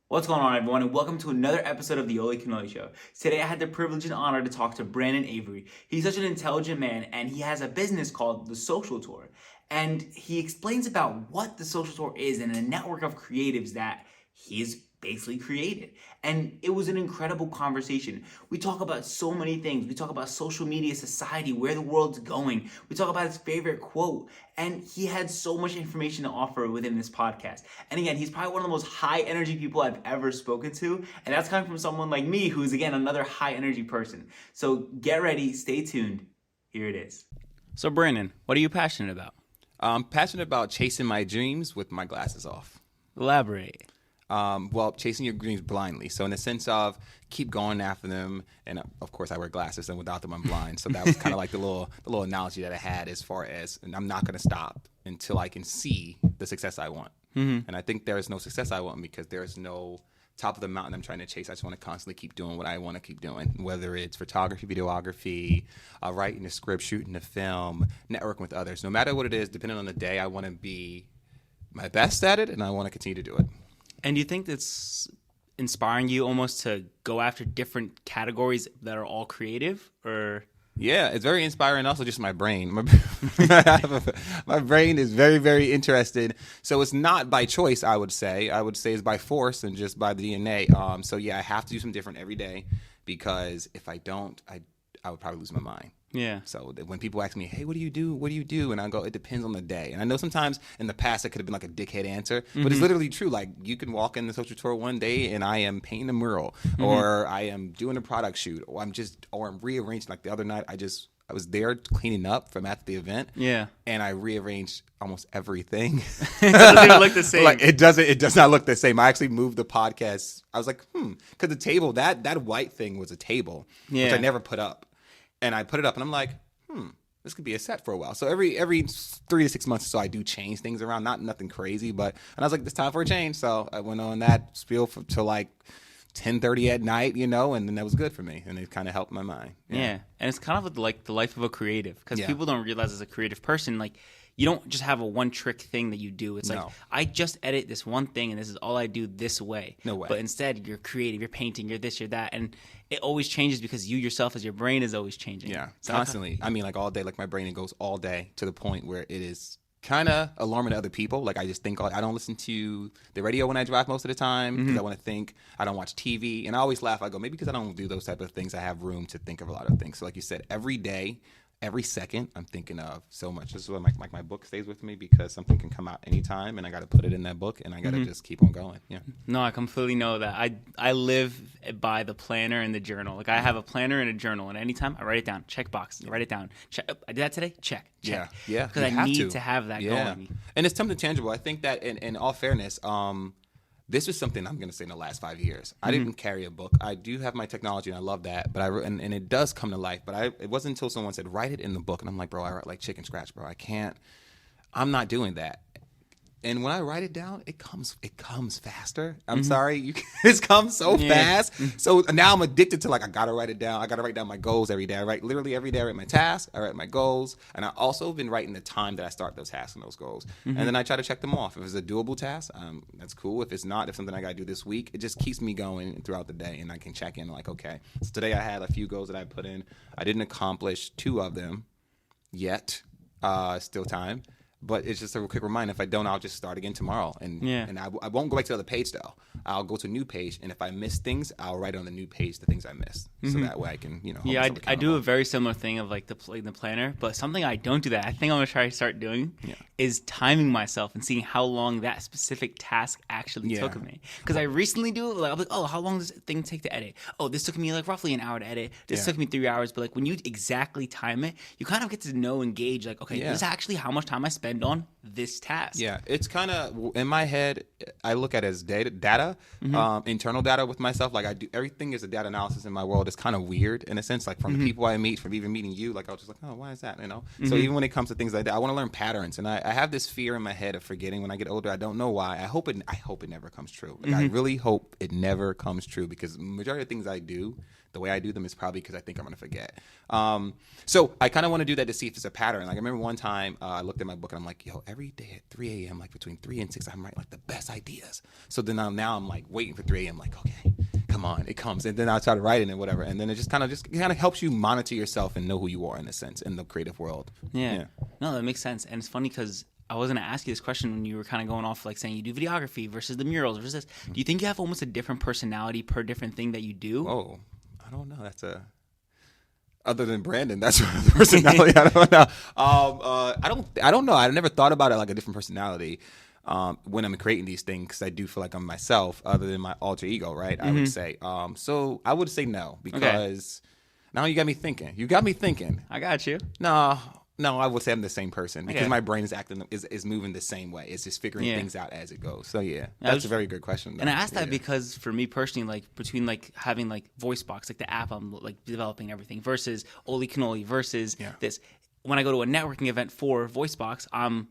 What's going on, everyone, and welcome to another episode of the Oly Kanoli Show. Today I had the privilege and honor to talk to Brandon Avery. He's such an intelligent man, and he has a business called The Social Tour. And he explains about what The Social Tour is and a network of creatives that he's basically created. And it was an incredible conversation. We talk about so many things. We talk about social media, society, where the world's going. We talk about his favorite quote. And he had so much information to offer within this podcast. And again, he's probably one of the most high energy people I've ever spoken to. And that's coming from someone like me, who's again another high energy person. So get ready, stay tuned. Here it is. So Brandon, what are you passionate about? I'm passionate about chasing my dreams with my glasses off. Elaborate. Well, chasing your dreams blindly. So in the sense of keep going after them, and of course I wear glasses, and without them I'm blind. So that was kind of like the little analogy that I had as far as, and I'm not going to stop until I can see the success I want. Mm-hmm. And I think there is no success I want because there is no top of the mountain I'm trying to chase. I just want to constantly keep doing what I want to keep doing, whether it's photography, videography, writing a script, shooting a film, networking with others. No matter what it is, depending on the day, I want to be my best at it, and I want to continue to do it. And do you think that's inspiring you almost to go after different categories that are all creative, or? Yeah, it's very inspiring. Also, just my brain. My brain is very, very interested. So it's not by choice, I would say. I would say it's by force and just by the DNA. So yeah, I have to do something different every day because if I don't, I would probably lose my mind. Yeah. So when people ask me, hey, what do you do? What do you do? And I go, it depends on the day. And I know sometimes in the past it could have been like a dickhead answer, but it's literally true. Like you can walk in the social tour one day and I am painting a mural or I am doing a product shoot or I'm rearranging. Like the other night, I was there cleaning up from after the event. Yeah. And I rearranged almost everything. It doesn't even look the same. Like it does not look the same. I actually moved the podcast. I was like, because the table, that white thing was a table, which I never put up. And I put it up, and I'm like, this could be a set for a while. So every 3 to 6 months or so, I do change things around. Nothing crazy, and I was like, it's time for a change. So I went on that spiel till like 10:30 at night, and then that was good for me, and it kind of helped my mind. Yeah, and it's kind of like the life of a creative, because people don't realize as a creative person, like, you don't just have a one-trick thing that you do. It's like, I just edit this one thing, and this is all I do this way. No way. But instead, you're creative, you're painting, you're this, you're that, and it always changes because you yourself, as your brain, is always changing. Yeah, so constantly. I mean, like all day, like my brain, it goes all day to the point where it is kind of alarming to other people. Like I just think, I don't listen to the radio when I drive most of the time because I want to think. I don't watch TV. And I always laugh. I go, maybe because I don't do those type of things, I have room to think of a lot of things. So like you said, every day, every second, I'm thinking of so much. This is why my book stays with me because something can come out anytime, and I got to put it in that book, and I got to just keep on going. Yeah. No, I completely know that. I live by the planner and the journal. Like I have a planner and a journal, and anytime I write it down, check box, write it down. Check. I did that today. Check. Yeah. Because I need to have that going. And it's something tangible. I think that in all fairness, this was something I'm going to say in the last 5 years. I didn't carry a book. I do have my technology, and I love that. But and it does come to life. But it wasn't until someone said, write it in the book. And I'm like, bro, I write like chicken scratch, bro. I can't. I'm not doing that. And when I write it down, it comes faster. I'm sorry. It comes so fast. So now I'm addicted to, like, I got to write it down. I got to write down my goals every day. I write literally every day. I write my tasks. I write my goals. And I also been writing the time that I start those tasks and those goals. And then I try to check them off. If it's a doable task, that's cool. If it's not, if something I got to do this week, it just keeps me going throughout the day. And I can check in like, okay, so today I had a few goals that I put in. I didn't accomplish 2 of them yet. Still time. But it's just a quick reminder. If I don't, I'll just start again tomorrow. And I won't go back to the other page, though. I'll go to a new page. And if I miss things, I'll write on the new page the things I missed. So that way I can, hold I do a very similar thing of like the planner. But something I don't do that I think I'm going to try to start doing is timing myself and seeing how long that specific task actually took me. Because I recently do it. Like, I'm like, oh, how long does this thing take to edit? Oh, this took me like roughly an hour to edit. This took me 3 hours. But like when you exactly time it, you kind of get to know and gauge like, okay, this is actually how much time I spend on this task. Yeah, it's kind of in my head. I look at it as data, internal data with myself. Like I do everything is a data analysis in my world. It's kind of weird in a sense. Like from the people I meet, from even meeting you, like I was just like, oh, why is that? So even when it comes to things like that, I want to learn patterns, and I have this fear in my head of forgetting when I get older. I don't know why. I hope it never comes true. Like I really hope it never comes true because the majority of things I do, the way I do them is probably because I think I'm going to forget. So I kind of want to do that to see if it's a pattern. Like I remember one time I looked at my book and I'm like, yo, every day at 3 a.m., like between 3 and 6, I'm writing like the best ideas. So then now I'm like waiting for 3 a.m. like, okay, come on, it comes. And then I try to write it and whatever. And then it just kind of helps you monitor yourself and know who you are in a sense in the creative world. Yeah. No, that makes sense. And it's funny because I was going to ask you this question when you were kind of going off like saying you do videography versus the murals versus this. Do you think you have almost a different personality per different thing that you do? Oh, I don't know. Other than Brandon, that's the personality. I don't know. I don't know. I never thought about it like a different personality when I'm creating these things because I do feel like I'm myself, other than my alter ego, right? I would say. So I would say no because now you got me thinking. I got you. No, I would say I'm the same person because my brain is moving the same way. It's just figuring things out as it goes. So that's a very good question. Though. And I asked that because for me personally, like between like having like VoiceBox, like the app I'm like developing everything versus Oly Kanoli versus this. When I go to a networking event for VoiceBox, I'm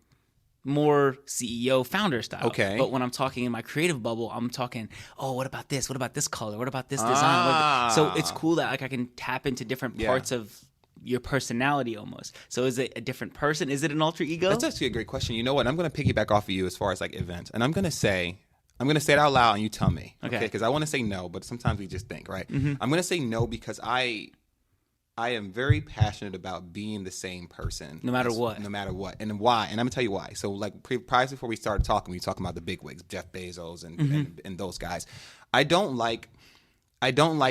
more CEO founder style. Okay. But when I'm talking in my creative bubble, I'm talking, oh, what about this? What about this color? What about this design? So it's cool that like I can tap into different parts of your personality almost. So is it a different person? Is it an alter ego? That's actually a great question. You know what? I'm going to piggyback off of you as far as like events. And I'm going to say it out loud and you tell me. Okay. Because I want to say no, but sometimes we just think, right? I'm going to say no because I am very passionate about being the same person. No matter what. And why. And I'm going to tell you why. So like prior before we started talking, we were talking about the bigwigs, Jeff Bezos and those guys. I don't like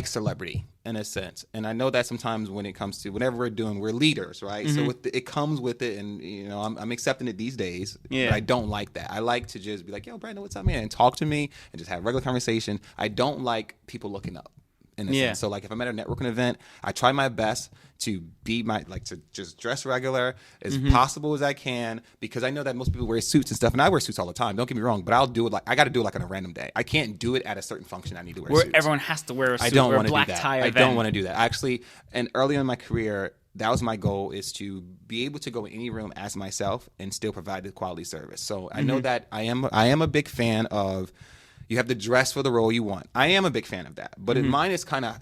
celebrity in a sense. And I know that sometimes when it comes to whatever we're doing, we're leaders, right? So it comes with it. And, you know, I'm accepting it these days. Yeah. But I don't like that. I like to just be like, yo, Brandon, what's up, man? And talk to me and just have a regular conversation. I don't like people looking up. In a sense. So like if I'm at a networking event, I try my best to be to just dress regular as possible as I can because I know that most people wear suits and stuff and I wear suits all the time. Don't get me wrong, but I'll do it I got to do it like on a random day. I can't do it at a certain function I need to wear suits. Everyone has to wear a suit. I don't want want to do that. I don't want to do that. Actually, and early in my career, that was my goal is to be able to go in any room as myself and still provide the quality service. So I know that I am a big fan of you have to dress for the role you want. I am a big fan of that. But mine is kind of,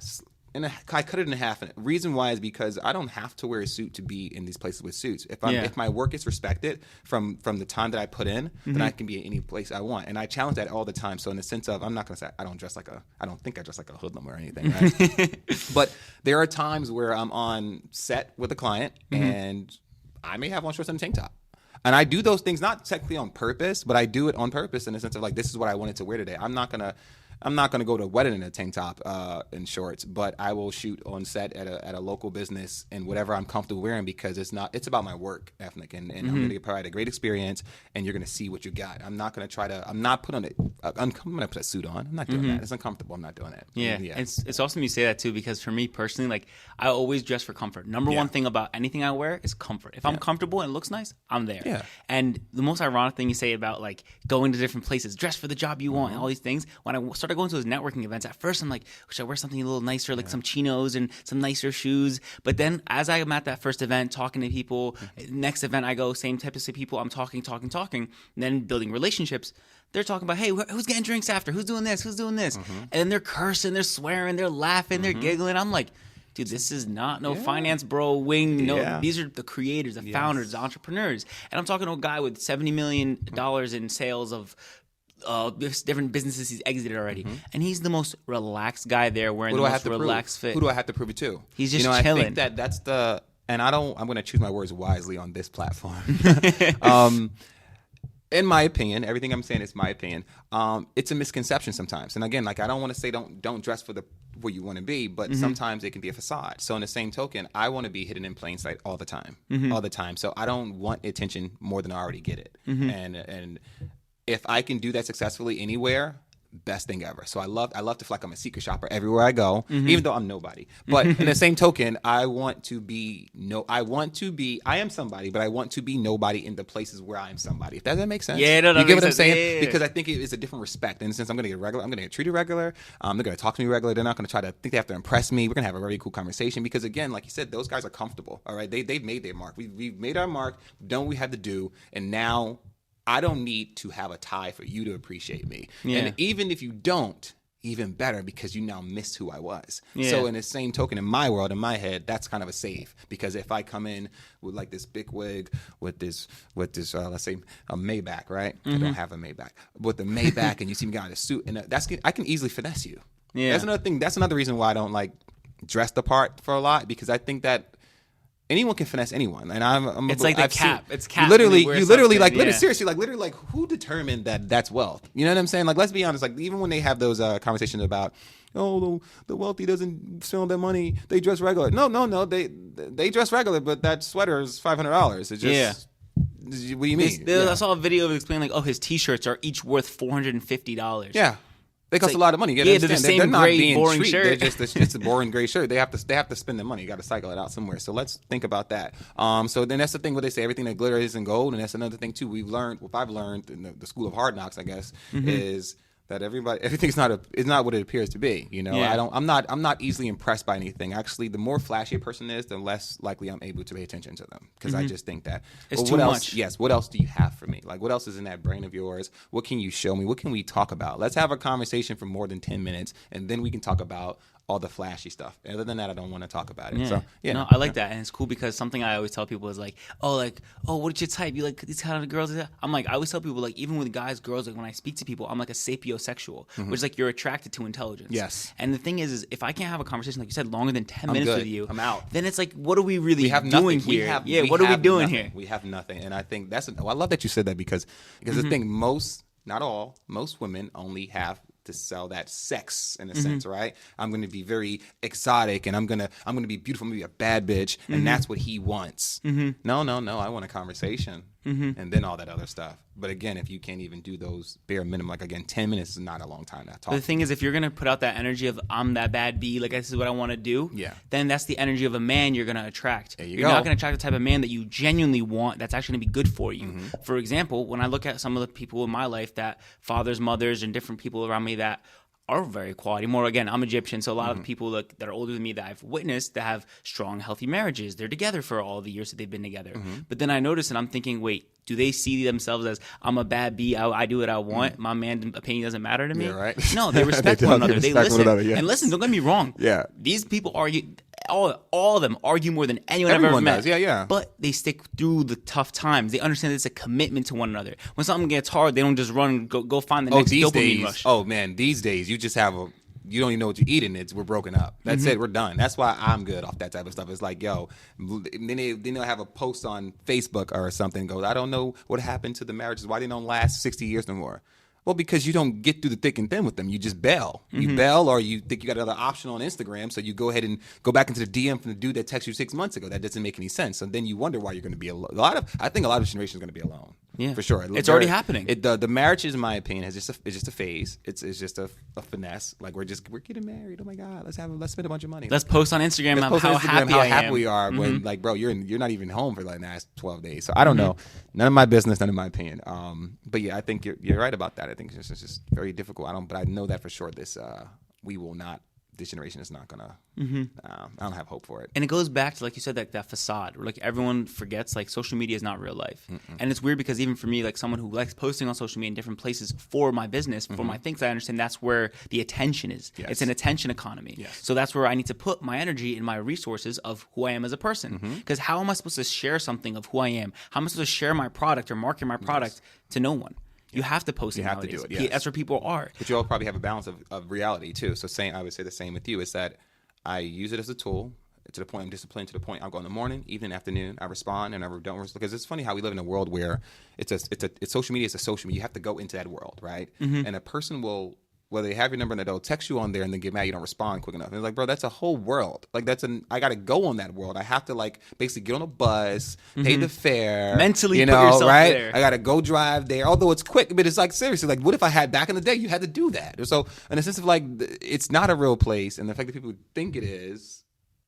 I cut it in half. And the reason why is because I don't have to wear a suit to be in these places with suits. If my work is respected from the time that I put in, then I can be in any place I want. And I challenge that all the time. So in the sense of, I'm not going to say I don't think I dress like a hoodlum or anything. Right? But there are times where I'm on set with a client and I may have on shorts and a tank top. And I do those things not technically on purpose, but I do it on purpose in the sense of like, this is what I wanted to wear today. I'm not gonna go to a wedding in a tank top and shorts, but I will shoot on set at a local business in whatever I'm comfortable wearing because it's about my work ethic and I'm going to provide a great experience and you're going to see what you got. I'm not going to I'm going to put a suit on. I'm not doing that. It's uncomfortable. I'm not doing that. Yeah. It's awesome you say that too because for me personally, like I always dress for comfort. Number one thing about anything I wear is comfort. If I'm comfortable and it looks nice, I'm there. Yeah. And the most ironic thing you say about like going to different places, dress for the job you want, and all these things, when I started going to those networking events, at first I'm like, should I wear something a little nicer, like some chinos and some nicer shoes? But then as I'm at that first event, talking to people, next event I go, same type of people, I'm talking, and then building relationships. They're talking about, hey, who's getting drinks after? Who's doing this? And then they're cursing, they're swearing, they're laughing, they're giggling. I'm like, dude, this is not no finance bro wing. No, these are the creators, the founders, the entrepreneurs. And I'm talking to a guy with $70 million in sales of different businesses he's exited already, and he's the most relaxed guy there, wearing the most relaxed fit. Who do I have to prove it to? He's just chilling. I think that's the, and I'm going to choose my words wisely on this platform. In my opinion, everything I'm saying is my opinion. It's a misconception sometimes, and again, like I don't want to say don't dress for where you want to be, but sometimes it can be a facade. So in the same token, I want to be hidden in plain sight all the time, So I don't want attention more than I already get it, and if I can do that successfully anywhere, best thing ever. So I love to feel like I'm a secret shopper everywhere I go, even though I'm nobody. But in the same token, I am somebody, but I want to be nobody in the places where I am somebody. If that makes sense? Yeah, no, you get what I'm saying? Yeah. Because I think it is a different respect. In the sense, I'm going to get regular, I'm going to get treated regular. They're going to talk to me regular. They're not going to try to think they have to impress me. We're going to have a very cool conversation because again, like you said, those guys are comfortable. All right, they've made their mark. We've made our mark. Done what we had to do, and now I don't need to have a tie for you to appreciate me. Yeah. And even if you don't, even better because you now missed who I was. Yeah. So in the same token, in my world, in my head, that's kind of a save, because if I come in with like this big wig with this let's say a Maybach, right? I don't have a Maybach. With the Maybach and you see me got a suit, and I can easily finesse you. Yeah. That's another thing. That's another reason why I don't like dress the part for a lot, because I think that anyone can finesse anyone, and It's like the cap. It's cap. Literally, when you wear literally something, like seriously, like who determined that that's wealth? You know what I'm saying? Like, let's be honest. Like, even when they have those conversations about, oh, the wealthy doesn't spend their money, they dress regular. No, they dress regular, but that sweater is $500. It's just What do you mean? I saw a video of it explaining like, oh, his T-shirts are each worth $450. Yeah. They cost like, a lot of money. They're the same they're not gray, being boring treated. shirt. It's just a boring gray shirt. They have to spend the money. You got to cycle it out somewhere. So let's think about that. So then that's the thing where they say everything that glitters isn't gold, and that's another thing too. I've learned in the school of hard knocks, I guess, is that everything's not what it appears to be. You know, Yeah. I'm not easily impressed by anything. Actually, the more flashy a person is, the less likely I'm able to pay attention to them, because I just think that It's well, too what else? much. Yes. What else do you have for me? Like, what else is in that brain of yours? What can you show me? What can we talk about? Let's have a conversation for more than 10 minutes, and then we can talk about all the flashy stuff. Other than that, I don't want to talk about it. Yeah. So yeah, No, I like that, and it's cool because something I always tell people is like, oh, what's your type? You like these kind of girls? I'm like, I always tell people, like, even with guys, girls, like when I speak to people, I'm like a sapiosexual, which is like you're attracted to intelligence. Yes. And the thing is if I can't have a conversation, like you said, longer than 10 minutes good. with you, I'm out. Then it's like, what are we really we have doing nothing. here? What are we doing nothing. here? We have nothing, and I think I love that you said that, because the thing, most women only have to sell that sex in a sense, right? I'm going to be very exotic, and I'm going to be beautiful, I'm going to be a bad bitch, and that's what he wants. No, I want a conversation, and then all that other stuff. But again, if you can't even do those bare minimum, like again, 10 minutes is not a long time to talk. But the thing is, if you're going to put out that energy of I'm that bad bee, like this is what I want to do, then that's the energy of a man you're going to attract. You're not going to attract the type of man that you genuinely want that's actually going to be good for you. For example, when I look at some of the people in my life, that fathers, mothers, and different people around me that are very quality. More again, I'm Egyptian, so a lot of the people that are older than me that I've witnessed that have strong, healthy marriages, they're together for all the years that they've been together. But then I notice, and I'm thinking, wait, do they see themselves as I'm a bad bee? I do what I want. My man's opinion doesn't matter to me. Yeah, right. No, they respect one another. They listen. Yes. And listen, don't get me wrong. Yeah. These people argue. All of them argue more than anyone I've ever Everyone met. does. Yeah. But they stick through the tough times. They understand that it's a commitment to one another. When something gets hard, they don't just run, go find the next dopamine rush. Oh man, these days you just have you don't even know what you're eating. We're broken up. That's it. We're done. That's why I'm good off that type of stuff. It's like, yo, then they'll have a post on Facebook or something. Goes, I don't know what happened to the marriages. Why they don't last 60 years no more? Well, because you don't get through the thick and thin with them. You just bail. You bail, or you think you got another option on Instagram, so you go ahead and go back into the DM from the dude that texted you 6 months ago. That doesn't make any sense. So then you wonder why you're going to be alone. I think a lot of generations are going to be alone. Yeah, for sure. It's already happening. The marriages, in my opinion, is just a phase. It's just a finesse. Like we're getting married. Oh my God, let's spend a bunch of money. Let's post on Instagram how happy we are. When like, bro, you're not even home for like the last 12 days. So I don't know. None of my business. None of my opinion. But yeah, I think you're right about that. I think it's just very difficult. But I know that for sure. This generation is not gonna. I don't have hope for it. And it goes back to, like you said, that facade where like everyone forgets like social media is not real life. And it's weird because even for me, like someone who likes posting on social media in different places for my business, for my things, I understand that's where the attention is. Yes. It's an attention economy. Yes. So that's where I need to put my energy and my resources of who I am as a person. Because how am I supposed to share something of who I am? How am I supposed to share my product or market my product to no one? You have to post it. You have nowadays. to do it. Yes. That's where people are. But you all probably have a balance of reality too. So I would say the same with you, is that I use it as a tool to the point I'm disciplined, to the point I'll go in the morning, evening, afternoon. I respond and I don't, because it's funny how we live in a world where it's social media is a social media. You have to go into that world, right? And a person will, whether they have your number and they'll text you on there and then get mad you don't respond quick enough. And it's like, bro, that's a whole world. Like I got to go on that world. I have to like basically get on a bus, pay the fare. Mentally put yourself right? there. I got to go drive there. Although it's quick, but it's like seriously, like what if I had back in the day, you had to do that. So in a sense of like, it's not a real place. And the fact that people think it is,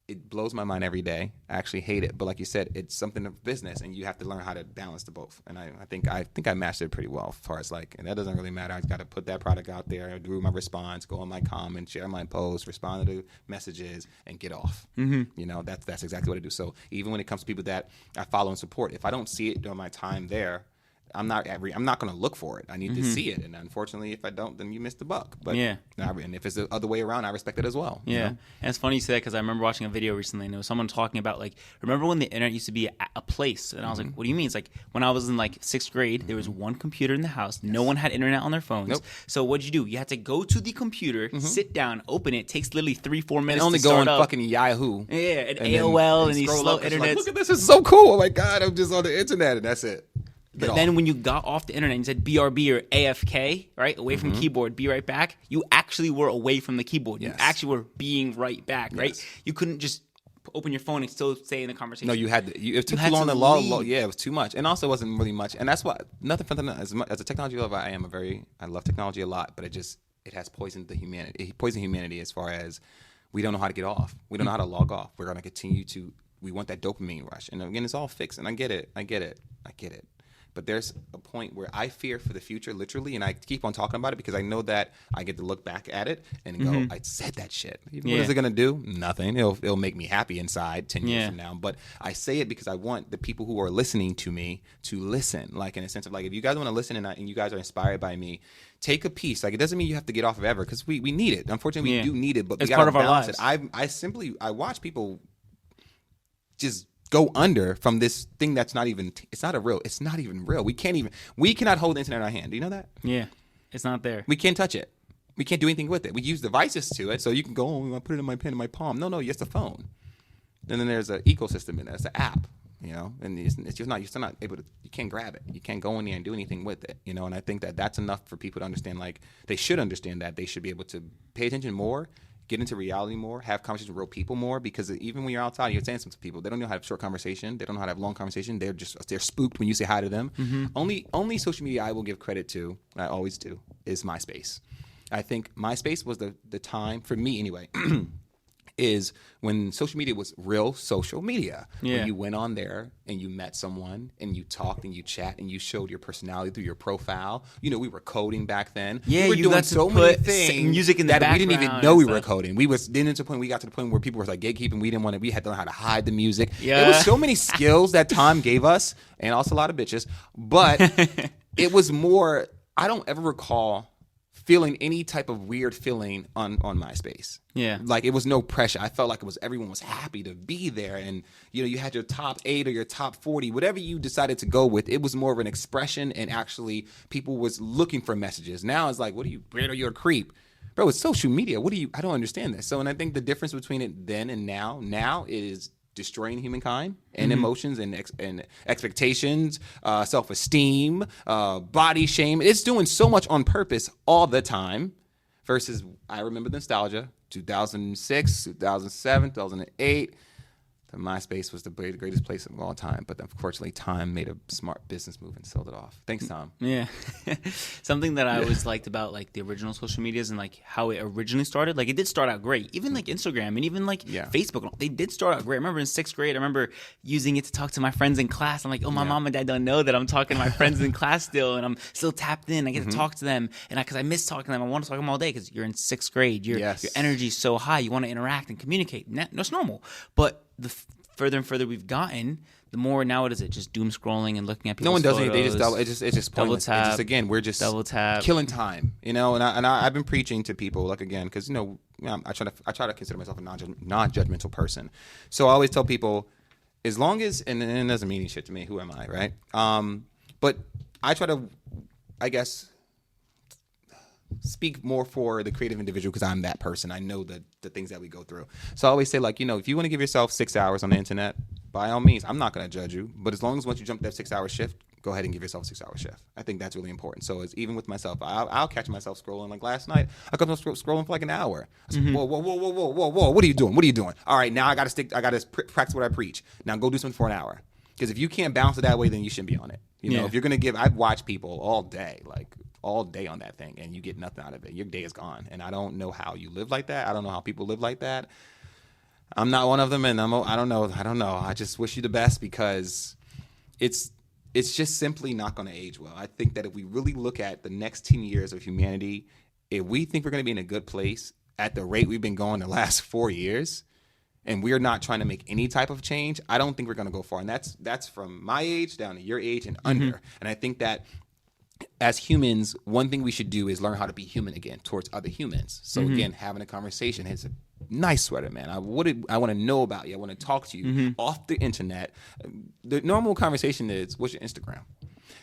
it blows my mind every day. I actually hate it. But like you said, it's something of business and you have to learn how to balance the both. And I think I mastered it pretty well as far as like, and that doesn't really matter. I got to put that product out there, do my response, go on my comment, share my post, respond to the messages and get off. You know, that's exactly what I do. So even when it comes to people that I follow and support, if I don't see it during my time there, I'm not going to look for it. I need to see it. And unfortunately, if I don't, then you missed the buck. But and if it's the other way around, I respect it as well. Yeah. You know? And it's funny you say that because I remember watching a video recently and there was someone talking about like, remember when the internet used to be a place? And I was like, what do you mean? It's like when I was in like 6th grade, there was one computer in the house. No one had internet on their phones. Nope. So what'd you do? You had to go to the computer, sit down, open it. It takes literally 3-4 minutes and only to go start on up. fucking Yahoo. Yeah, and AOL and these slow internet. Like, look at this. It's so cool. Oh my God, I'm just on the internet and that's it. But then when you got off the internet and said BRB or AFK, right, away from the keyboard, be right back, you actually were away from the keyboard. You actually were being right back, right? You couldn't just open your phone and still stay in the conversation. No, you had to. It took too long to log. Yeah, it was too much. And also it wasn't really much. And that's why, nothing for as a technology lover, I love technology a lot, but it has poisoned the humanity. It poisoned humanity as far as we don't know how to get off. We don't know how to log off. We're going to continue to, we want that dopamine rush. And again, it's all fixed. And I get it. But there's a point where I fear for the future, literally, and I keep on talking about it because I know that I get to look back at it and go, I said that shit. What is it going to do? Nothing. It'll make me happy inside 10 years from now. But I say it because I want the people who are listening to me to listen, like in a sense of like, if you guys want to listen and you guys are inspired by me, take a piece. Like, it doesn't mean you have to get off of ever because we need it. Unfortunately, we do need it, but it's we part of gotta our balance lives. it. I watch people just go under from this thing that's not even real. We cannot hold the internet in our hand. Do you know that? Yeah. It's not there. We can't touch it. We can't do anything with it. We use devices to it, so you can go, I put it in my pen in my palm. No, it's the phone. And then there's an ecosystem in there. It's an app, you know, and it's just not, you're still not able to, you can't grab it. You can't go in there and do anything with it, you know, and I think that that's enough for people to understand, like, they should understand that they should be able to pay attention more, get into reality more, have conversations with real people more, because even when you're outside, you're saying something to people, they don't know how to have short conversation, they don't know how to have long conversation, they're spooked when you say hi to them. Only social media I will give credit to, and I always do, is MySpace. I think MySpace was the time, for me anyway, is when social media was real social media. Yeah. When you went on there and you met someone and you talked and you chat and you showed your personality through your profile. You know, we were coding back then. Yeah, we were you doing got to so put many things music in the that we didn't even background know and we were stuff. coding. We got to the point where people were like gatekeeping. We had to learn how to hide the music. Yeah. It was so many skills that time gave us, and also a lot of bitches. But it was more, I don't ever recall feeling any type of weird feeling on MySpace. Yeah. Like, it was no pressure. I felt like everyone was happy to be there. And, you know, you had your top 8 or your top 40, whatever you decided to go with. It was more of an expression, and actually people was looking for messages. Now it's like, weird, or you're a creep. Bro, it's social media. I don't understand this. So, and I think the difference between it then and now is destroying humankind and emotions and expectations, self-esteem, body shame. It's doing so much on purpose all the time versus, I remember the nostalgia, 2006, 2007, 2008. MySpace was the greatest place of all time, but unfortunately, Time made a smart business move and sold it off. Thanks, Tom. Yeah. Something that I always liked about like the original social medias and like how it originally started, like it did start out great. Even like Instagram and even like Facebook, they did start out great. I remember in 6th grade, I remember using it to talk to my friends in class. I'm like, oh, my mom and dad don't know that I'm talking to my friends in class still, and I'm still tapped in. I get to talk to them, and because I miss talking to them, I want to talk to them all day because you're in 6th grade. Your energy's so high. You want to interact and communicate. That's normal. But the further and further we've gotten, the more now what is it? Just doom scrolling and looking at people's No one does photos. it. They just double. It's just pointless. Double tap. It's just, again, we're just Double tap. killing time. You know, and I've been preaching to people, like, again, because, you know, I try to consider myself a non-judgmental person. So I always tell people, as long as, and it doesn't mean any shit to me. Who am I, right? But I try to, I guess, speak more for the creative individual because I'm that person. I know the things that we go through. So I always say, like, you know, if you want to give yourself 6 hours on the internet, by all means, I'm not going to judge you. But as long as once you jump that 6-hour shift, go ahead and give yourself a 6-hour shift. I think that's really important. So it's even with myself, I'll catch myself scrolling. Like last night, I kept scrolling for like an hour. I said, whoa, what are you doing? All right, now I got to practice what I preach. Now go do something for an hour. Because if you can't balance it that way, then you shouldn't be on it. You know, if you're going to I've watched people all day on that thing, and you get nothing out of it. Your day is gone. And I don't know how you live like that. I don't know how people live like that. I'm not one of them, and I don't know. I just wish you the best, because it's just simply not going to age well. I think that if we really look at the next 10 years of humanity, if we think we're going to be in a good place at the rate we've been going the last 4 years, and we're not trying to make any type of change, I don't think we're going to go far. And that's from my age down to your age and under. And I think that as humans, one thing we should do is learn how to be human again towards other humans. So again, having a conversation. It's a nice sweater, man. I want to know about you. I want to talk to you off the internet. The normal conversation is, what's your Instagram?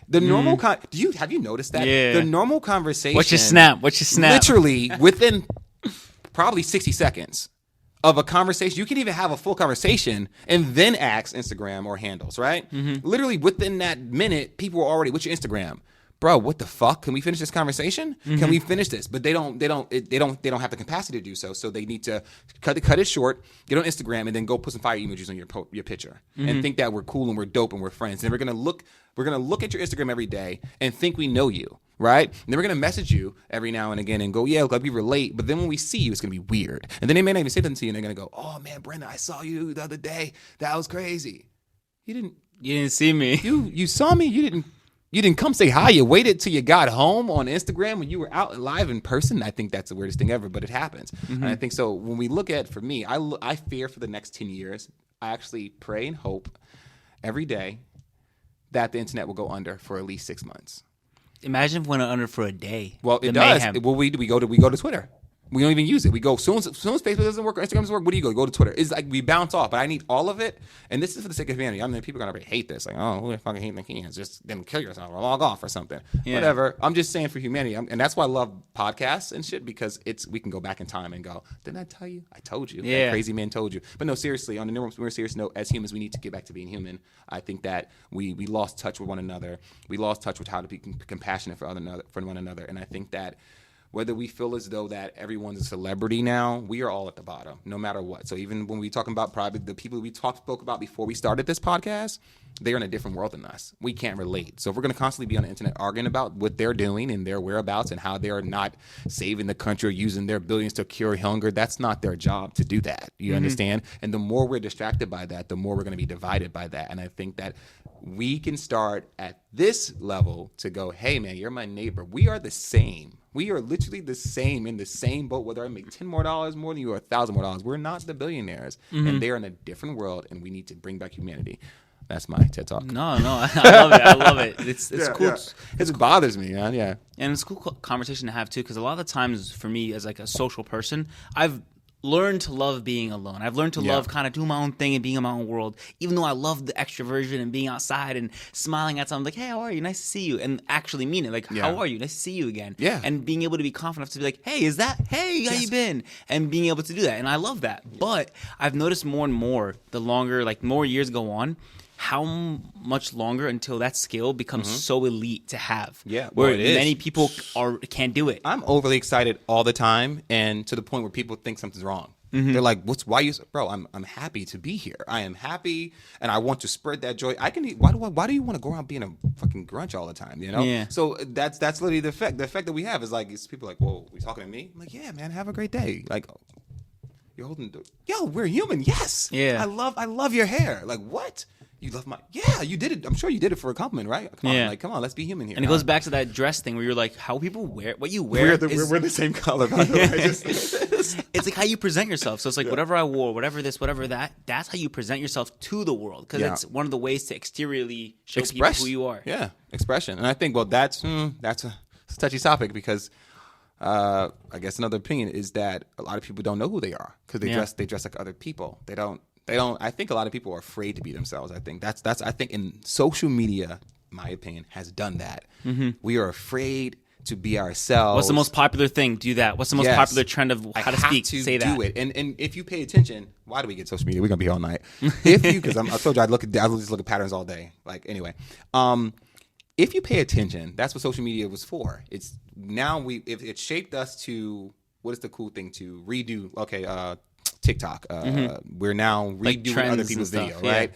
The normal have you noticed that? Yeah. The normal conversation. What's your snap? Literally within probably 60 seconds of a conversation, you can even have a full conversation and then ask Instagram or handles, right? Literally within that minute, people are already, what's your Instagram? Bro, what the fuck? Can we finish this conversation? Can we finish this? But they don't have the capacity to do so. So they need to cut it short, get on Instagram, and then go put some fire emojis on your picture and think that we're cool and we're dope and we're friends. And we're gonna look at your Instagram every day and think we know you, right? And then we're gonna message you every now and again and go, yeah, like we relate. But then when we see you, it's gonna be weird. And then they may not even say nothing to you, and they're gonna go, oh man, Brandon, I saw you the other day. That was crazy. You didn't see me. You saw me. You didn't come say hi. You waited till you got home on Instagram when you were out live in person. I think that's the weirdest thing ever, but it happens. And I think so when we look at, for me, I fear for the next 10 years. I actually pray and hope every day that the internet will go under for at least 6 months. Imagine if it went under for a day. Well, it does. Well, we go to Twitter. We don't even use it. We go, soon as Facebook doesn't work or Instagram doesn't work, what do you go? Go to Twitter. It's like we bounce off, but I need all of it. And this is for the sake of humanity. I mean, people are going to hate this. Like, oh, who the fucking hate the Kenyans? Just then kill yourself or log off or something. Yeah. Whatever. I'm just saying for humanity. And that's why I love podcasts and shit, because we can go back in time and go, didn't I tell you? I told you. Yeah. That crazy man told you. But no, seriously, on a more serious note, as humans, we need to get back to being human. I think that we lost touch with one another. We lost touch with how to be compassionate for one another. And I think that whether we feel as though that everyone's a celebrity now, we are all at the bottom, no matter what. So even when we talking about probably the people we spoke about before we started this podcast, they're in a different world than us. We can't relate. So if we're going to constantly be on the internet arguing about what they're doing and their whereabouts and how they are not saving the country or using their billions to cure hunger, that's not their job to do that. You understand? And the more we're distracted by that, the more we're going to be divided by that. And I think that we can start at this level to go, hey, man, you're my neighbor. We are the same. We are literally the same, in the same boat, whether I make $10 more more than you or $1,000 more. We're not the billionaires. And they're in a different world, and we need to bring back humanity. That's my TED Talk. No, I love it. It's cool. Yeah. It bothers me, man. Yeah. And it's a cool conversation to have, too, because a lot of the times for me as like a social person, I've learned to love being alone. I've learned to love kind of doing my own thing and being in my own world, even though I love the extroversion and being outside and smiling at someone like, hey, how are you? Nice to see you. And actually mean it. Like, how are you? Nice to see you again. Yeah. And being able to be confident enough to be like, hey, how you been? And being able to do that. And I love that. But I've noticed more and more, the longer, like more years go on, how much longer until that skill becomes so elite to have. Yeah, where many people can't do it. I'm overly excited all the time, and to the point where people think something's wrong. They're like, bro, I'm happy to be here. I am happy, and I want to spread that joy. Why do you want to go around being a fucking grunge all the time, you know? Yeah. So that's literally the effect. The effect that we have is like, it's people like, whoa, we talking to me? I'm like, yeah, man, have a great day. Like, you're holding yo, we're human, yes. Yeah. I love your hair. Like, what? You love you did it. I'm sure you did it for a compliment, right? Come on, let's be human here. And it goes back to that dress thing where you're like, how people wear, what you wear. We're the same color, by the way. It's like how you present yourself. So it's like whatever I wore, whatever this, whatever that, that's how you present yourself to the world. Because it's one of the ways to exteriorly show people who you are. Yeah, expression. And I think, well, that's a touchy topic because I guess another opinion is that a lot of people don't know who they are because they dress like other people. They don't. I think a lot of people are afraid to be themselves. I think I think in social media, my opinion, has done that. We are afraid to be ourselves. What's the most popular thing? Do that. What's the most popular trend of how to speak? Say that. Do it. And if you pay attention, why do we get social media? We're gonna be here all night. Because I told you I just look at patterns all day. Like anyway, if you pay attention, that's what social media was for. It's now if it shaped us to what is the cool thing to redo? Okay. TikTok. We're now redoing like other people's video, right?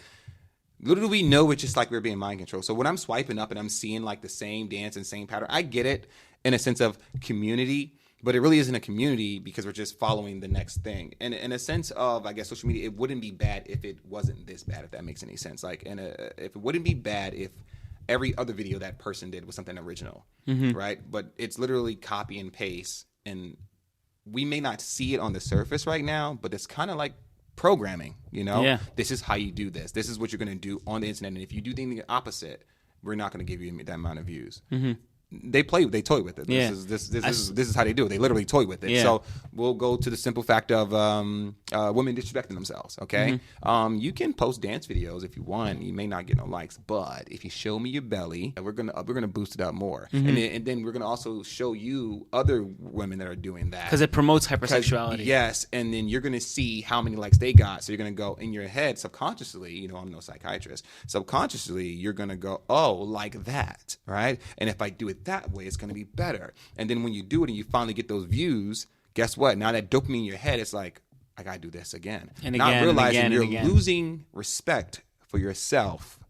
Little do we know it's just like we're being mind controlled. So when I'm swiping up and I'm seeing like the same dance and same pattern, I get it in a sense of community, but it really isn't a community because we're just following the next thing. And in a sense of, I guess, social media, it wouldn't be bad if it wasn't this bad, if that makes any sense. Like, and if it wouldn't be bad if every other video that person did was something original, right? But it's literally copy and paste, and we may not see it on the surface right now, but it's kind of like programming. You know, Yeah. this is how you do this. This is what you're going to do on the internet. And if you do the opposite, we're not going to give you that amount of views. They toy with it. Yeah. This is how they do it. They literally toy with it. Yeah. So we'll go to the simple fact of women disrespecting themselves. Okay, you can post dance videos if you want. You may not get no likes, but if you show me your belly, we're gonna boost it up more. And then we're gonna also show you other women that are doing that Because it promotes hypersexuality. Yes, and then you're gonna see how many likes they got. So you're gonna go in your head subconsciously. You know, I'm no psychiatrist. Subconsciously, you're gonna go, oh, like that, right? And if I do it that way, it's going to be better. And then when you do it and you finally get those views, guess what? Now that dopamine in your head, it's like, I got to do this again. And not again, realizing and you're again. losing respect for yourself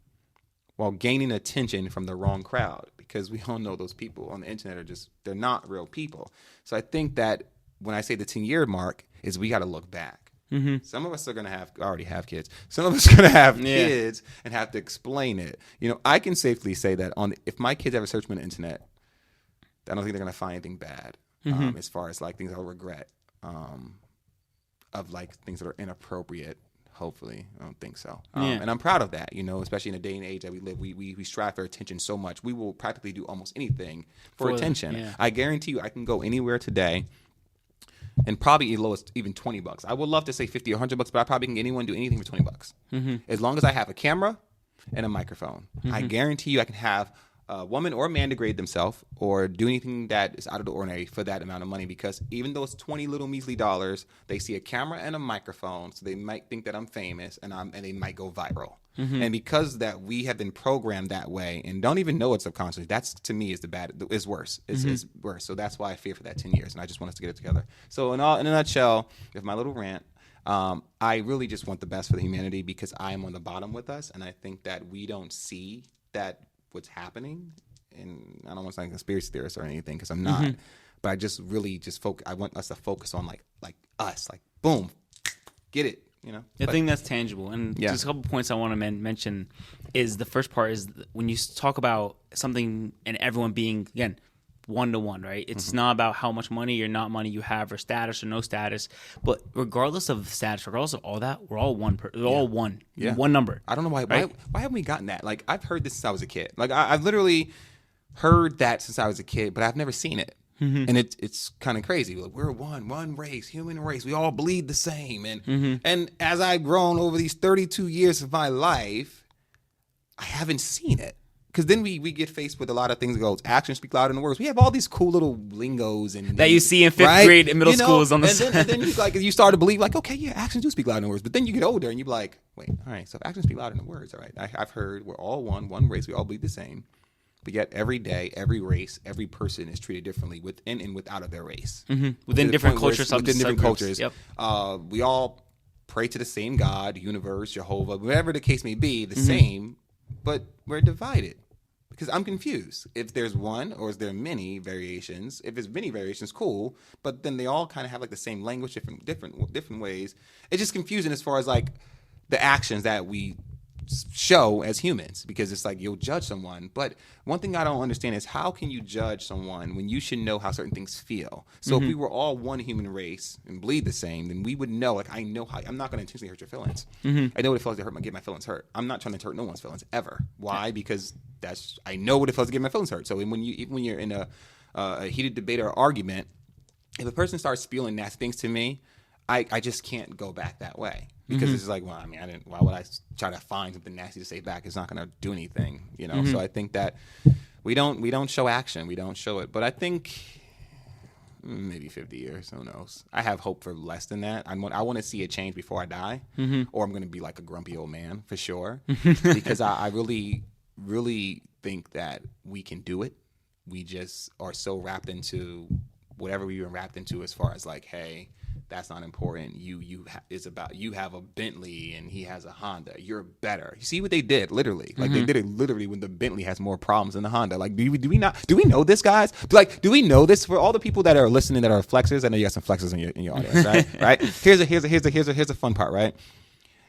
while gaining attention from the wrong crowd, because we all know those people on the internet are they're not real people. So I think that when I say the 10-year mark is we got to look back. Some of us are going to already have kids. Some of us are going to have kids and have to explain it. You know, I can safely say that if my kids ever search me on the internet, I don't think they're going to find anything bad as far as like things I'll regret of like things that are inappropriate. Hopefully, I don't think so. And I'm proud of that, you know, especially in the day and age that we live. We strive for attention so much. We will practically do almost anything for attention. Yeah. I guarantee you I can go anywhere today and probably as low as even $20. I would love to say 50 or $100, but I probably can get anyone do anything for $20. As long as I have a camera and a microphone, I guarantee you I can have a woman or a man degrade themselves or do anything that is out of the ordinary for that amount of money, because even though it's 20 little measly dollars, they see a camera and a microphone, so they might think that I'm famous and they might go viral. And because that we have been programmed that way and don't even know it subconsciously, that's to me is worse. It's worse. So that's why I fear for that 10 years, and I just want us to get it together. So in a nutshell, with my little rant, I really just want the best for the humanity, because I am on the bottom with us, and I think that we don't see that what's happening. And I don't want to sound like a conspiracy theorist or anything, because I'm not. But I just really I want us to focus on like us, like boom, get it. You know, The thing that's tangible, and just a couple points I want to mention is the first part is when you talk about something and everyone being, again, one-to-one, right? It's not about how much money or not money you have or status or no status, but regardless of status, regardless of all that, we're all one. We're all one. Yeah. One number. I don't know why. Right? Why haven't we gotten that? Like, I've heard this since I was a kid. Like, I've literally heard that since I was a kid, but I've never seen it. And it's kind of crazy. Like, we're one race, human race. We all bleed the same. And as I've grown over these 32 years of my life, I haven't seen it. Because then we get faced with a lot of things that goes, actions speak louder than words. We have all these cool little lingos and that you see in fifth grade and middle schools on the side. And then you start to believe, like, okay, yeah, actions do speak louder than words. But then you get older and you're like, wait, all right, so if actions speak louder than words, all right. I've heard we're all one race. We all bleed the same. But yet every day, every race, every person is treated differently within and without of their race. Within different cultures. Within different cultures. Yep. We all pray to the same God, universe, Jehovah, whatever the case may be, the same, but we're divided. Because I'm confused. If there's one or is there many variations? If there's many variations, cool. But then they all kind of have like the same language, different ways. It's just confusing as far as like the actions that we show as humans, because it's like you'll judge someone. But one thing I don't understand is, how can you judge someone when you should know how certain things feel? So if we were all one human race and bleed the same, then we would know, like, I know how, I'm not going to intentionally hurt your feelings. I know what it feels like to get my feelings hurt. I'm not trying to hurt no one's feelings ever. Why? Because I know what it feels to get my feelings hurt. So even when you're in a heated debate or argument, if a person starts spewing nasty things to me, I just can't go back that way. Because it's like, well, I mean, why would I try to find something nasty to say back? It's not going to do anything, you know? So I think that we don't show action. We don't show it. But I think maybe 50 years, who knows? I have hope for less than that. I want to see a change before I die, or I'm going to be like a grumpy old man for sure. Because I really, really think that we can do it. We just are so wrapped into whatever we've been wrapped into, as far as like, hey, that's not important. It's about you have a Bentley and he has a Honda. You're better. You see what they did, literally. Like they did it literally when the Bentley has more problems than the Honda. Like, do we know this, guys? Like, do we know this? For all the people that are listening that are flexers, I know you got some flexers in your audience, right? Right? Here's a fun part, right?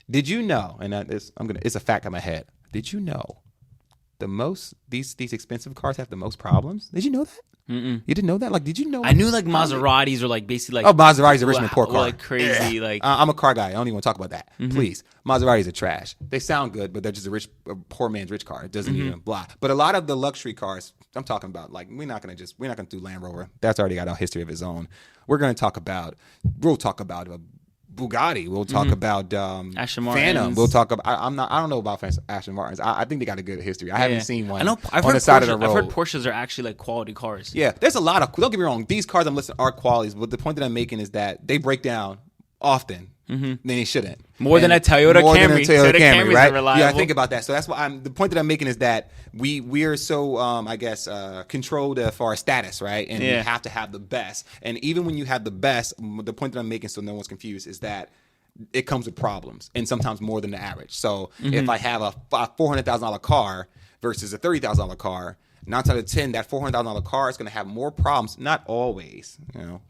Did you know? And it's a fact in my head. Did you know these expensive cars have the most problems. Did you know that? You didn't know that? Like, did you know? I knew like Maseratis are like basically like Maserati's a rich man poor car. like crazy. Like I'm a car guy. I don't even want to talk about that. Please, Maseratis are trash. They sound good, but they're just a poor man's rich car. It doesn't even blah. But a lot of the luxury cars I'm talking about, like we're not gonna do Land Rover. That's already got a history of its own. We'll talk about Bugatti. We'll talk about Aston Phantom. Martins. We'll talk about. I don't know about Aston Martins. I think they got a good history. I haven't seen one. I know. On the side of the road. I've heard Porsches are actually like quality cars. Yeah, there's a lot of. Don't get me wrong. These cars I'm listing are qualities, but the point that I'm making is that they break down often. Then they shouldn't. More than a Toyota Camry. Toyota Camry, right? Reliable. Yeah, I think about that. So that's why the point that I'm making is that we are so controlled for our status, right? And we have to have the best. And even when you have the best, the point that I'm making, so no one's confused, is that it comes with problems, and sometimes more than the average. So if I have a $400,000 car versus a $30,000 car, 9 out of 10, that $400,000 car is going to have more problems. Not always,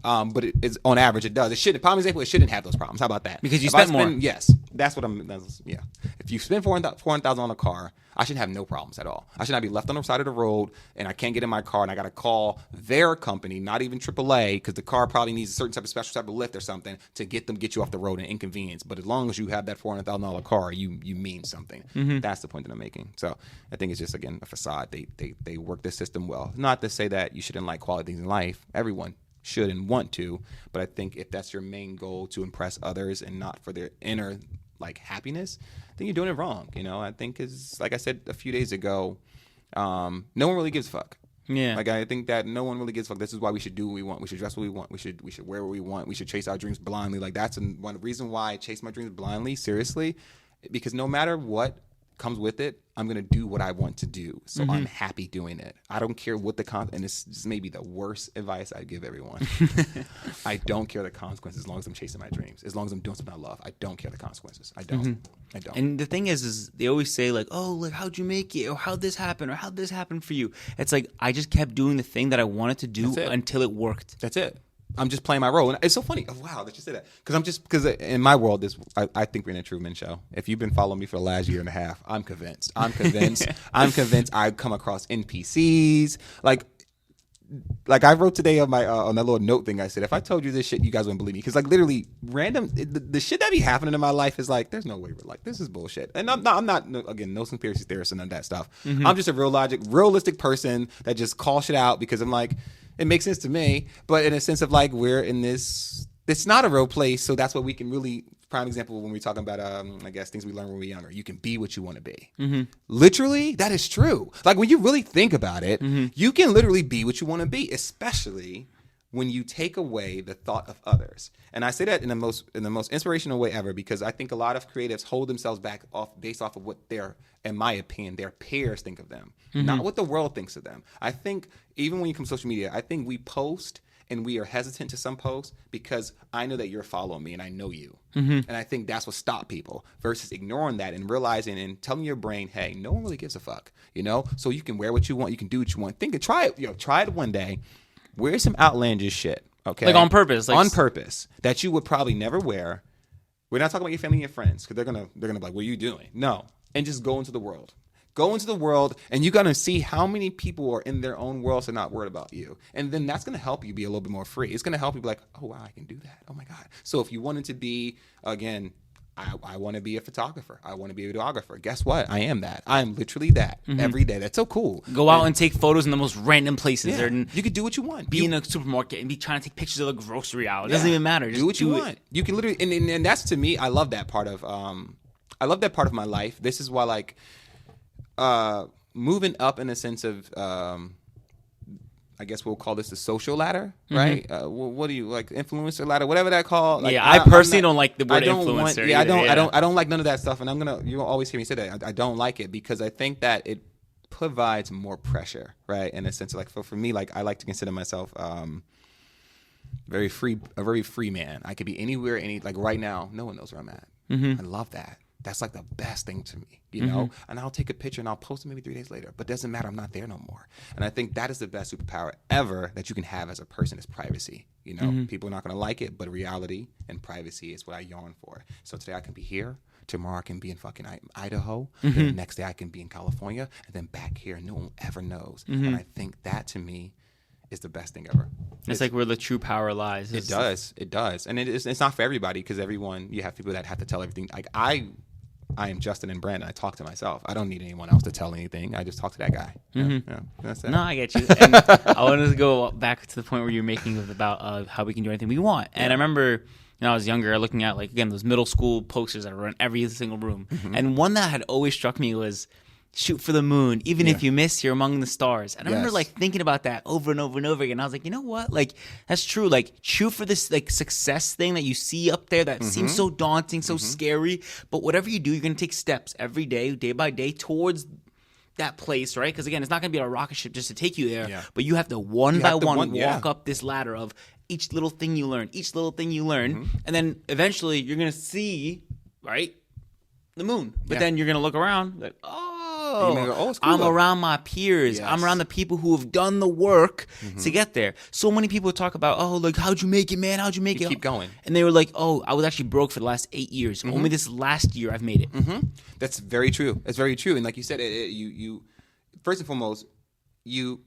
but it's on average it does. It shouldn't. Prime example, it shouldn't have those problems. How about that? Because you spent more. Yes, that's what I'm. Yeah. If you spend $400,000 on a car, I shouldn't have no problems at all. I should not be left on the side of the road and I can't get in my car and I got to call their company, not even AAA, because the car probably needs a certain special type of lift or something to get you off the road and inconvenience. But as long as you have that $400,000 car, you mean something. That's the point that I'm making. So I think it's just, again, a facade. They work the system well. Not to say that you shouldn't like quality things in life. Everyone should and want to. But I think if that's your main goal, to impress others and not for their inner like happiness, I think you're doing it wrong. I think is, like I said a few days ago, no one really gives a fuck. Yeah. Like I think that no one really gives a fuck. This is why we should do what we want. We should dress what we want. We should wear what we want. We should chase our dreams blindly. Like that's one reason why I chase my dreams blindly, seriously, because no matter what comes with it, I'm going to do what I want to do. So I'm happy doing it. I don't care what and this is maybe the worst advice I give everyone. I don't care the consequences as long as I'm chasing my dreams. As long as I'm doing something I love, I don't care the consequences. I don't. I don't. And the thing is they always say like, oh, like how'd you make it? Or how'd this happen? Or how'd this happen for you? It's like, I just kept doing the thing that I wanted to do until it worked. That's it. I'm just playing my role. And it's so funny. Oh, wow, that you say that. Because in my world, I think we're in a Truman Show. If you've been following me for the last year and a half, I'm convinced. I'm convinced I come across NPCs. Like I wrote today on my on that little note thing. I said, if I told you this shit, you guys wouldn't believe me. Because like literally random, the shit that be happening in my life is like, there's no way we're like, this is bullshit. And I'm not again, no conspiracy theorist and none of that stuff. I'm just a realistic person that just calls shit out because I'm like, it makes sense to me, but in a sense of like we're in this, it's not a real place, so that's what we can really. Prime example when we're talking about, I guess things we learn when we're younger. You can be what you want to be. Literally, that is true. Like when you really think about it, you can literally be what you want to be, especially when you take away the thought of others. And I say that in the most inspirational way ever, because I think a lot of creatives hold themselves back based off of what in my opinion, their peers think of them, not what the world thinks of them. I think even when you come to social media, I think we post and we are hesitant to some posts because I know that you're following me and I know you. And I think that's what stopped people versus ignoring that and realizing and telling your brain, hey, no one really gives a fuck, so you can wear what you want. You can do what you want. Try it. Try it one day. Wear some outlandish shit. Okay. Like on purpose. On purpose. That you would probably never wear. We're not talking about your family and your friends because they're gonna be like, what are you doing? No. And just go into the world. Go into the world, and you're going to see how many people are in their own worlds and not worried about you. And then that's going to help you be a little bit more free. It's going to help you be like, oh, wow, I can do that. Oh, my God. So if you wanted to be, again, I want to be a photographer. I want to be a videographer. Guess what? I am that. I am literally that every day. That's so cool. Go out and take photos in the most random places. Yeah, you can do what you want. Be in a supermarket and be trying to take pictures of the grocery aisle. It doesn't even matter. Just do what you want. You can literally, and that's to me, I love that part of, my life. This is why, like, moving up in a sense of, I guess we'll call this the social ladder, right? What do you like, influencer ladder, whatever that called? Like, I personally don't like the word influencer. I don't like none of that stuff, and you'll always hear me say that. I don't like it because I think that it provides more pressure, right? In a sense, like for me, like I like to consider myself a very free man. I could be anywhere, like right now, no one knows where I'm at. I love that. That's like the best thing to me, and I'll take a picture and I'll post it maybe 3 days later, but it doesn't matter. I'm not there no more. And I think that is the best superpower ever that you can have as a person is privacy. People are not going to like it, but reality and privacy is what I yearn for. So today I can be here. Tomorrow I can be in fucking Idaho. Then the next day I can be in California, and then back here, no one ever knows. And I think that to me is the best thing ever. It's like where the true power lies. It does, and it's not for everybody, because you have people that have to tell everything. Like I am Justin and Brandon. I talk to myself. I don't need anyone else to tell anything. I just talk to that guy. Yeah, that's it. No, I get you. And I wanted to go back to the point where you're making about how we can do anything we want. And I remember when I was younger, looking at, like, again, those middle school posters that are in every single room. And one that had always struck me was, shoot for the moon. Even if you miss, you're among the stars. And I remember, like, thinking about that over and over and over again. I was like, you know what? Like, that's true. Like, shoot for this, like, success thing that you see up there that seems so daunting, so scary. But whatever you do, you're going to take steps every day, day by day, towards that place, right? Because, again, it's not going to be a rocket ship just to take you there. But you have to one by one walk up this ladder of each little thing you learn, and then eventually you're going to see, right, the moon. But then you're going to look around like, I'm around my peers. I'm around the people who have done the work to get there. So many people talk about, like, how'd you make it, man? How'd you make it? Keep going. And they were like, I was actually broke for the last 8 years. Only this last year I've made it. That's very true. That's very true. And like you said, you first and foremost, you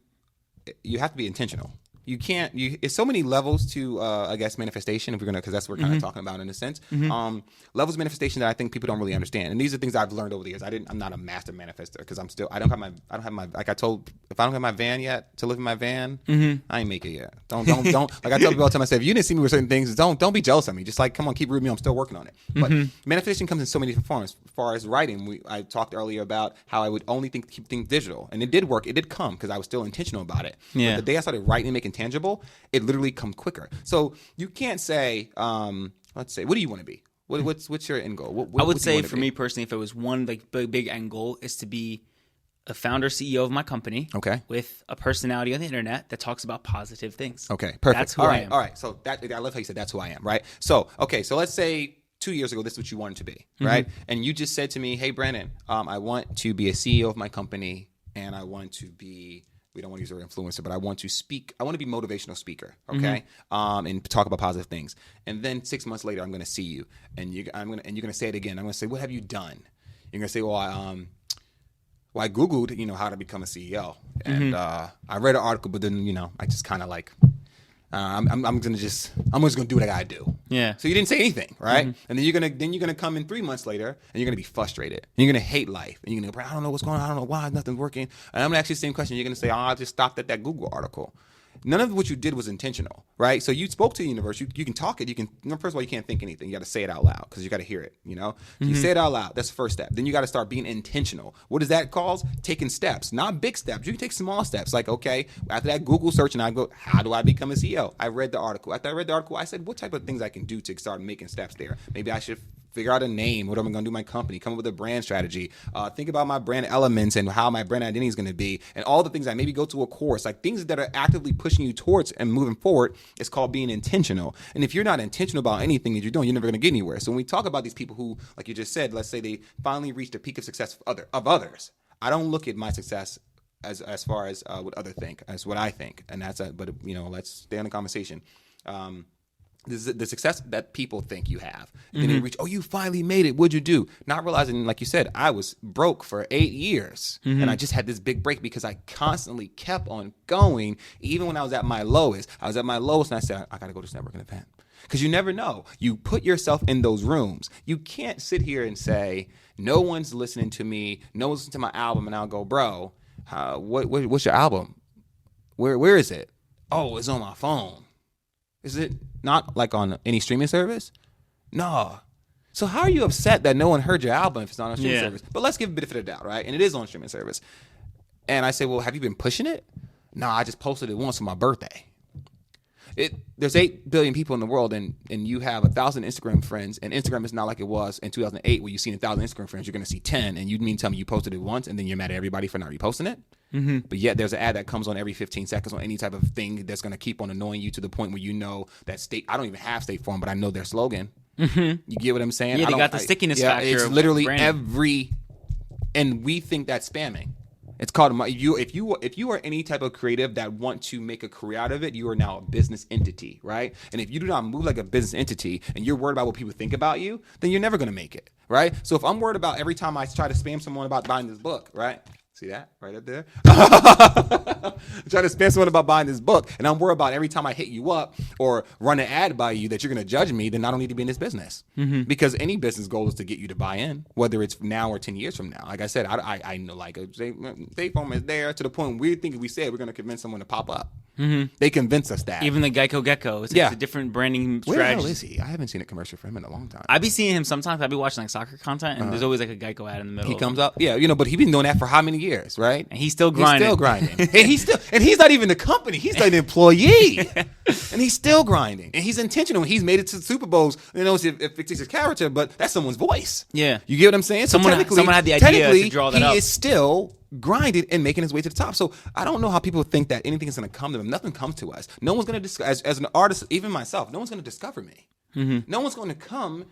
have to be intentional. You can't. It's so many levels to, I guess, manifestation. If we're gonna, because that's what we're kind of talking about in a sense. Levels of manifestation that I think people don't really understand, and these are things I've learned over the years. I'm not a master manifester, because I don't have my. Like I told, if I don't have my van yet to live in my van, I ain't make it yet. Don't. Like I tell people all the time, I say, if you didn't see me with certain things, don't be jealous of me. Just like, come on, keep rooting me. I'm still working on it. But manifestation comes in so many different forms. As far as writing, I talked earlier about how I would only keep things digital, and it did work. It did come because I was still intentional about it. But the day I started writing and making tangible, it literally come quicker. So you can't say, let's say, what do you want to be? What's your end goal? I would say for me personally, if it was one like big end goal, is to be a founder, CEO of my company. Okay. With a personality on the internet that talks about positive things. Okay. Perfect. That's who I am. All right. So I love how you said that's who I am. Right. So so let's say 2 years ago, this is what you wanted to be. Right. And you just said to me, hey, Brandon, I want to be a CEO of my company, and I want to be. We don't want to use the word influencer, but I want to speak. I want to be a motivational speaker, okay, and talk about positive things. And then 6 months later, I'm going to see you, and you're going to say it again. I'm going to say, "What have you done?" You're going to say, "Well, I Googled, how to become a CEO, and I read an article, but then, I just kind of like." I'm just gonna do what I gotta do. Yeah. So you didn't say anything, right? And then you're gonna come in 3 months later, and you're gonna be frustrated, and you're gonna hate life, and you're gonna, I don't know what's going on, I don't know why nothing's working. And I'm gonna ask you the same question. You're gonna say, I just stopped at that Google article. None of what you did was intentional, right? So you spoke to the universe. You can talk it. First of all, you can't think anything. You got to say it out loud because you got to hear it. You say it out loud. That's the first step. Then you got to start being intentional. What does that cause? Taking steps, not big steps. You can take small steps. Like, okay, after that Google search, and I go, how do I become a CEO? I read the article. After I read the article, I said, what type of things I can do to start making steps there? Maybe I should figure out a name. What am I going to do my company? Come up with a brand strategy. Think about my brand elements and how my brand identity is going to be, and all the things. I maybe go to a course, like things that are actively pushing you towards and moving forward. It's called being intentional. And if you're not intentional about anything that you're doing, you're never going to get anywhere. So when we talk about these people who, like you just said, let's say they finally reached a peak of success of others. I don't look at my success as far as what others think, as what I think, and that's. But let's stay on the conversation. This is the success that people think you have. Then they reach, you finally made it. What'd you do? Not realizing, like you said, I was broke for 8 years. And I just had this big break because I constantly kept on going. Even when I was at my lowest, and I said, I got to go to this networking event. Because you never know. You put yourself in those rooms. You can't sit here and say, no one's listening to me. No one's listening to my album. And I'll go, bro, what's your album? Where is it? Oh, it's on my phone. Is it not like on any streaming service? No. So how are you upset that no one heard your album if it's not on a streaming service? But let's give a benefit of the doubt, right? And it is on a streaming service. And I say, well, have you been pushing it? No, I just posted it once for my birthday. There's 8 billion people in the world, and you have 1,000 Instagram friends, and Instagram is not like it was in 2008 where you've seen 1,000 Instagram friends, you're going to see 10, and you mean tell me you posted it once, and then you're mad at everybody for not reposting it? But yet there's an ad that comes on every 15 seconds on any type of thing that's going to keep on annoying you to the point where that state, I don't even have State Farm, but I know their slogan. You get what I'm saying? Yeah, they got the stickiness factor. It's literally and we think that's spamming. It's called if you are any type of creative that want to make a career out of it, you are now a business entity, right? And if you do not move like a business entity and you're worried about what people think about you, then you're never going to make it, right? So if I'm worried about every time I try to spam someone about buying this book, right? See that right up there? Try to spam someone about buying this book, and I'm worried about every time I hit you up or run an ad by you that you're going to judge me, then I don't need to be in this business. Because any business goal is to get you to buy in, whether it's now or 10 years from now. Like I said, I know, like, State Farm is there to the point we're thinking we said we're going to convince someone to pop up. They convince us that. Even the Geico Gecko. It's a different branding strategy. Where the hell is he? I haven't seen a commercial for him in a long time. I be seeing him sometimes. I be watching like soccer content, and there's always like a Geico ad in the middle. He comes up. Yeah, but he's been doing that for how many years, right? And he's still grinding. and he's not even the company. He's like an employee. And he's still grinding. And he's intentional. He's made it to the Super Bowls. It fixes his character, but that's someone's voice. Yeah. You get what I'm saying? So someone had the idea to draw that up. He is still grinding and making his way to the top. So I don't know how people think that anything is going to come to them. Nothing comes to us. No one's going to as an artist, even myself, no one's going to discover me. No one's going to come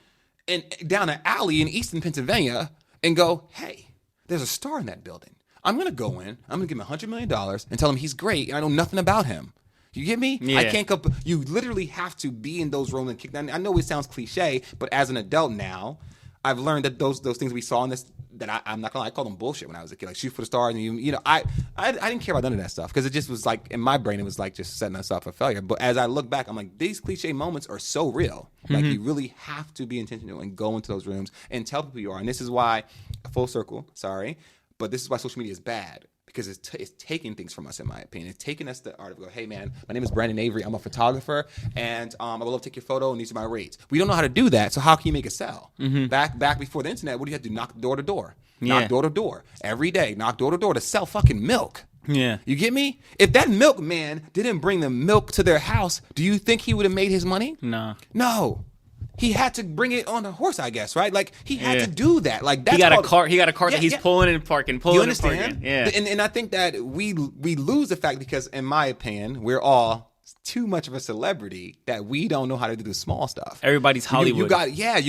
down an alley in Easton, Pennsylvania and go, hey, there's a star in that building. I'm going to go in. I'm going to give him $100 million and tell him he's great and I know nothing about him. You get me? Yeah. I can't go. You literally have to be in those rooms and kick down. I know it sounds cliche, but as an adult now, I've learned that those things we saw in this, that I'm not gonna lie, I called them bullshit when I was a kid. Like shoot for the stars, and I didn't care about none of that stuff because it just was like in my brain it was like just setting us up for failure. But as I look back, I'm like these cliche moments are so real. Like you really have to be intentional and go into those rooms and tell people you are. And this is why, full circle, sorry, but this is why social media is bad. Because it's taking things from us, in my opinion. It's taking us the art of go, hey man, my name is Brandon Avery. I'm a photographer, and I would love to take your photo, and these are my rates. We don't know how to do that, so how can you make it sell? Back before the internet, what do you have to do? Knock door to door. Knock door to door. Every day, knock door to door to sell fucking milk. Yeah. You get me? If that milkman didn't bring the milk to their house, do you think he would have made his money? No. He had to bring it on a horse, I guess, right? Like he had to do that. Like that's he got a cart that he's pulling and parking, you understand? Yeah. And I think that we lose the fact because, in my opinion, we're all too much of a celebrity that we don't know how to do the small stuff. Everybody's Hollywood. You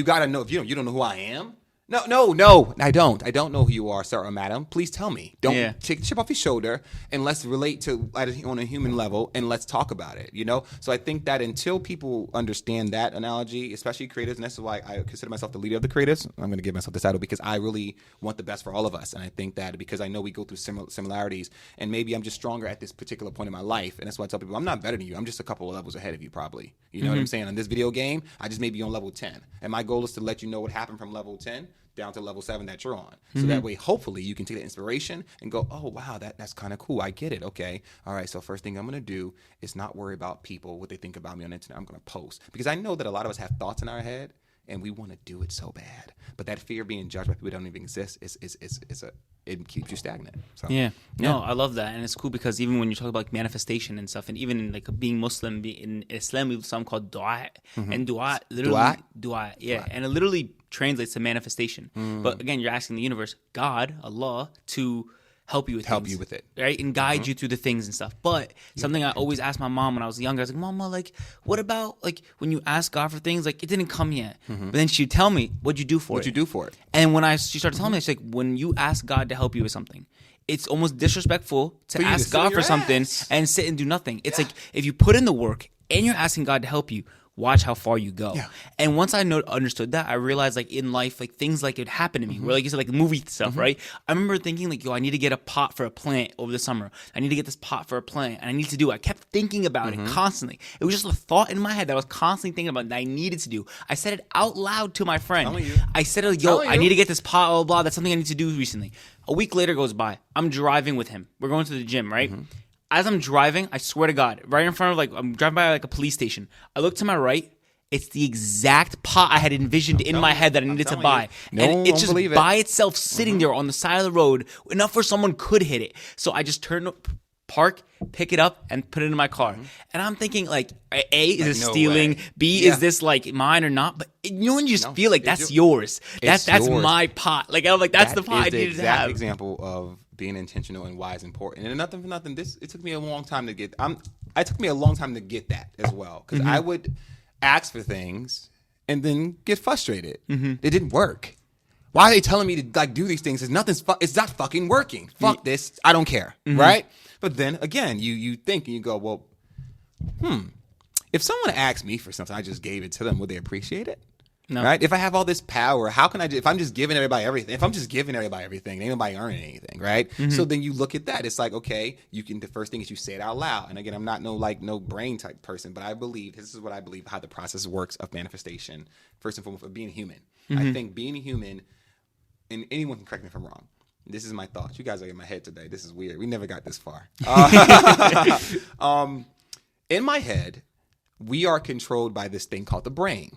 got to know. If you don't know who I am. No, I don't. I don't know who you are, sir or madam. Please tell me. Don't take the chip off your shoulder and let's relate to on a human level and let's talk about it, So I think that until people understand that analogy, especially creatives, and this is why I consider myself the leader of the creatives, I'm going to give myself this title because I really want the best for all of us. And I think that because I know we go through similarities and maybe I'm just stronger at this particular point in my life. And that's why I tell people I'm not better than you. I'm just a couple of levels ahead of you probably. You know what I'm saying? On this video game, I just may be on level 10. And my goal is to let you know what happened from level 10 down to level 7 that you're on. So that way, hopefully, you can take that inspiration and go, oh, wow, that's kind of cool. I get it. Okay. All right. So first thing I'm going to do is not worry about people, what they think about me on the internet. I'm going to post. Because I know that a lot of us have thoughts in our head and we want to do it so bad. But that fear of being judged by people that don't even exist it keeps you stagnant. So, yeah. No, I love that. And it's cool because even when you talk about like manifestation and stuff, and even in like being Muslim, in Islam, we have something called dua. And dua, literally, dua. Yeah. And it literally translates to manifestation. But again, you're asking the universe, God, Allah, to help you with it, right, and guide you through the things and stuff. But something I always asked my mom when I was younger, I was like, Mama, like, what about like when you ask God for things, like it didn't come yet, but then she'd tell me, what'd you do for it? And when she started telling me, she's like, when you ask God to help you with something, it's almost disrespectful to ask God for something and sit and do nothing. It's like if you put in the work and you're asking God to help you, watch how far you go. Yeah. And once I understood that, I realized like in life, like things like it happened to me, where like you said, like movie stuff, right? I remember thinking like, yo, I need to get a pot for a plant over the summer. I need to get this pot for a plant, and I need to do it. I kept thinking about it constantly. It was just a thought in my head that I was constantly thinking about that I needed to do. I said it out loud to my friend. I said, yo, I need to get this pot, blah, blah, blah. That's something I need to do recently. A week later goes by. I'm driving with him. We're going to the gym, right? As I'm driving, I swear to God, right in front of like, I'm driving by like a police station. I look to my right. It's the exact pot I had envisioned in my head that I needed to buy. And it's just by itself sitting there on the side of the road, enough where someone could hit it. So I just park, pick it up, and put it in my car. And I'm thinking, like, A, is this stealing? Way. B, is this, like, mine or not? But when you just feel like that's yours. That's my pot. Like, I'm like, that's the pot I needed to have. Exact example of being intentional and why it's important. And nothing for nothing, it took me a long time to get that as well. Because I would ask for things and then get frustrated. It didn't work. Why are they telling me to like do these things? It's not fucking working. Fuck this. I don't care. Right? But then again, you think and you go, well, if someone asked me for something, I just gave it to them, would they appreciate it? No. Right? If I have all this power, how can I if I'm just giving everybody everything, ain't nobody earning anything, right? So then you look at that. It's like, okay, the first thing is you say it out loud. And again, I'm not no brain type person, but I believe, this is what I believe, how the process works of manifestation, first and foremost, of being human. I think being human, and anyone can correct me if I'm wrong. This is my thoughts. You guys are in my head today. This is weird. We never got this far. In my head, we are controlled by this thing called the brain.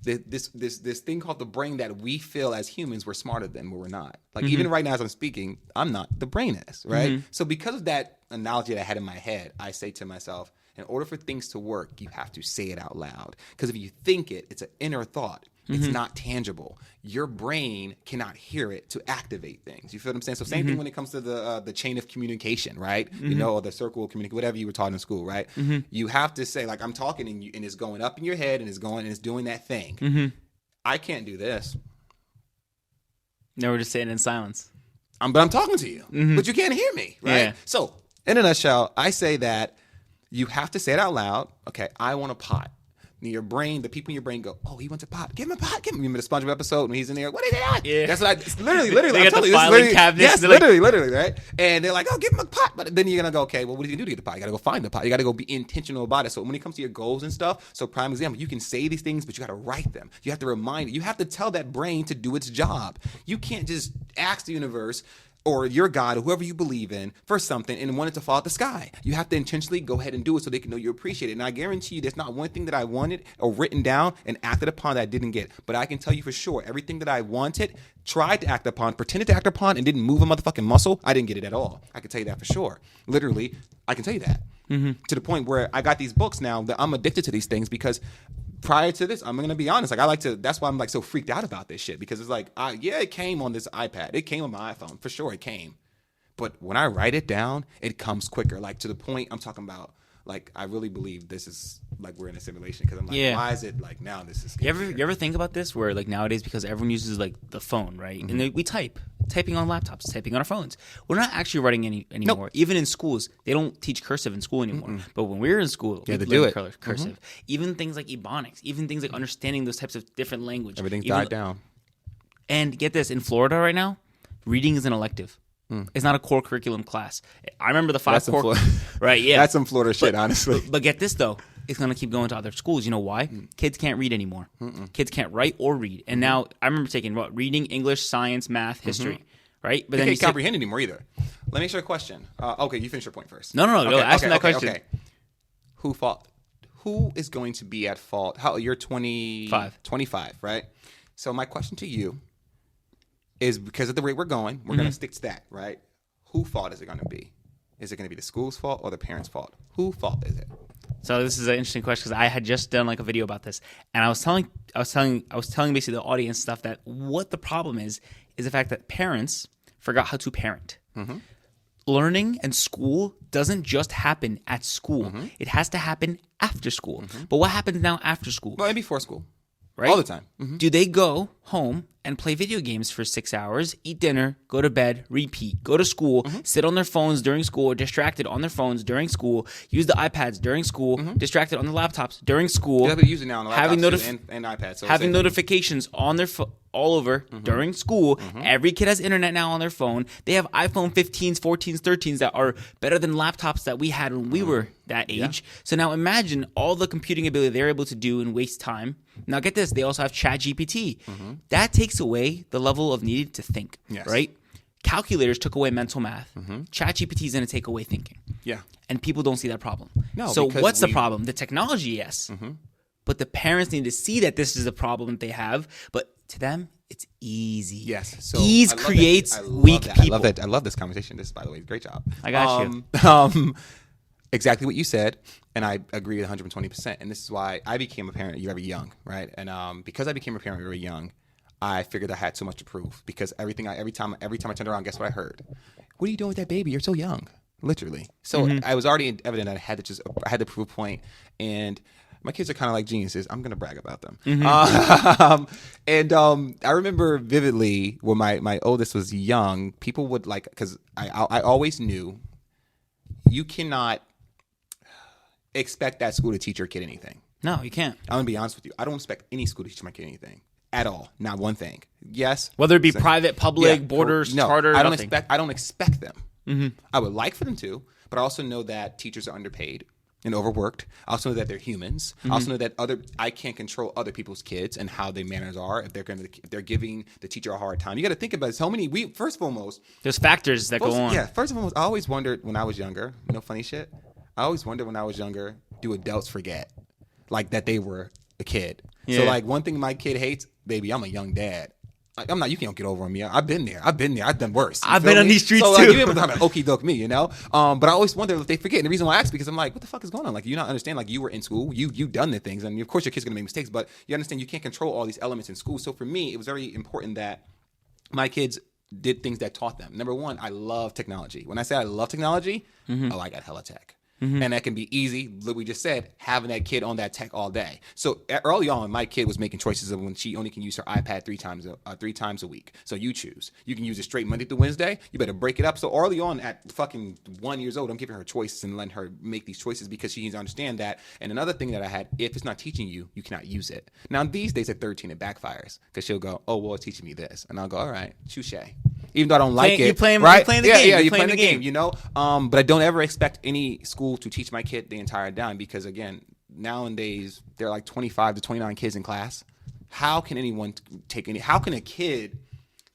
This thing called the brain that we feel as humans we're smarter than, but we're not. Like even right now as I'm speaking, I'm not. The brain is, right? So because of that analogy that I had in my head, I say to myself, in order for things to work, you have to say it out loud. Because if you think it, it's an inner thought. It's not tangible. Your brain cannot hear it to activate things. You feel what I'm saying? So same thing when it comes to the chain of communication, right? You know, or the circle of communication, whatever you were taught in school, right? You have to say, like, I'm talking and it's going up in your head and it's doing that thing. I can't do this. No, we're just sitting in silence. But I'm talking to you, but you can't hear me, right? Yeah. So in a nutshell, I say that you have to say it out loud. Okay, I want a pot. Your brain, the people in your brain go, oh, he wants a pot. Give him a pot. Give him. Remember the SpongeBob episode when he's in there? What is that? Yeah. That's what it's literally. They I'm got the telling you, filing cabinets. Yes, They're like- literally, right? And they're like, oh, give him a pot. But then you're gonna go, okay, well, what do you do to get the pot? You gotta go find the pot. You gotta go be intentional about it. So when it comes to your goals and stuff, so prime example, you can say these things, but you gotta write them. You have to remind it. You have to tell that brain to do its job. You can't just ask the universe or your God, or whoever you believe in, for something and want it to fall out the sky. You have to intentionally go ahead and do it so they can know you appreciate it. And I guarantee you there's not one thing that I wanted or written down and acted upon that I didn't get. But I can tell you for sure, everything that I wanted, tried to act upon, pretended to act upon, and didn't move a motherfucking muscle, I didn't get it at all. I can tell you that for sure. Literally, I can tell you that. To the point where I got these books now that I'm addicted to these things because prior to this, I'm going to be honest, like that's why I'm like so freaked out about this shit, because it's like, it came on this iPad. It came on my iPhone. For sure it came. But when I write it down, it comes quicker. Like to the point I'm talking about, like I really believe this is like we're in a simulation, because I'm like, why is it like now this is scary? You ever think about this where like nowadays, because everyone uses like the phone, right? And we typing on laptops, typing on our phones. We're not actually writing anymore. Nope. Even in schools, they don't teach cursive in school anymore. But when we were in school, Yeah, we they do learned it. cursive. Even things like ebonics, even things like understanding those types of different language. Everything's Even- died down. And get this, in Florida right now, reading is an elective. It's not a core curriculum class. I remember the 5 That's some core. Florida- Right, yeah. That's some Florida shit, honestly. But get this though, it's gonna keep going to other schools. You know why? Kids can't read anymore. Kids can't write or read. And now I remember taking reading, English, science, math, history. Right? But They then can't comprehend anymore either. Let me ask you a question. Okay, you finish your point first. No, ask me that question. Okay. Who is going to be at fault? You're 25, right? So my question to you is, because of the rate we're going, we're going to stick to that, right? Whose fault is it going to be? Is it going to be the school's fault or the parents' fault? Whose fault is it? So this is an interesting question, because I had just done like a video about this, and I was telling basically the audience stuff that what the problem is the fact that parents forgot how to parent. Learning and school doesn't just happen at school. It has to happen after school. But what happens now after school? Well, and before school. Right? All the time. Do they go home and play video games for 6 hours, eat dinner, go to bed, repeat, go to school, sit on their phones during school, or distracted on their phones during school, use the iPads during school, distracted on the laptops during school, Yeah, they use it now on the having laptops and iPads. So having same thing. notifications on their all over during school. Every kid has internet now on their phone. They have iPhone 15s, 14s, 13s that are better than laptops that we had when we were that age. So now imagine all the computing ability they're able to do and waste time. Now get this, they also have ChatGPT. That takes away the level of needed to think, Yes. right? Calculators took away mental math. ChatGPT is going to take away thinking. Yeah. And people don't see that problem. No, so because what's the problem? The technology, yes. But the parents need to see that this is a problem that they have. But to them, it's easy. Yes. So Ease I love creates that. I love weak that. people. I love that. I love this conversation. This, by the way, great job. I got you. Exactly what you said, and I agree 120%. And this is why I became a parent very young, right? And because I became a parent very young, I figured I had so much to prove, because every time I turned around, guess what I heard? What are you doing with that baby? You're so young, literally. So I was already evident that I had to prove a point. And My kids are kind of like geniuses. I'm gonna brag about them. I remember vividly when my oldest was young. People would like, because I always knew you cannot expect that school to teach your kid anything. No, you can't. I'm gonna be honest with you. I don't expect any school to teach my kid anything at all. Not one thing. Yes, Whether it be private, public, borders, charter. I don't nothing. expect them. I would like for them to, but I also know that teachers are underpaid and overworked. I also know that they're humans. I also know that I can't control other people's kids and how their manners are. If they're giving the teacher a hard time, you got to think about it. So many. First and foremost, There's factors that go on. Yeah. First and foremost, I always wondered when I was younger. No funny shit. I always wondered when I was younger, do adults forget like that they were a kid? Yeah. So like one thing my kid hates, baby, I'm a young dad. I'm not. You can't get over on me. I've been there. I've done worse. I've been on these streets so, like, too. You able to talk about okie doke me, you know? But I always wonder if they forget. And the reason why I ask because I'm like, what the fuck is going on? Like, you not understand? Like, you were in school, you done the things, and of course your kid's gonna make mistakes. But you understand you can't control all these elements in school. So for me, it was very important that my kids did things that taught them. Number one, I love technology. When I say I love technology, oh, I got hella tech. And that can be easy, like we just said, having that kid on that tech all day. So early on, my kid was making choices of when she only can use her iPad three times a week. So you choose. You can use it straight Monday through Wednesday. You better break it up. So early on, at fucking 1 year old, I'm giving her choices and letting her make these choices because she needs to understand that. And another thing that I had, if it's not teaching you, you cannot use it. Now, these days at 13, it backfires because she'll go, oh, well, it's teaching me this. And I'll go, all right, touche. Even though I don't like it. You're playing right? the game. Yeah, you're playing the game, you know? But I don't ever expect any school to teach my kid the entire time because, again, nowadays, there are like 25 to 29 kids in class. How can anyone how can a kid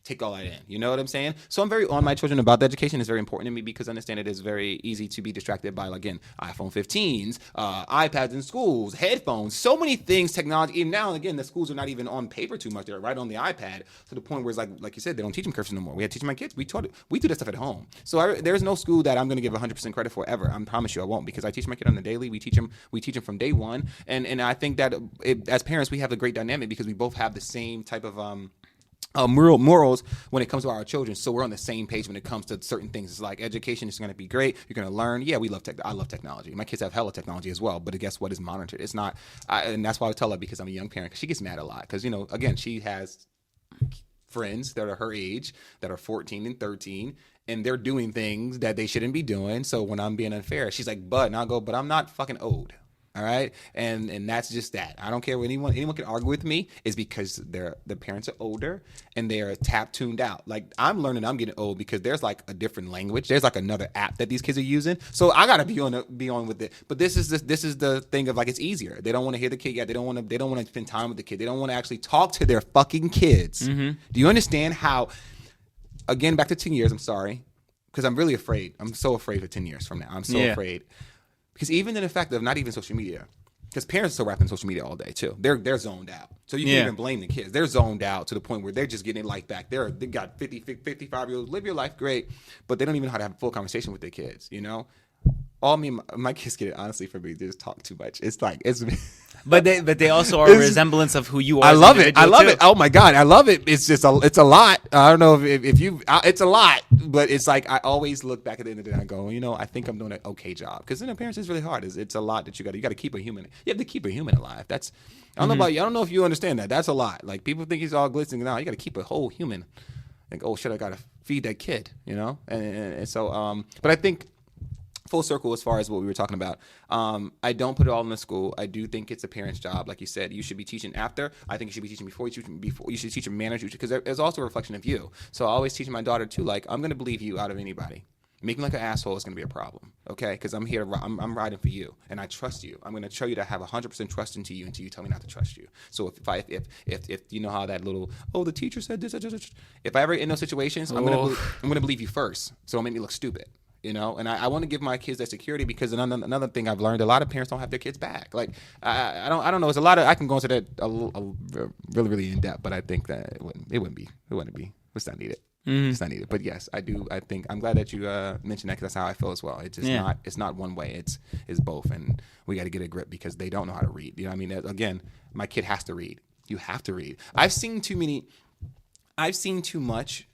take all that in? You know what I'm saying? So I'm very on my children about the education. It's very important to me because I understand it is very easy to be distracted by, again, iPhone 15s, iPads in schools, headphones, so many things, technology. Even now and again, the schools are not even on paper too much. They're right on the iPad to the point where it's like you said, they don't teach them cursive no more. We had to teach my kids. We do that stuff at home. So there's no school that I'm going to give 100% credit for ever. I promise you I won't because I teach my kid on the daily. We teach them from day one. And I think that as parents, we have a great dynamic because we both have the same type of morals when it comes to our children, so we're on the same page when it comes to certain things. It's like education is going to be great. You're going to learn. Yeah, I love technology. My kids have hella technology as well, but guess what? It's monitored. It's not, and that's why I tell her because I'm a young parent. Cause she gets mad a lot because again, she has friends that are her age that are 14 and 13, and they're doing things that they shouldn't be doing. So when I'm being unfair, she's like, "But," and I'll go, "But I'm not fucking old." All right, and that's just that. I don't care what anyone can argue with me is because the parents are older and they are tuned out. Like I'm learning, I'm getting old because there's like a different language. There's like another app that these kids are using. So I gotta be on with it. But this is the thing of like it's easier. They don't want to hear the kid yet. They don't want to spend time with the kid. They don't want to actually talk to their fucking kids. Mm-hmm. Do you understand how? Again, back to 10 years. I'm sorry because I'm really afraid. I'm so afraid for 10 years from now. I'm so afraid. Because even in the fact of not even social media, because parents are still wrapping social media all day too. They're zoned out. So you can't even blame the kids. They're zoned out to the point where they're just getting it like back. They got 50, 55-year-olds, live your life great, but they don't even know how to have a full conversation with their kids, you know? My kids get it honestly for me. They just talk too much. It's like But they also are a resemblance of who you are. I love it. Oh my God, I love it. It's just it's a lot. I don't know if you. It's a lot, but it's like I always look back at the end of the day and I go, I think I'm doing an okay job because parents is really hard. It's a lot that you got to keep a human. You have to keep a human alive. That's I don't know about you. I don't know if you understand that. That's a lot. Like people think he's all glistening now. You got to keep a whole human. Like oh shit, I got to feed that kid. And so but I think. Full circle as far as what we were talking about. I don't put it all in the school. I do think it's a parent's job. Like you said, you should be teaching after. I think you should be teaching before. You should teach a manager because it's also a reflection of you. So I always teach my daughter too, like, I'm going to believe you out of anybody. Making like an asshole is going to be a problem, okay? Because I'm here, I'm riding for you, and I trust you. I'm going to show you that I have 100% trust into you until you tell me not to trust you. So if you know how that little, the teacher said this, if I ever in those situations, I'm going to believe you first. So it'll make me look stupid. And I want to give my kids that security because another thing I've learned, a lot of parents don't have their kids back. Like I don't know. It's a lot of I can go into that really really in depth, but I think that it wouldn't be. It's not needed. Mm-hmm. It's not needed. But yes, I do. I think I'm glad that you mentioned that because that's how I feel as well. It's just not. It's not one way. It's both, and we got to get a grip because they don't know how to read. You know what I mean? Again, my kid has to read. You have to read. I've seen too much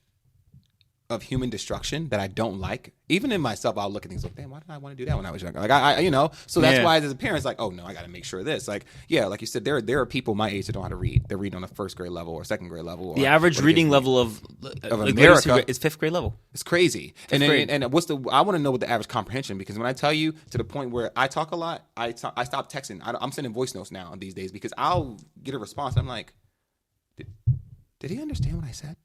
of human destruction that I don't like. Even in myself, I'll look at things like, damn, why did I want to do that when I was younger? Like I you know, so that's why as a parent, it's like, oh no, I got to make sure of this. Like, yeah, like you said, there are people my age that don't know how to read. They're reading on a first grade level or second grade level. The average reading level of America is 5th grade level. It's crazy. And what's I want to know what the average comprehension, because when I tell you to the point where I talk a lot, I stop texting. I'm sending voice notes now these days because I'll get a response. And I'm like, did he understand what I said?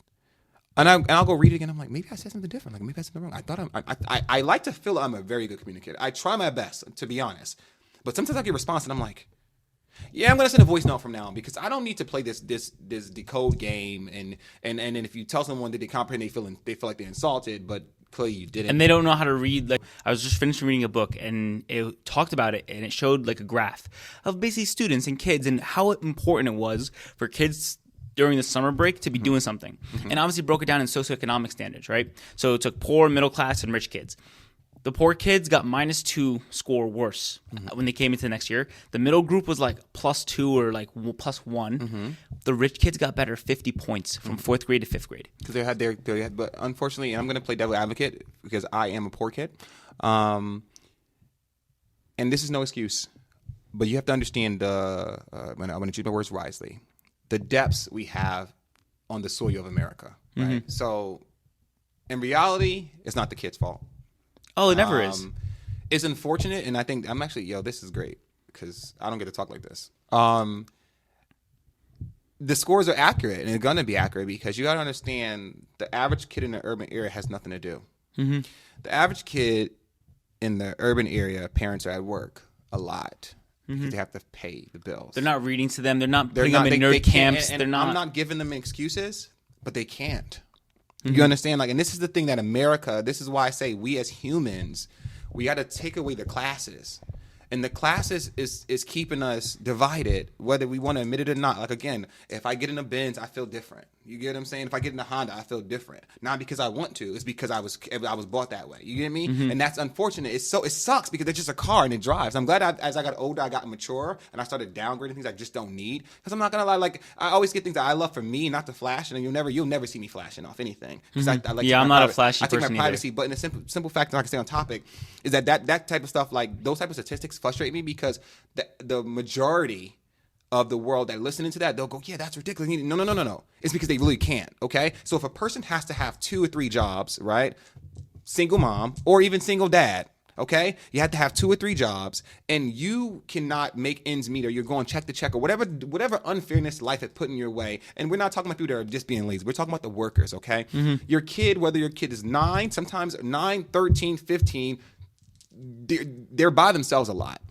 And I'll go read it again. I'm like, maybe I said something different. Like maybe I said something wrong. I like to feel I'm a very good communicator. I try my best, to be honest. But sometimes I get a response and I'm like, yeah, I'm gonna send a voice note from now on because I don't need to play this decode game. And then if you tell someone that they comprehend, they feel like they're insulted, but clearly you didn't. And they don't know how to read. Like I was just finishing reading a book and it talked about it and it showed like a graph of basically students and kids and how important it was for kids during the summer break to be doing something. And obviously broke it down in socioeconomic standards, right? So it took poor, middle class, and rich kids. The poor kids got -2 score worse when they came into the next year. The middle group was like +2 or like +1. The rich kids got better 50 points from 4th grade to 5th grade. Because they had, but unfortunately, and I'm going to play devil advocate because I am a poor kid. And this is no excuse, but you have to understand, I'm going to choose my words wisely, the depths we have on the soil of America, right? So in reality, it's not the kid's fault. Oh, it never is. It's unfortunate, and I think I'm actually, this is great because I don't get to talk like this. The scores are accurate, and they're going to be accurate because you got to understand the average kid in the urban area has nothing to do. The average kid in the urban area, parents are at work a lot. Because they have to pay the bills. They're not reading to them. They're not putting them in nerd camps. And I'm not giving them excuses, but they can't. You understand? Like, and this is the thing that America, this is why I say we as humans, we got to take away the classes. And the classes is keeping us divided, whether we want to admit it or not. Like, again, if I get in a Benz, I feel different. You get what I'm saying? If I get in a Honda, I feel different. Not because I want to. It's because I was bought that way. You get me? And that's unfortunate. It sucks because it's just a car and it drives. I'm glad as I got older, I got mature and I started downgrading things I just don't need. Because I'm not gonna lie, like I always get things that I love for me, not to flash. And you'll never see me flashing off anything. Because I like I'm not a flashy person. I take my privacy, but in a simple fact, and I can stay on topic, is that type of stuff, like those type of statistics frustrate me because the majority of the world that listening to that, they'll go, yeah, that's ridiculous. No. It's because they really can't, okay? So if a person has to have 2 or 3 jobs, right? Single mom or even single dad, okay? You have to have 2 or 3 jobs and you cannot make ends meet or you're going check to check or whatever unfairness life has put in your way. And we're not talking about people that are just being lazy. We're talking about the workers, okay? Your kid, whether your kid is 9, sometimes 9, 13, 15, they're by themselves a lot.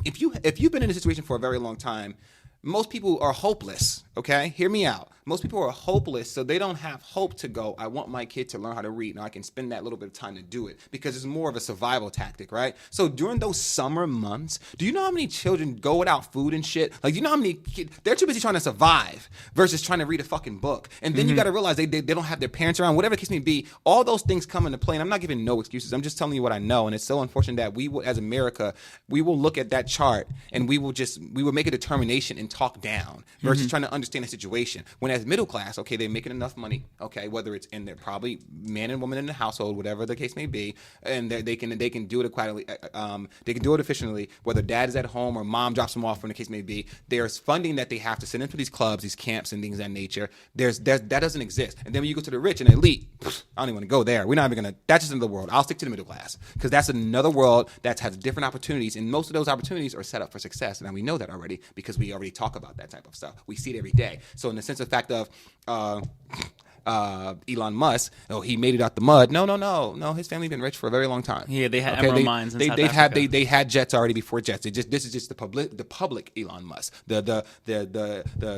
If you've been in a situation for a very long time, most people are hopeless, okay? Hear me out. Most people are hopeless, so they don't have hope to go, I want my kid to learn how to read, and I can spend that little bit of time to do it because it's more of a survival tactic, right? So during those summer months, do you know how many children go without food and shit? Like, you know how many kids, they're too busy trying to survive versus trying to read a fucking book. And then you got to realize they don't have their parents around, whatever the case may be. All those things come into play, and I'm not giving no excuses. I'm just telling you what I know, and it's so unfortunate that we will, as America, we will look at that chart, and we will make a determination and talk down versus trying to understand the situation. When as middle class, okay, they're making enough money, okay, whether it's in their probably man and woman in the household, whatever the case may be, and they can do it quietly, they can do it efficiently, whether dad is at home or mom drops them off, when the case may be. There's funding that they have to send into these clubs, these camps, and things of that nature. That doesn't exist. And then when you go to the rich and elite, I don't even want to go there. We're not even gonna. That's just another world. I'll stick to the middle class because that's another world that has different opportunities, and most of those opportunities are set up for success. And we know that already because we already talk about that type of stuff. We see it every day. So in the sense of fact of Elon Musk, he made it out the mud. No. His family been rich for a very long time. Yeah, they had emerald mines. They had jets already before jets. This is just the public Elon Musk, the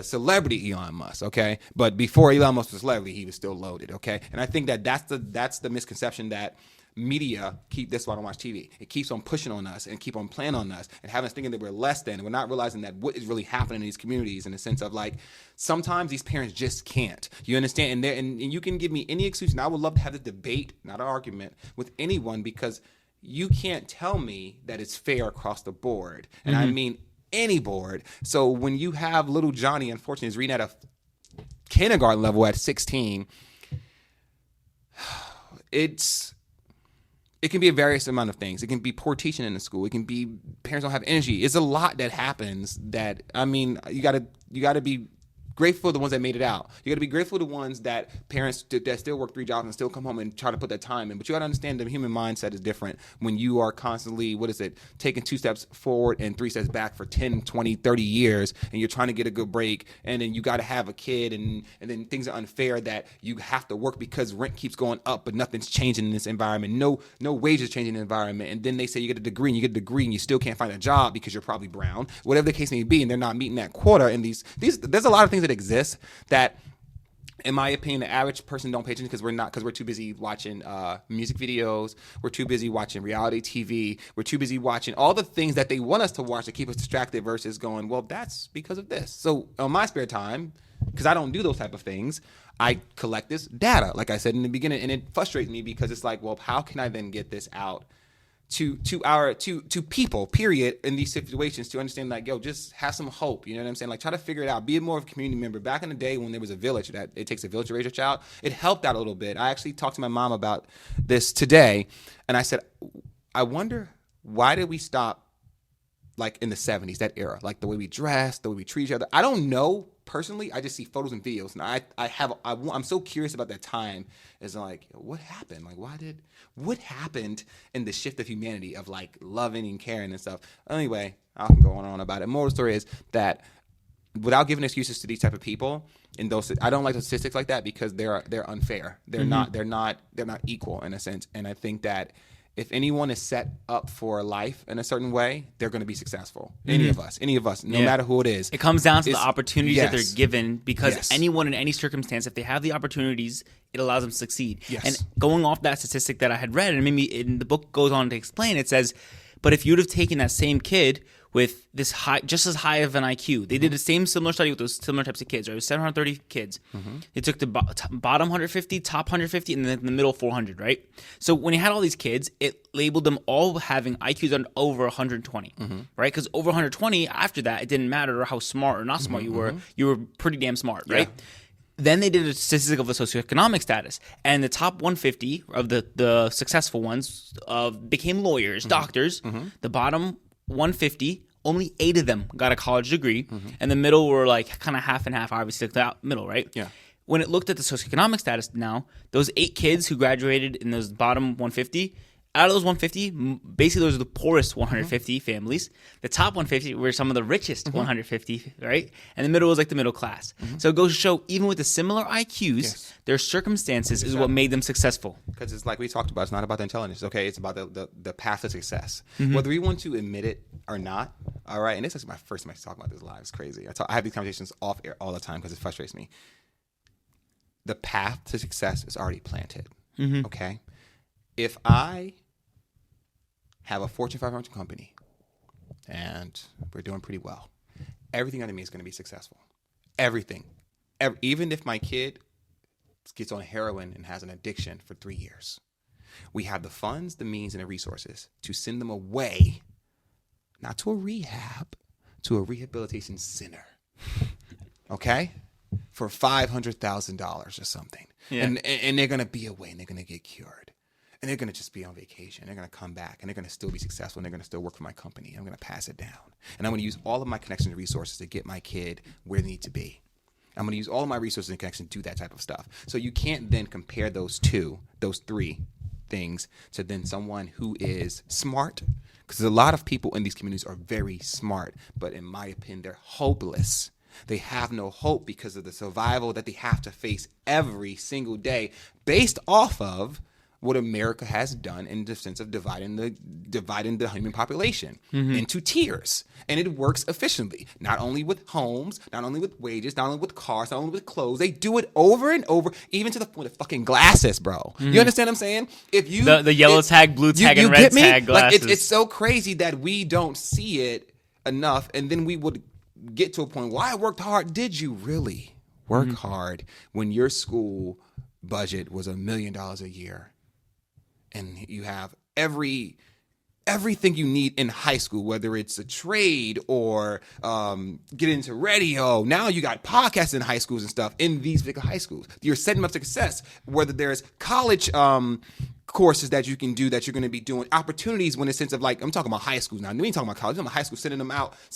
celebrity Elon Musk. Okay, but before Elon Musk was a celebrity, he was still loaded. Okay, and I think that's the misconception that media that's why I don't watch TV. It keeps on pushing on us and keep on playing on us and having us thinking that we're less than. We're not realizing that what is really happening in these communities in the sense of like sometimes these parents just can't. You understand? And you can give me any excuse, and I would love to have the debate, not an argument, with anyone because you can't tell me that it's fair across the board. And I mean any board. So when you have little Johnny, unfortunately, is reading at a kindergarten level at 16, It can be a various amount of things. It can be poor teaching in the school. It can be parents don't have energy. It's a lot that happens that, I mean, you gotta be grateful for the ones that made it out. You got to be grateful for the ones that parents that still work 3 jobs and still come home and try to put that time in. But you got to understand the human mindset is different when you are constantly, taking 2 steps forward and 3 steps back for 10, 20, 30 years, and you're trying to get a good break, and then you got to have a kid, and then things are unfair that you have to work because rent keeps going up, but nothing's changing in this environment. No wages changing in the environment. And then they say you get a degree, and you get a degree, and you still can't find a job because you're probably brown, whatever the case may be, and they're not meeting that quota. And there's a lot of things that exist that, in my opinion, the average person don't pay attention because we're too busy watching music videos, we're too busy watching reality TV, we're too busy watching all the things that they want us to watch to keep us distracted versus going, well, that's because of this. So on my spare time, because I don't do those type of things, I collect this data, like I said in the beginning, and it frustrates me because it's like, well, how can I then get this out to people, period, in these situations to understand, like, yo, just have some hope. You know what I'm saying? Like, try to figure it out. Be more of a community member. Back in the day when there was a village, that it takes a village to raise a child, it helped out a little bit. I actually talked to my mom about this today, and I said, I wonder, why did we stop, like, in the 70s, that era? Like, the way we dressed, the way we treat each other. I don't know. Personally, I just see photos and videos, and I'm so curious about that time. Is like, what happened? Like, what happened in the shift of humanity of, like, loving and caring and stuff? Anyway, I can go on and on about it. Moral of the story is that, without giving excuses to these type of people, I don't like the statistics like that because they're unfair. They're not equal in a sense. And I think that if anyone is set up for life in a certain way, they're going to be successful. Any of us, no matter who it is. It comes down to the opportunities that they're given, because Yes. anyone in any circumstance, if they have the opportunities, it allows them to succeed. Yes. And going off that statistic that I had read, and maybe in the book goes on to explain, it says, but if you'd have taken that same kid with this high, just as high of an IQ, they did the same similar study with those similar types of kids. Right? It was 730 kids. They took the bottom 150, top 150, and then the middle 400. Right. So when you had all these kids, it labeled them all having IQs over 120. Right. Because over 120, after that, it didn't matter how smart or not smart you were. You were pretty damn smart. Right. Yeah. Then they did a statistic of the socioeconomic status, and the top 150 of the successful ones became lawyers, doctors. The bottom 150, only 8 of them got a college degree, and the middle were like kind of half and half, obviously, the middle, right? Yeah. When it looked at the socioeconomic status now, those 8 kids who graduated in those bottom 150, out of those 150, basically those are the poorest 150 families. The top 150 were some of the richest 150, right? And the middle was like the middle class. So it goes to show, even with the similar IQs, their circumstances is what made them successful. Because it's like we talked about, it's not about the intelligence, okay? It's about the path to success. Whether we want to admit it or not, all right? And this is my first time talking about this live. It's crazy. I have these conversations off air all the time because it frustrates me. The path to success is already planted, okay? If I have a Fortune 500 company and we're doing pretty well, everything under me is going to be successful. Everything. Even if my kid gets on heroin and has an addiction for 3 years, we have the funds, the means, and the resources to send them away, not to a rehab, to a rehabilitation center. Okay? For $500,000 or something. Yeah. And they're going to be away and they're going to get cured. And they're going to just be on vacation. They're going to come back and they're going to still be successful and they're going to still work for my company. I'm going to pass it down. And I'm going to use all of my connections and resources to get my kid where they need to be. I'm going to use all of my resources and connections to do that type of stuff. So you can't then compare those 3 things to then someone who is smart. Because a lot of people in these communities are very smart. But in my opinion, they're hopeless. They have no hope because of the survival that they have to face every single day based off of what America has done in the sense of dividing the human population into tiers. And it works efficiently, not only with homes, not only with wages, not only with cars, not only with clothes. They do it over and over, even to the point of fucking glasses, bro. You understand what I'm saying? If you the yellow tag, blue tag, and red tag glasses. Like it's so crazy that we don't see it enough, and then we would get to a point, well, I worked hard. Did you really work hard when your school budget was $1 million a year? And you have every everything you need in high school, whether it's a trade or get into radio. Now you got podcasts in high schools and stuff in these big high schools. You're setting them up to success. Whether there's college courses that you can do that you're going to be doing, opportunities when in the sense of like, I'm talking about high schools now. We ain't talking about college. I'm talking about high school, sending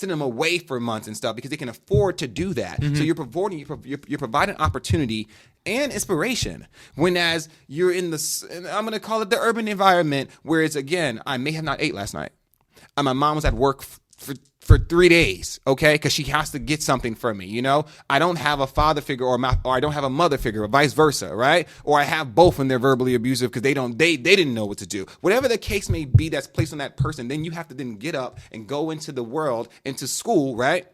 them away for months and stuff because they can afford to do that. So you're providing opportunity and inspiration. When as you're in I'm going to call it the urban environment where it's, again, I may have not ate last night. My mom was at work for 3 days, okay? Because she has to get something from me, you know? I don't have a father figure or I don't have a mother figure or vice versa, right? Or I have both and they're verbally abusive because they didn't know what to do. Whatever the case may be that's placed on that person, then you have to then get up and go into the world, into school, right?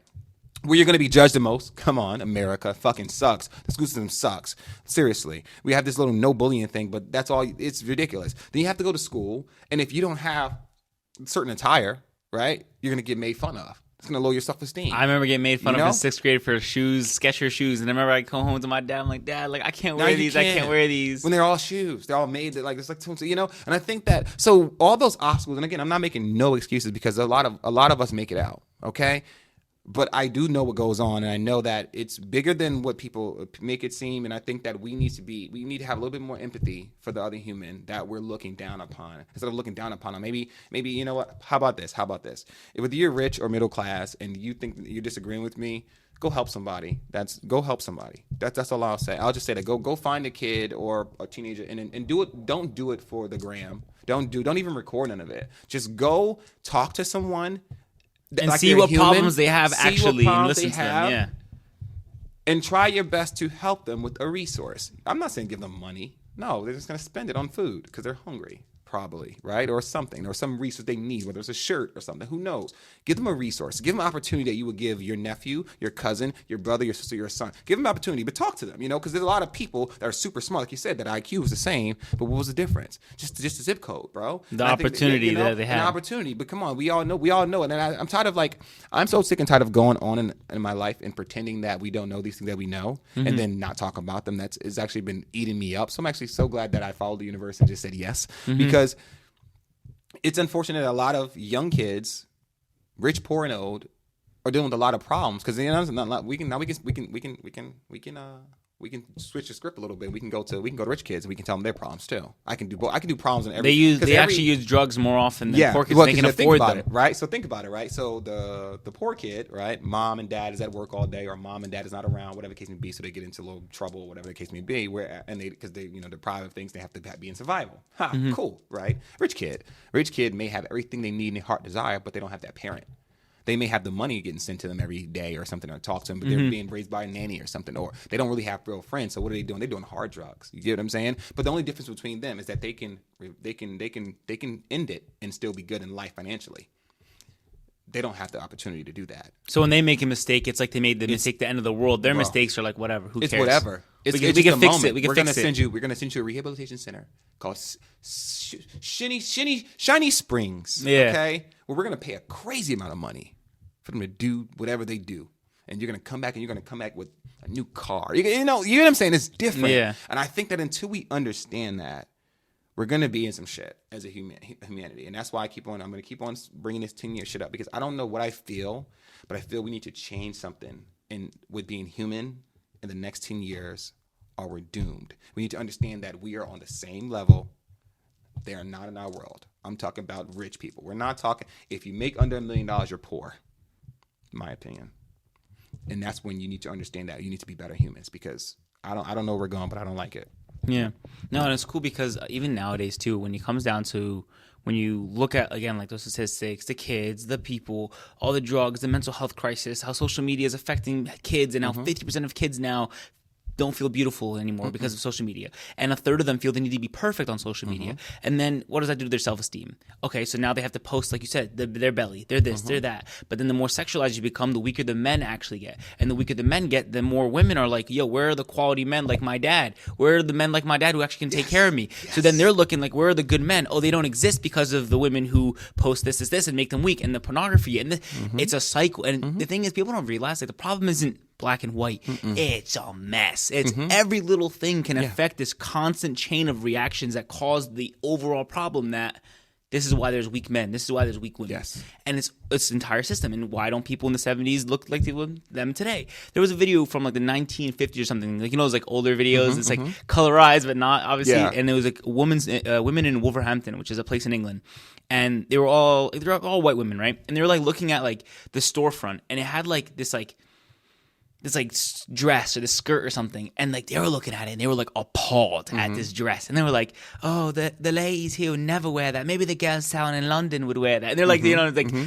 Where you're going to be judged the most. Come on, America fucking sucks. The school system sucks. Seriously. We have this little no bullying thing, but that's all. It's ridiculous. Then you have to go to school, and if you don't have certain attire, right, you're going to get made fun of. It's going to lower your self-esteem. I remember getting made fun of in 6th grade for shoes, Skechers shoes. And I remember I'd come home to my dad. I'm like, Dad, like, I can't wear these. I can't wear these. When they're all shoes. They're all made like, it's like, you know? And I think that, so all those obstacles, and again, I'm not making no excuses because a lot of us make it out, okay? But I do know what goes on, and I know that it's bigger than what people make it seem. And I think that we need to have a little bit more empathy for the other human that we're looking down upon. Instead of looking down upon them, maybe you know what? How about this? If you're rich or middle class and you think you're disagreeing with me, go help somebody. Go help somebody. That's all I'll say. I'll just say that go find a kid or a teenager and do it. Don't do it for the gram. Don't even record none of it. Just go talk to someone. And like see what problems they have actually and listen to them. Yeah. And try your best to help them with a resource. I'm not saying give them money. No, they're just going to spend it on food because they're hungry. Probably, right? Or something, or some resource they need, whether it's a shirt or something, who knows? Give them a resource. Give them an opportunity that you would give your nephew, your cousin, your brother, your sister, your son. Give them an opportunity, but talk to them, you know, because there's a lot of people that are super smart. Like you said, that IQ is the same, but what was the difference? Just a zip code, bro. The opportunity that they have. An opportunity, but come on, we all know it. And I'm tired of I'm so sick and tired of going on in my life and pretending that we don't know these things that we know and then not talk about them. It's actually been eating me up. So I'm actually so glad that I followed the universe and just said yes, because it's unfortunate that a lot of young kids, rich, poor, and old, are dealing with a lot of problems. Because we can switch the script a little bit. We can go to rich kids and we can tell them their problems too. I can do problems in every. They actually use drugs more often than poor kids. They can afford them, right? So think about it, right? So the poor kid, right? Mom and dad is at work all day, or mom and dad is not around, whatever the case may be. So they get into a little trouble, whatever the case may be. Because they deprived of things, they have to be in survival. Cool, right? Rich kid may have everything they need in their heart desire, but they don't have that parent. They may have the money getting sent to them every day or something to talk to them, but they're being raised by a nanny or something, or they don't really have real friends. So what are they doing? They're doing hard drugs. You get what I'm saying? But the only difference between them is that they can end it and still be good in life financially. They don't have the opportunity to do that. So when they make a mistake, it's like they made the mistake the end of the world. Their mistakes are like whatever. Who cares? It's whatever. We can fix it. We're gonna send you a rehabilitation center called Shiny Springs. Yeah. Okay. Where we're gonna pay a crazy amount of money for them to do whatever they do, and you're gonna come back with a new car. You know what I'm saying? It's different. Yeah. And I think that until we understand that, we're going to be in some shit as a humanity. And that's why I'm going to keep on bringing this 10-year shit up, because I don't know what I feel, but I feel we need to change something with being human in the next 10 years, or we're doomed. We need to understand that we are on the same level. They are not in our world. I'm talking about rich people. We're not talking, if you make under $1 million, you're poor, in my opinion. And that's when you need to understand that. You need to be better humans, because I don't know where we're going, but I don't like it. Yeah. No, and it's cool because even nowadays, too, when it comes down to when you look at, again, like those statistics, the kids, the people, all the drugs, the mental health crisis, how social media is affecting kids, and how 50% of kids now don't feel beautiful anymore because of social media. And a third of them feel they need to be perfect on social media. And then what does that do to their self-esteem? Okay, so now they have to post, like you said, their belly, they're this, they're that. But then the more sexualized you become, the weaker the men actually get. And the weaker the men get, the more women are like, yo, where are the quality men like my dad? Where are the men like my dad who actually can take care of me? So then they're looking like, where are the good men? Oh, they don't exist because of the women who post this, and make them weak, and the pornography. And it's a cycle. And the thing is, people don't realize, like, the problem isn't black and white. It's a mess. It's every little thing can affect this constant chain of reactions that cause the overall problem that This is why there's weak men. This is why there's weak women. Yes. And it's the entire system. And why don't people in the 70s look like them today? There was a video from like the 1950s or something. Like, those like older videos. It's like colorized, but not obviously. Yeah. And it was like women in Wolverhampton, which is a place in England. And they're all white women, right? And they were like looking at like the storefront, and it had like this dress or this skirt or something, and like they were looking at it and they were like appalled at this dress, and they were like, oh, the ladies here would never wear that, maybe the girls down in London would wear that, and they're like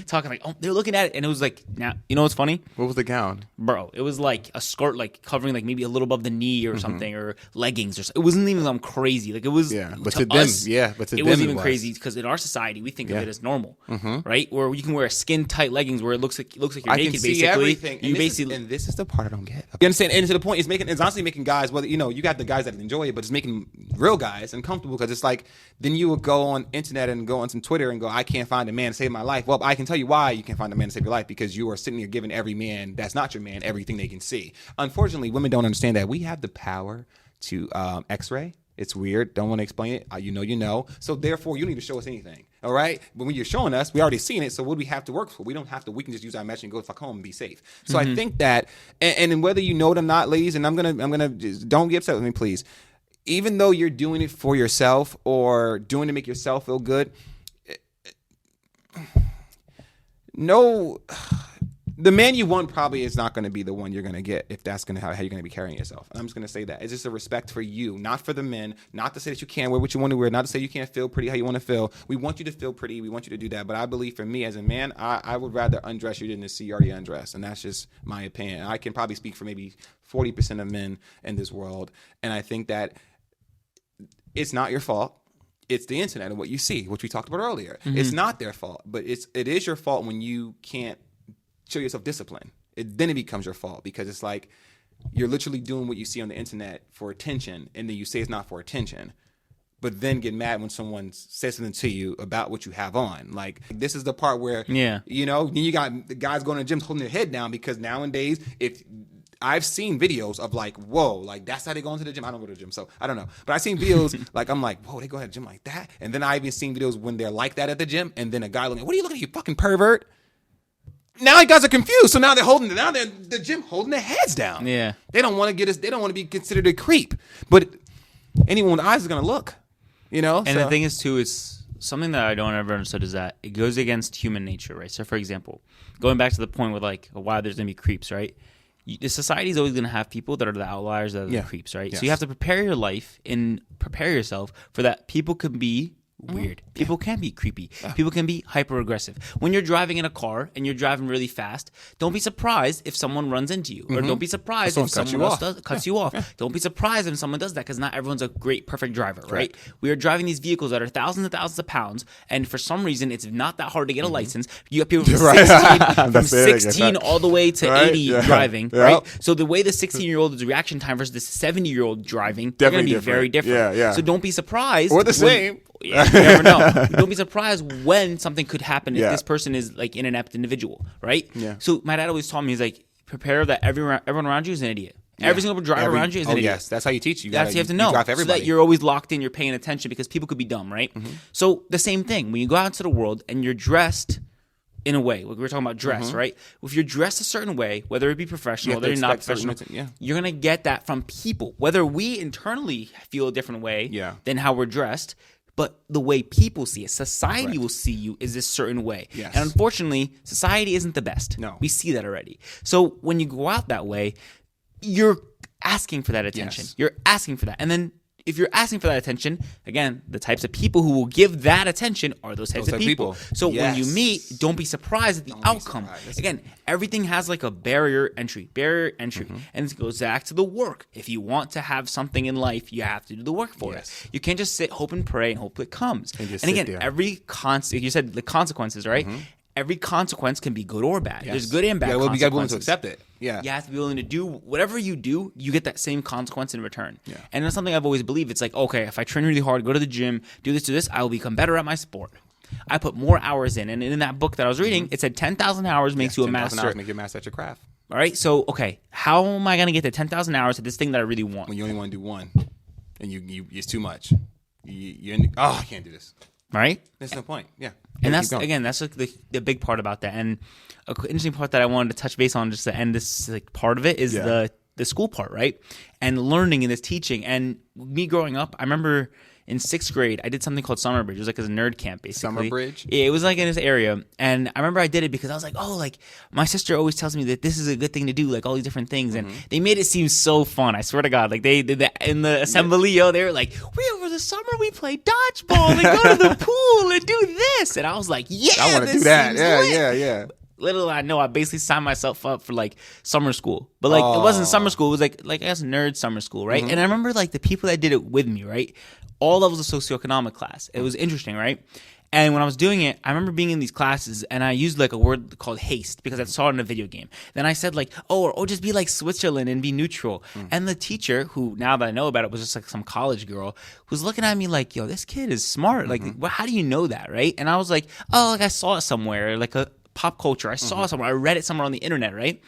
talking like, oh, they're looking at it, and it was like, now you know what's funny, What was the gown? bro, it was like a skirt like covering like maybe a little above the knee or something, or leggings or something. It wasn't even something crazy, like it was But to to them, us, but to it them wasn't it even was. crazy, because in our society we think of Yeah. it as normal, right, where you can wear skin tight leggings where it looks like you're I naked, can see basically. everything. You basically And this is the part I don't get. You understand? And to the point, it's honestly making guys, whether you got the guys that enjoy it, but it's making real guys uncomfortable, because it's like, then you would go on internet and go on some Twitter and go, I can't find a man to save my life. Well, I can tell you why you can't find a man to save your life, because you are sitting here giving every man that's not your man everything they can see. Unfortunately, women don't understand that we have the power to X-ray. It's weird. Don't want to explain it. You know. So therefore, you don't need to show us anything. All right. But when you're showing us, we already seen it. So what do we have to work for? We don't have to. We can just use our imagination and go fuck home and be safe. So I think that, and whether you know it or not, ladies, and I'm gonna just, don't get upset with me, please. Even though you're doing it for yourself or doing to make yourself feel good, no. The man you want probably is not going to be the one you're going to get, if that's going to how you're going to be carrying yourself. And I'm just going to say that. It's just a respect for you, not for the men, not to say that you can't wear what you want to wear, not to say you can't feel pretty how you want to feel. We want you to feel pretty. We want you to do that. But I believe for me as a man, I would rather undress you than to see you already undressed. And that's just my opinion. I can probably speak for maybe 40% of men in this world. And I think that it's not your fault. It's the internet and what you see, which we talked about earlier. It's not their fault, but it is your fault when you can't show yourself discipline. Then it becomes your fault, because it's like you're literally doing what you see on the internet for attention, and then you say it's not for attention, but then get mad when someone says something to you about what you have on. Like, this is the part where, then you got the guys going to gyms holding their head down, because nowadays, if I've seen videos of like, whoa, like that's how they go into the gym. I don't go to the gym, so I don't know. But I've seen videos like, I'm like, whoa, they go to the gym like that. And then I've even seen videos when they're like that at the gym, and then a guy looking, what are you looking at, you fucking pervert? Now you guys are confused. So now they're the gym holding their heads down. Yeah. They don't want to get us. They don't want to be considered a creep. But anyone with eyes is going to look, And the thing is too, it's something that I don't ever understood, is that it goes against human nature, right? So for example, going back to the point with like why there's going to be creeps, right? The society is always going to have people that are the outliers, that are the creeps, right? Yes. So you have to prepare your life and prepare yourself for that. People can be weird. People can be creepy. People can be hyper aggressive. When you're driving in a car and you're driving really fast, don't be surprised if someone runs into you, or don't be surprised if someone else cuts you off. Don't be surprised if someone does that, because not everyone's a great, perfect driver, right? We are driving these vehicles that are thousands and thousands of pounds, and for some reason, it's not that hard to get a license. You have people from 16 all the way to 80 driving, right? So the way the 16-year-old's reaction time versus the 70-year-old driving, they're going to be very different. Yeah. So don't be surprised. Or the same. Yeah, you never know. Don't be surprised when something could happen if this person is like an inept individual, right? Yeah. So my dad always taught me, he's like, prepare that everyone around you is an idiot. Every single driver around you is an idiot. Yes, that's how you teach. You have to know, drive so everybody. that you're always locked in, you're paying attention, because people could be dumb, right? So the same thing, when you go out into the world and you're dressed in a way, like we were talking about dress, right? If you're dressed a certain way, whether it be professional, whether you're not professional, you're going to get that from people. Whether we internally feel a different way than how we're dressed, but the way people see it, society will see you is this certain way. Yes. And unfortunately, society isn't the best. No. We see that already. So when you go out that way, you're asking for that attention. Yes. You're asking for that. And then if you're asking for that attention, again, the types of people who will give that attention are those types of people. So when you meet, don't be surprised at the outcome. Again, everything has like a barrier entry. And it goes back to the work. If you want to have something in life, you have to do the work for it. You can't just sit, hope and pray and hope it comes. And again, you said the consequences, right? Every consequence can be good or bad. There's good and bad consequences. You got to be willing to accept it. Yeah. You have to be willing to do whatever you do, you get that same consequence in return. Yeah. And that's something I've always believed. It's like, okay, if I train really hard, go to the gym, do this, I will become better at my sport. I put more hours in. And in that book that I was reading, it said 10,000 hours makes you a master. 10,000 hours make you a master at your craft. All right. So, okay, how am I going to get to 10,000 hours at this thing that I really want? When you only want to do one, and you it's too much. I can't do this. right? There's no point. Yeah. And Yeah, that's again, that's like the big part about that. And an interesting part that I wanted to touch base on just to end this like part of it is the school part, right? And learning and this teaching. And me growing up, I remember in 6th grade, I did something called Summer Bridge. It was like a nerd camp, basically. Summer Bridge? Yeah, it was like in this area. And I remember I did it because I was like, oh, like my sister always tells me that this is a good thing to do, like all these different things. And they made it seem so fun. I swear to God. Like they did that in the assembly, they were like, over the summer we play dodgeball and go to the pool and do this. And I was like, yeah, I want to do that. Yeah. Little did I know, I basically signed myself up for like summer school, but like it wasn't summer school. It was like I guess nerd summer school, right? And I remember like the people that did it with me, right? All levels of socioeconomic class. It was interesting, right? And when I was doing it, I remember being in these classes and I used like a word called haste because I saw it in a video game. Then I said like, or just be like Switzerland and be neutral. And the teacher, who now that I know about it was just like some college girl, who's looking at me like, yo, this kid is smart. Like, how do you know that, right? And I was like, oh, like I saw it somewhere, like a pop culture. I saw it somewhere. I read it somewhere on the internet, right?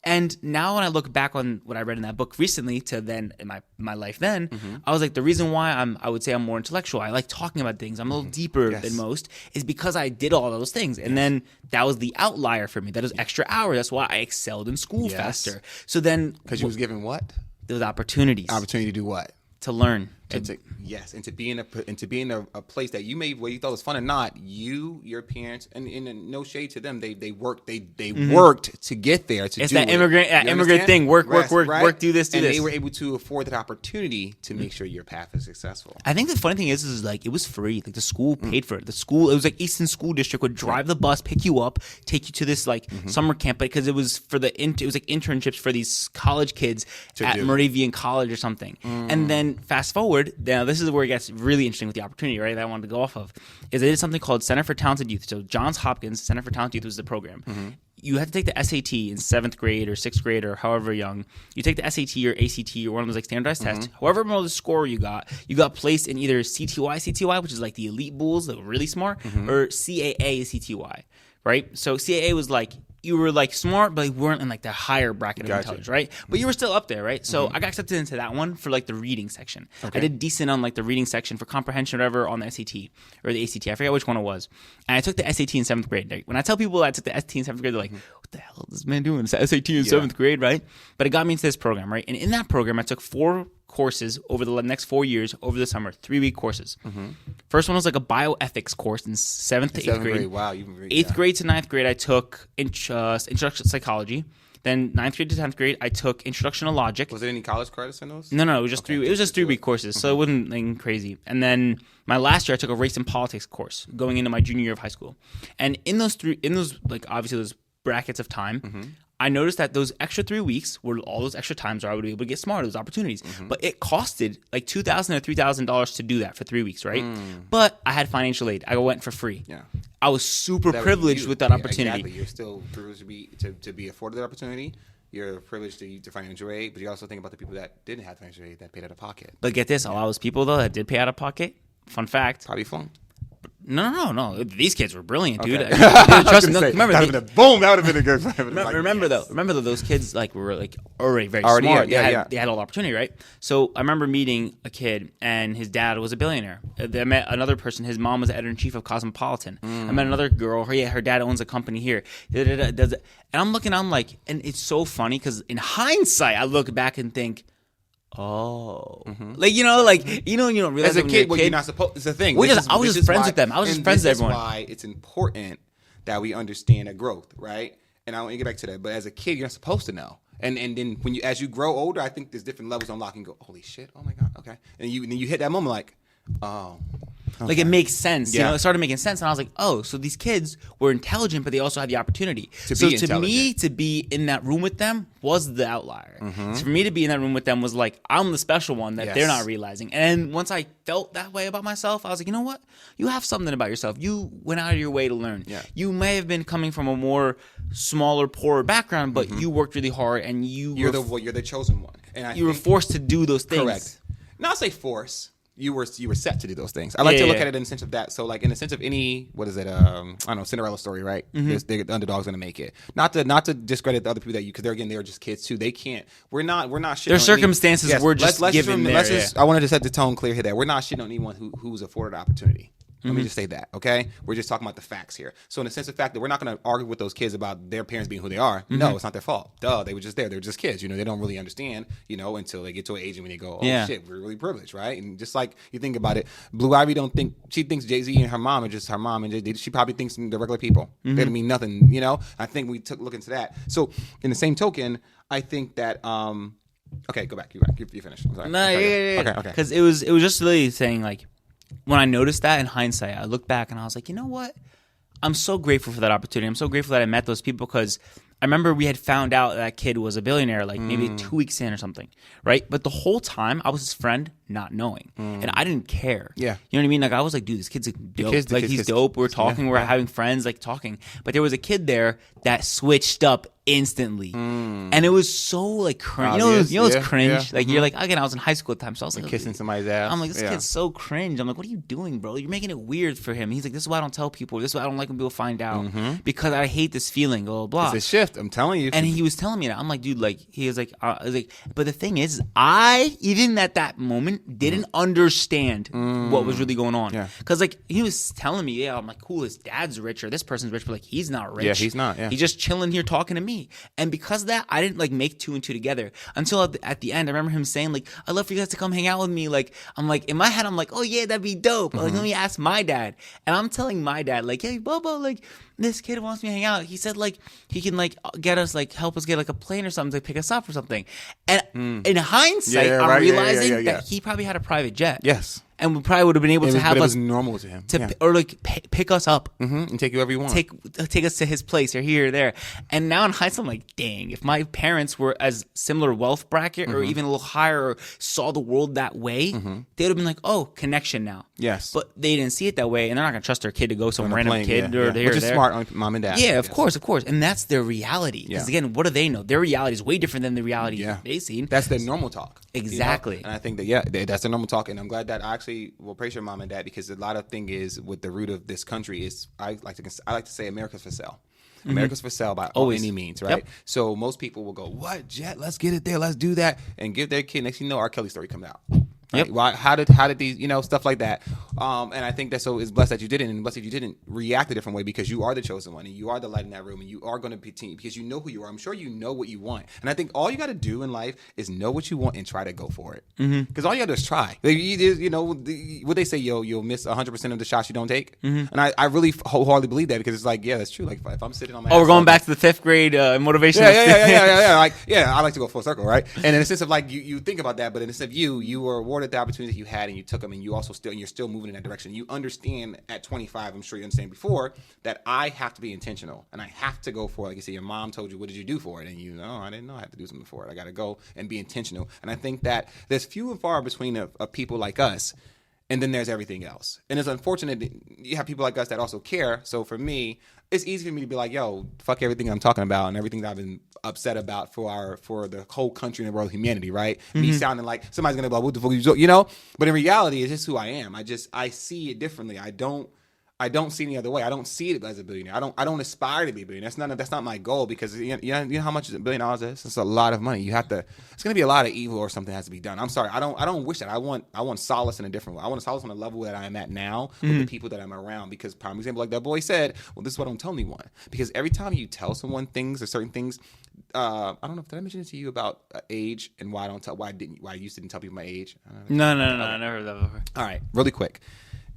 And now when I look back on what I read in that book recently to then in my life then, I was like, the reason why I would say I'm more intellectual, I like talking about things, I'm a little deeper than most, is because I did all those things. And then that was the outlier for me. That was extra hours. That's why I excelled in school faster. So then... Because you was given what? Those opportunities. Opportunity to do what? To learn. And to be in a place that you whether you thought was fun or not, your parents, and in no shade to them, they worked to get there. It's that immigrant thing. Work, do this, and they were able to afford that opportunity to make sure your path is successful. I think the funny thing is like it was free. Like the school paid for it. The school, it was like Easton School District would drive the bus, pick you up, take you to this like summer camp, because it was for it was like internships for these college kids at Moravian College or something. And then fast forward. Now, this is where it gets really interesting with the opportunity, right, that I wanted to go off of, is they did something called Center for Talented Youth. So Johns Hopkins Center for Talented Youth was the program. You had to take the SAT in 7th grade or 6th grade or however young. You take the SAT or ACT or one of those like standardized tests. However much score you got placed in either CTY, which is like the elite bulls that were really smart, or CAA CTY, right? So CAA was like, you were like smart, but you weren't in like the higher bracket of intelligence, right? But you were still up there, right? So I got accepted into that one for like the reading section. I did decent on like the reading section for comprehension or whatever on the SAT or the ACT. I forget which one it was. And I took the SAT in 7th grade. When I tell people I took the SAT in 7th grade, they're like, what the hell is this man doing? It's the SAT in 7th grade, right? But it got me into this program, right? And in that program, I took 4 courses over the next 4 years over the summer, 3-week courses. First one was like a bioethics course in 7th to 8th grade. Wow, 8th grade to 9th grade, I took introduction to psychology. Then 9th grade to 10th grade, I took introduction to logic. Was there any college credits in those? No, it was just 3. It was just 3-week courses, so it wasn't like crazy. And then my last year, I took a race and politics course going into my junior year of high school. And in those like obviously those brackets of time, I noticed that those extra 3 weeks were all those extra times where I would be able to get smarter, those opportunities. But it costed like $2,000 or $3,000 to do that for 3 weeks, right? But I had financial aid. I went for free. Yeah, I was super privileged with that opportunity. Exactly. You're still privileged to be afforded that opportunity. You're privileged to financial aid, but you also think about the people that didn't have financial aid that paid out of pocket. But get this, all those people though that did pay out of pocket, fun fact, probably flunked. No. These kids were brilliant, dude. Okay. Trust me. Remember, that would have boom. That would have been a good. Remember though, those kids like were like already very smart. They had all the opportunity, right? So I remember meeting a kid, and his dad was a billionaire. I met another person. His mom was the editor-in-chief of Cosmopolitan. I met another girl. Her dad owns a company here. And I'm looking. I'm like, and it's so funny because in hindsight, I look back and think, like you don't realize as a kid, you're not supposed. It's the thing. I was just friends with them. I was just friends with everyone. This is why it's important that we understand that growth, right? And I want to get back to that. But as a kid, you're not supposed to know. And then as you grow older, I think there's different levels unlock and go, holy shit, oh my god, okay. And then you hit that moment like, oh. Okay. Like it makes sense, it started making sense, and I was like, "Oh, so these kids were intelligent, but they also had the opportunity." To me, to be in that room with them was the outlier. So for me to be in that room with them was like, I'm the special one that they're not realizing. And once I felt that way about myself, I was like, you know what? You have something about yourself. You went out of your way to learn. Yeah. You may have been coming from a more smaller, poorer background, but you worked really hard, and you're the chosen one. And you were forced to do those things. Correct. Not say force. You were set to do those things. I like to look at it in the sense of that. So like in the sense of any, what is it? I don't know, Cinderella story, right? The underdog's gonna make it. Not to discredit the other people because they're just kids too. They can't. We're not shitting. Their circumstances were just given there. I wanted to set the tone clear here that we're not shitting on anyone who's afforded opportunity. Let me just say that, okay? We're just talking about the facts here. So in the sense of fact that we're not going to argue with those kids about their parents being who they are. No, it's not their fault. Duh, they were just there. They were just kids. They don't really understand, until they get to an age and when they go, shit, we're really privileged, right? And just like you think about it, Blue Ivy she thinks Jay-Z and her mom are just her mom, and she probably thinks they're regular people. They don't mean nothing, I think we took a look into that. So in the same token, I think that okay, go back. You finished. I'm sorry. No, yeah. Okay. Because it was just really saying, like, when I noticed that in hindsight, I looked back and I was like, you know what? I'm so grateful for that opportunity. I'm so grateful that I met those people, because I remember we had found out that kid was a billionaire like maybe 2 weeks in or something, right? But the whole time I was his friend, not knowing, and I didn't care. Yeah, you know what I mean? Like I was like, dude, this kid's like dope. He's dope. We're talking. We're having friends, like talking. But there was a kid there that switched up instantly, and it was so like cringe. It's cringe. Like you're like, again, I was in high school at the time, so I was like kissing somebody's ass. I'm like, this kid's so cringe. I'm like, what are you doing, bro? You're making it weird for him. He's like, this is why I don't tell people. This is why I don't like when people find out, because I hate this feeling. Blah blah blah. It's a shift. I'm telling you. And he was telling me that. I'm like, dude, like he was like, but the thing is, I even at that moment didn't understand what was really going on. Yeah. Because like he was telling me, yeah, I'm like, cool, his dad's rich or this person's rich, but like he's not rich. Yeah, he's not. Yeah. He's just chilling here talking to me. And because of that, I didn't like make two and two together until at the end. I remember him saying like, I'd love for you guys to come hang out with me. Like I'm like in my head, I'm like, oh yeah, that'd be dope. Like let me ask my dad. And I'm telling my dad like, hey, Bobo, like this kid wants me to hang out. He said like he can like get us like help us get like a plane or something to pick us up or something. And in hindsight, I'm realizing that he probably had a private jet. Yes. And we probably would have been able to have us. It was normal to him. Or like pick us up. And take you wherever you want. Take us to his place or here or there. And now in hindsight, I'm like, dang, if my parents were as similar wealth bracket or even a little higher or saw the world that way, they would have been like, oh, connection now. Yes. But they didn't see it that way, and they're not going to trust their kid to go some random kid or there. Which is smart on mom and dad. Yeah, of course. And that's their reality. Because again, what do they know? Their reality is way different than the reality they see. That's their normal talk. Exactly. And I think that, that's their normal talk. And I'm glad that I actually will praise your mom and dad, because a lot of thing is with the root of this country is I like to say America's for sale. America's for sale by any means, right? Yep. So most people will go, what, Jet? Let's get it there. Let's do that. And give their kid, next thing you know, R. Kelly story comes out. Right? Yep. Why? How did these, stuff like that? And I think that so it's blessed that you didn't, and blessed that you didn't react a different way, because you are the chosen one, and you are the light in that room, and you are going to be team, because you know who you are. I'm sure you know what you want, and I think all you got to do in life is know what you want and try to go for it. Because all you got to do is try. What they say, you'll miss 100% of the shots you don't take, and I really wholeheartedly believe that, because it's like, yeah, that's true. Like if I'm sitting on my we're going back to the 5th grade motivation. Yeah. Like, I like to go full circle, right? And in the sense of like you think about that, but in the sense of you were awarded the opportunity that you had, and you took them, and you're still moving in that direction. You understand at 25, I'm sure you understand before, that I have to be intentional, and I have to go for it. Like you said, your mom told you, what did you do for it? And I didn't know I had to do something for it. I got to go and be intentional. And I think that there's few and far between of people like us, and then there's everything else. And it's unfortunate that you have people like us that also care. So for me, it's easy for me to be like, yo, fuck everything I'm talking about and everything that I've been upset about for the whole country and the world of humanity, right? Me sounding like somebody's gonna be like, what the fuck you But in reality, it's just who I am. I see it differently. I don't see any other way. I don't see it as a billionaire. I don't aspire to be a billionaire. That's not my goal, because you know how much $1 billion is? It's a lot of money. It's gonna be a lot of evil, or something has to be done. I'm sorry. I don't wish that. I want solace in a different way. I want solace on the level that I'm at now with the people that I'm around. Because prime example, like that boy said, well, this is what I don't tell anyone. Because every time you tell someone things or certain things, I don't know, did I mention it to you about age and why I used to didn't tell people my age? No, I never heard that before. All right, really quick.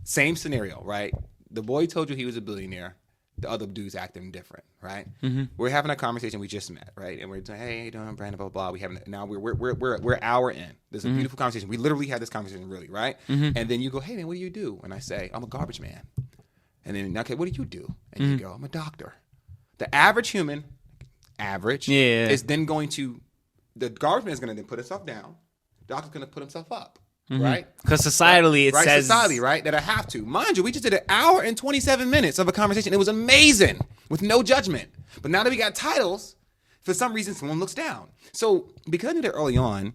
Same scenario, right? The boy told you he was a billionaire. The other dude's acting different, right? We're having a conversation. We just met, right? And we're saying, "Hey, how you doing, Brandon?" Blah blah. Now we're an hour in. There's a beautiful conversation. We literally had this conversation, really, right? And then you go, "Hey, man, what do you do?" And I say, "I'm a garbage man." And then, okay, what do you do? And you go, "I'm a doctor." The average human, is then going to, the garbage man is going to then put himself down. The doctor's going to put himself up. Right? Because societally it says... Society, right? That I have to. Mind you, we just did an hour and 27 minutes of a conversation. It was amazing with no judgment. But now that we got titles, for some reason someone looks down. So because I knew that early on,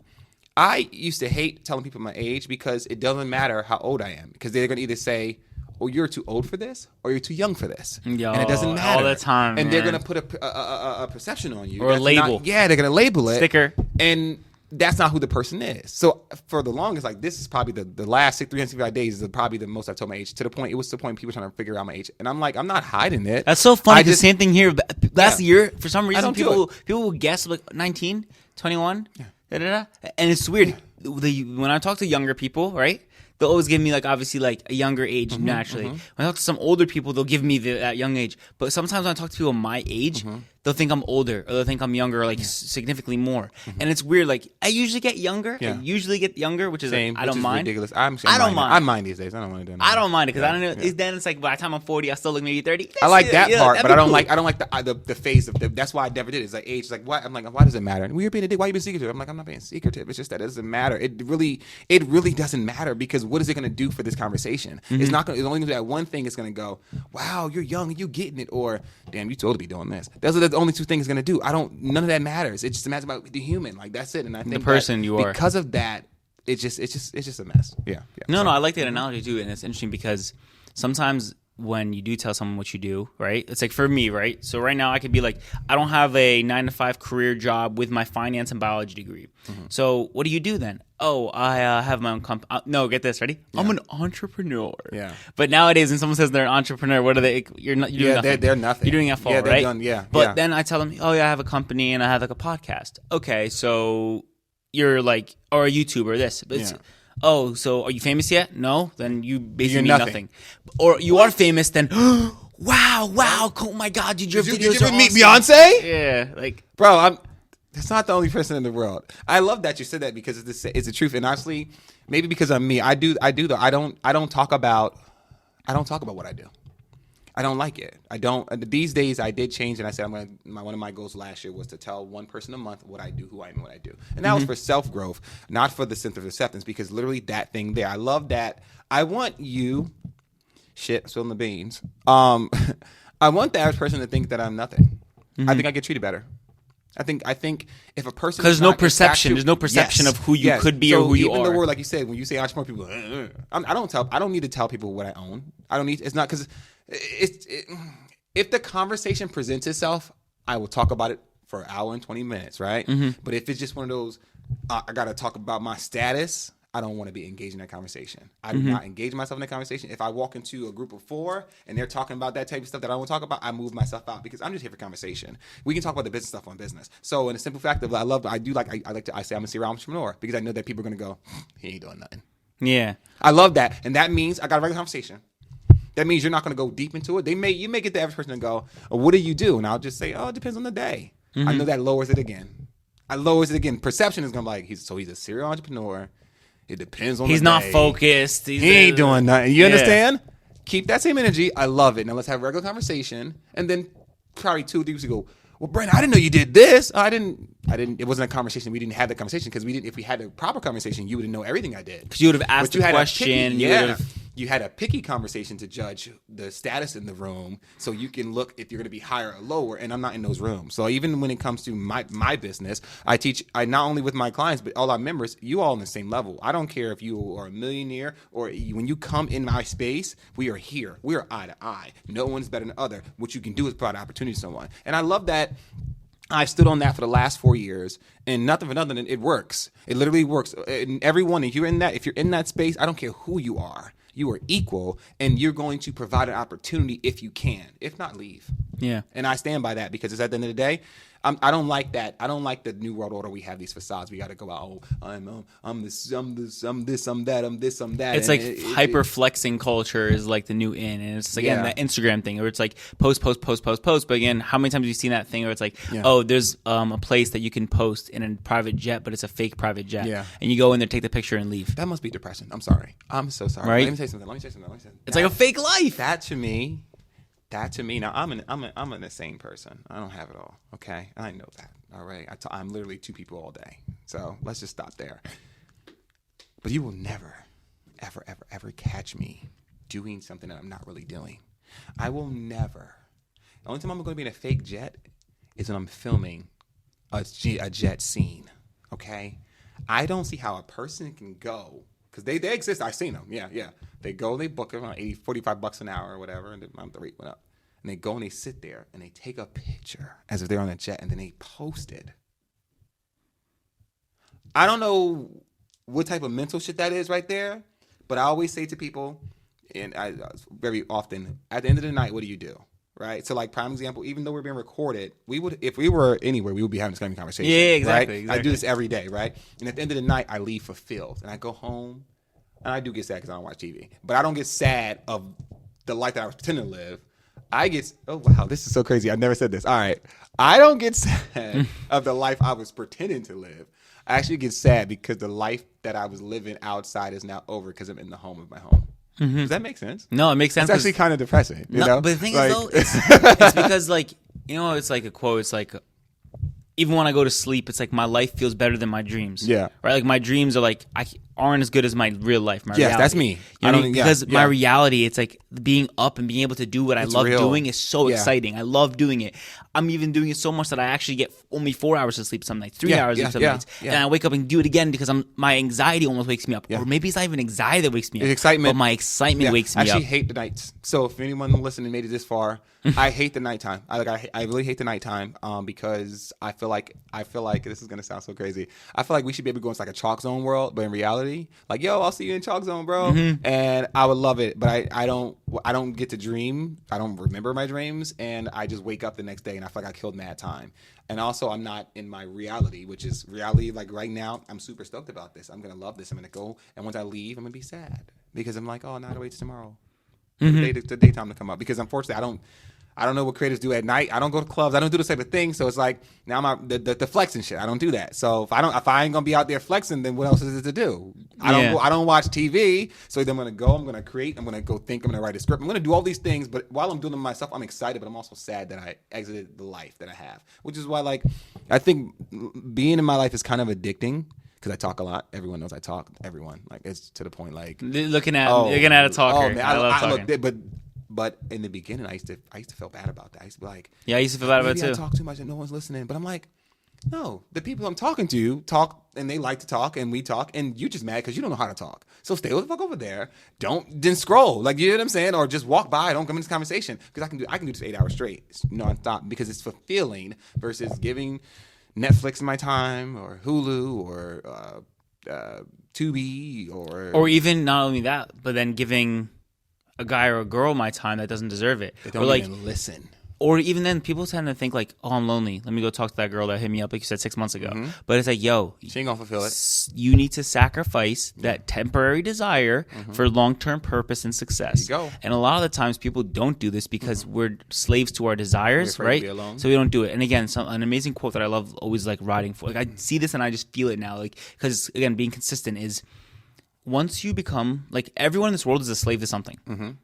I used to hate telling people my age, because it doesn't matter how old I am. Because they're going to either say, oh, you're too old for this, or you're too young for this. Yo, and it doesn't matter. All the time, and they're going to put a perception on you. Or a label. They're going to label it. Sticker. And that's not who the person is. So for the longest, like this is probably the last 365 days is probably the most I've told my age. To the point, it was to the point people trying to figure out my age, and I'm like, I'm not hiding it. That's so funny. I The just same thing here. Last year, for some reason, don't do people will guess like 19, 21, and it's weird. When I talk to younger people, right? They'll always give me like obviously like a younger age naturally. When I talk to some older people, they'll give me that young age. But sometimes when I talk to people my age, they'll think I'm older or they'll think I'm younger, or like significantly more. And it's weird. Like I usually get younger. Yeah. I usually get younger, which is Same, like, I don't mind. Ridiculous. I don't mind. I mind these days. I don't want to do that. I don't mind it because I don't know. Then it's like by the time I'm 40, I still look maybe 30. I like that part, but I don't cool. like the phase of that's why I never did it. It's like age. It's like what? I'm like, why does it matter? Well, you're being a dick. Why you being secretive? I'm like, I'm not being secretive. It's just that it doesn't matter. It really doesn't matter because what is it going to do for this conversation? It's not going. It's only going to do that one thing. It's going to go, wow, you're young and you getting it, or damn, you totally be doing this. Those are the only two things it's going to do. None of that matters. It just matters about the human. Like that's it. And I think the person you are. Because of that, it's just a mess. Yeah. No, I like that analogy too, and it's interesting because sometimes when you do tell someone what you do, right? It's like for me, right? So right now I could be like, I don't have a 9-to-5 career job with my finance and biology degree. So what do you do then? Oh, I have my own company. No, get this, ready? I'm an entrepreneur. Yeah. But nowadays, when someone says they're an entrepreneur, what are they? You're doing nothing. They're nothing. You're doing it for, yeah, they're right? Done, yeah. But then I tell them, oh yeah, I have a company and I have like a podcast. Okay, so you're like, or a YouTuber, this. But it's, oh, so are you famous yet? No? Then you basically mean nothing. Or you are famous, then, wow, oh my God, your videos Did you are meet awesome. Beyonce? Yeah, like. Bro, that's not the only person in the world. I love that you said that because it's the truth. And honestly, maybe because I'm me, I do though. I don't talk about what I do. I don't like it. I don't. These days, I did change, and I said one of my goals last year was to tell one person a month what I do, who I am, what I do, and that was for self growth, not for the sense of acceptance. Because literally that thing there, I love that. I want you, spilling the beans. I want the average person to think that I'm nothing. I think I get treated better. I think if a person because there's no perception of who you could be or who you are. Even the word, like you said, when you say entrepreneur, people, I don't need to tell people what I own. I don't need. It's not because if the conversation presents itself, I will talk about it for an hour and 20 minutes, right? But if it's just one of those, I got to talk about my status. I don't want to be engaged in that conversation. I do not engage myself in that conversation. If I walk into a group of 4 and they're talking about that type of stuff that I want to talk about, I move myself out because I'm just here for conversation. We can talk about the business stuff on business. So in a simple fact of I say I'm a serial entrepreneur because I know that people are going to go, he ain't doing nothing. Yeah. I love that. And that means I got a regular conversation. That means you're not going to go deep into it. You may get the average person and go, oh, what do you do? And I'll just say, oh, it depends on the day. I know that lowers it again. Perception is going to be like, he's a serial entrepreneur. It depends on the day. He's not focused. He ain't doing nothing. You understand? Keep that same energy. I love it. Now let's have a regular conversation. And then probably 2 weeks ago, well, Brandon, I didn't know you did this. I didn't. It wasn't a conversation. We didn't have the conversation because we didn't. If we had a proper conversation, you would know everything I did. Because you would have asked a question. You had a picky conversation to judge the status in the room, so you can look if you're going to be higher or lower. And I'm not in those rooms. So even when it comes to my business, I not only with my clients but all our members. You all on the same level. I don't care if you are a millionaire or when you come in my space. We are here. We are eye to eye. No one's better than the other. What you can do is provide opportunity to someone. And I love that. I've stood on that for the last 4 years, and nothing for nothing, it works. It literally works. And everyone, if you're in that space, I don't care who you are. You are equal, and you're going to provide an opportunity if you can. If not, leave. Yeah. And I stand by that because it's at the end of the day, I don't like that. I don't like the new world order. We have these facades. We got to go out. Oh, I'm this, I'm that, I'm this, I'm that. It's and like hyper flexing culture is like the new in, and it's again that Instagram thing where it's like post. But again, how many times have you seen that thing where it's like, oh, there's a place that you can post in a private jet, but it's a fake private jet, and you go in there, take the picture, and leave. That must be depressing. I'm sorry. I'm so sorry. Right? Let me say something. It's like a fake life. That to me. Now I'm an insane person. I don't have it all. Okay, I know that. All right, I'm literally 2 people all day. So let's just stop there. But you will never, ever catch me doing something that I'm not really doing. I will never. The only time I'm going to be in a fake jet is when I'm filming a jet scene. Okay, I don't see how a person can go. Because they exist. I've seen them. Yeah. They go, they book around $45 an hour or whatever, and the rate went up. And they go and they sit there and they take a picture as if they're on a jet and then they post it. I don't know what type of mental shit that is right there, but I always say to people, and I very often, at the end of the night, what do you do? Right? So, like, prime example, even though we're being recorded, if we were anywhere, we would be having this kind of conversation. Yeah, exactly, right? exactly. I do this every day, right? And at the end of the night, I leave fulfilled. And I go home, and I do get sad because I don't watch TV. But I don't get sad of the life that I was pretending to live. I get, oh, wow, this is so crazy. I never said this. All right. I don't get sad of the life I was pretending to live. I actually get sad because the life that I was living outside is now over because I'm in the home of my home. Mm-hmm. Does that make sense? No, it makes sense. It's actually kind of depressing. You know? But the thing like, is, though, it's because, like, you know, it's like a quote. It's like, even when I go to sleep, it's like my life feels better than my dreams. Yeah. Right? Like, my dreams are like, aren't as good as my real life, my reality. That's me. You know what I mean? Because my yeah. reality, it's like being up and being able to do what I love real. doing is so exciting. I love doing it. I'm even doing it so much that I actually get only 4 hours of sleep some nights, 3 hours of sleep some nights. Yeah. And I wake up and do it again because my anxiety almost wakes me up. Or maybe it's not even anxiety that wakes me up. It's excitement. But my excitement wakes me up. I actually hate the nights. So if anyone listening made it this far, I hate the nighttime. I really hate the nighttime because I feel like this is gonna sound so crazy. I feel like we should be able to go into like a chalk zone world, but in reality, like, yo, I'll see you in chalk zone, bro. Mm-hmm. And I would love it, but I don't get to dream. I don't remember my dreams, and I just wake up the next day and I feel like I killed mad time. And also, I'm not in my reality, which is reality. Like right now, I'm super stoked about this. I'm gonna love this. I'm gonna go, and once I leave, I'm gonna be sad because I'm like, oh, now I have to wait till tomorrow. Mm-hmm. The daytime to come up, because unfortunately I don't know what creators do at night. I don't go to clubs. I don't do this type of thing. So it's like now the flexing shit. I don't do that. So if I ain't gonna be out there flexing, then what else is it to do? I don't watch TV. So then I'm gonna go. I'm gonna create. I'm gonna go think. I'm gonna write a script. I'm gonna do all these things. But while I'm doing them myself, I'm excited. But I'm also sad that I exited the life that I have. Which is why, like, I think being in my life is kind of addicting. Because I talk a lot. Everyone knows I talk. Everyone. Like, it's to the point, like, looking at a talker. Oh, man, I love talking. But in the beginning, I used to feel bad about that. I used to be like, yeah, I used to feel bad about it too. I talk too much and no one's listening. But I'm like, no, the people I'm talking to talk and they like to talk and we talk, and you just mad because you don't know how to talk. So stay the fuck over there. Then scroll. Like, you know what I'm saying? Or just walk by. Don't come in this conversation, because I can do this 8 hours straight nonstop, because it's fulfilling versus giving Netflix my time, or Hulu, or Tubi, or even not only that, but then giving a guy or a girl my time that doesn't deserve it. They don't or like, even listen. Or even then, people tend to think like, oh, I'm lonely. Let me go talk to that girl that hit me up, like you said, 6 months ago. Mm-hmm. But it's like, yo, she ain't gonna fulfill it. You need to sacrifice that temporary desire for long-term purpose and success. There you go. And a lot of the times people don't do this because we're slaves to our desires, right? To be alone. So we don't do it. And again, an amazing quote that I love, always like riding for. Like, I see this and I just feel it now. Like, because again, being consistent is, once you become, like, everyone in this world is a slave to something,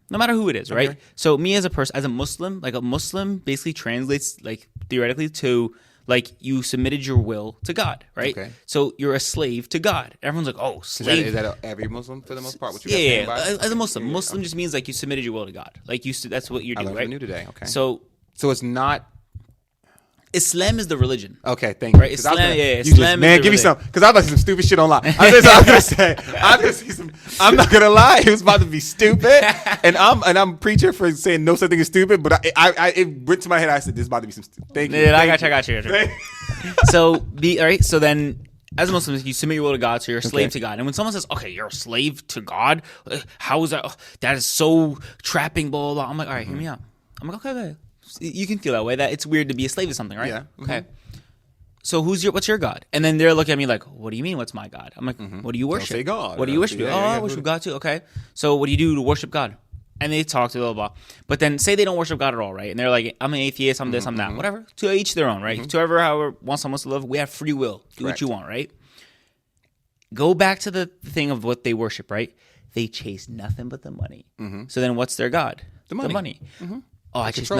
no matter who it is, right? Okay. So me as a person, as a Muslim, like, a Muslim basically translates, like, theoretically to, like, you submitted your will to God, right? Okay. So you're a slave to God. Everyone's like, oh, slave. Is that every Muslim for the most part? What you as a Muslim. Muslim just means, like, you submitted your will to God. Like, that's what you're doing, right? I learned today, okay. So it's not... Islam is the religion. Okay, thank you. Right? Islam, Islam is give the me religion. some, because I'm about to see some stupid shit online. I'm gonna see some. I'm not gonna lie, it was about to be stupid, and I'm preacher for saying no such thing is stupid. But it went to my head. I said, this is about to be some stupid. Thank you. Yeah, I got you. So all right. So then, as a Muslim, you submit your will to God, so you're a slave to God. And when someone says, okay, you're a slave to God, how is that? Oh, that is so trapping, blah, blah, blah. I'm like, all right, hear me out. I'm like, okay. You can feel that way, that it's weird to be a slave to something, right? Yeah. Okay. So what's your God? And then they're looking at me like, what do you mean, what's my God? I'm like, what do you worship? Don't say God. What do you worship? I worship God too. Okay. So what do you do to worship God? And they talk to blah, blah, blah. But then say they don't worship God at all, right? And they're like, I'm an atheist, I'm this, I'm that, whatever. To each their own, right? To however wants someone to live, we have free will. Do what you want, right? Go back to the thing of what they worship, right? They chase nothing but the money. So then what's their God? The money. Oh, I chase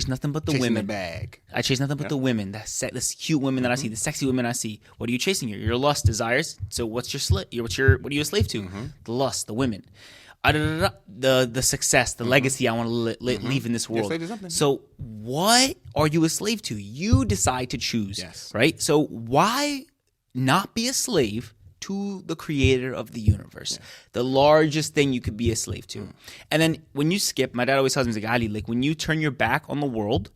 nothing but the women. The bag. I chase nothing but the women. The cute women that I see, the sexy women I see. What are you chasing here? Your lust, desires. So what's your what are you a slave to? The lust, the women. The success, the legacy I want to leave in this world. So what are you a slave to? You decide to choose, right? So why not be a slave to the creator of the universe, the largest thing you could be a slave to? And then when you skip, my dad always tells me, like, Ali, like, when you turn your back on the world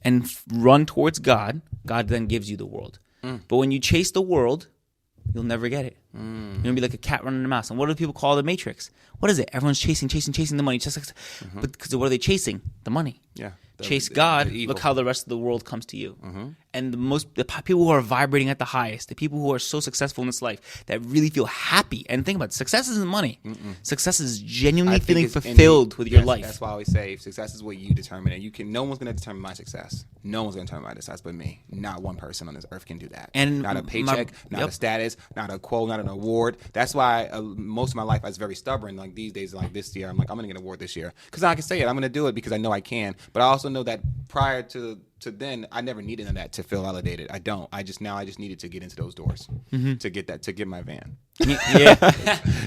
and run towards God, God then gives you the world. But when you chase the world, you'll never get it. You're gonna be like a cat running a mouse. And what do people call the Matrix? What is it? Everyone's chasing the money. Just like, but because what are they chasing? The money. Yeah. Chase God. Look how the rest of the world comes to you. And the people who are vibrating at the highest, the people who are so successful in this life, that really feel happy. And think about it, success isn't money. Success is genuinely feeling fulfilled with your life. That's why I always say success is what you determine, and no one's going to determine my success. No one's going to determine my success but me. Not one person on this earth can do that. And not a paycheck, not a status, not a quote, not an award. That's why most of my life I was very stubborn. Like these days, like this year, I'm like, I'm going to get an award this year because I can say it. I'm going to do it because I know I can. But I also know that prior to then, I never needed none of that to feel validated. I don't. I just needed to get into those doors to get my van. Yeah.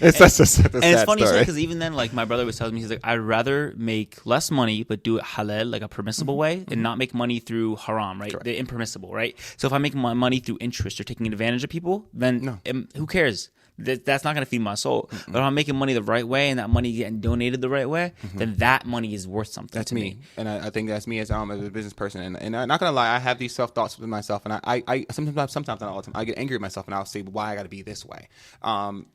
It's such a sad and it's funny story. because even then, like my brother was telling me, he's like, I'd rather make less money but do it halal, like a permissible way, and not make money through haram, right? Correct. The impermissible, right? So if I make my money through interest or taking advantage of people, then who cares? That's not going to feed my soul. But if I'm making money the right way and that money getting donated the right way, then that money is worth something. That's to me. And I think that's me as a business person. And I'm not going to lie, I have these self-thoughts with myself. And I sometimes, not all the time, I get angry at myself and I'll say, why I got to be this way. And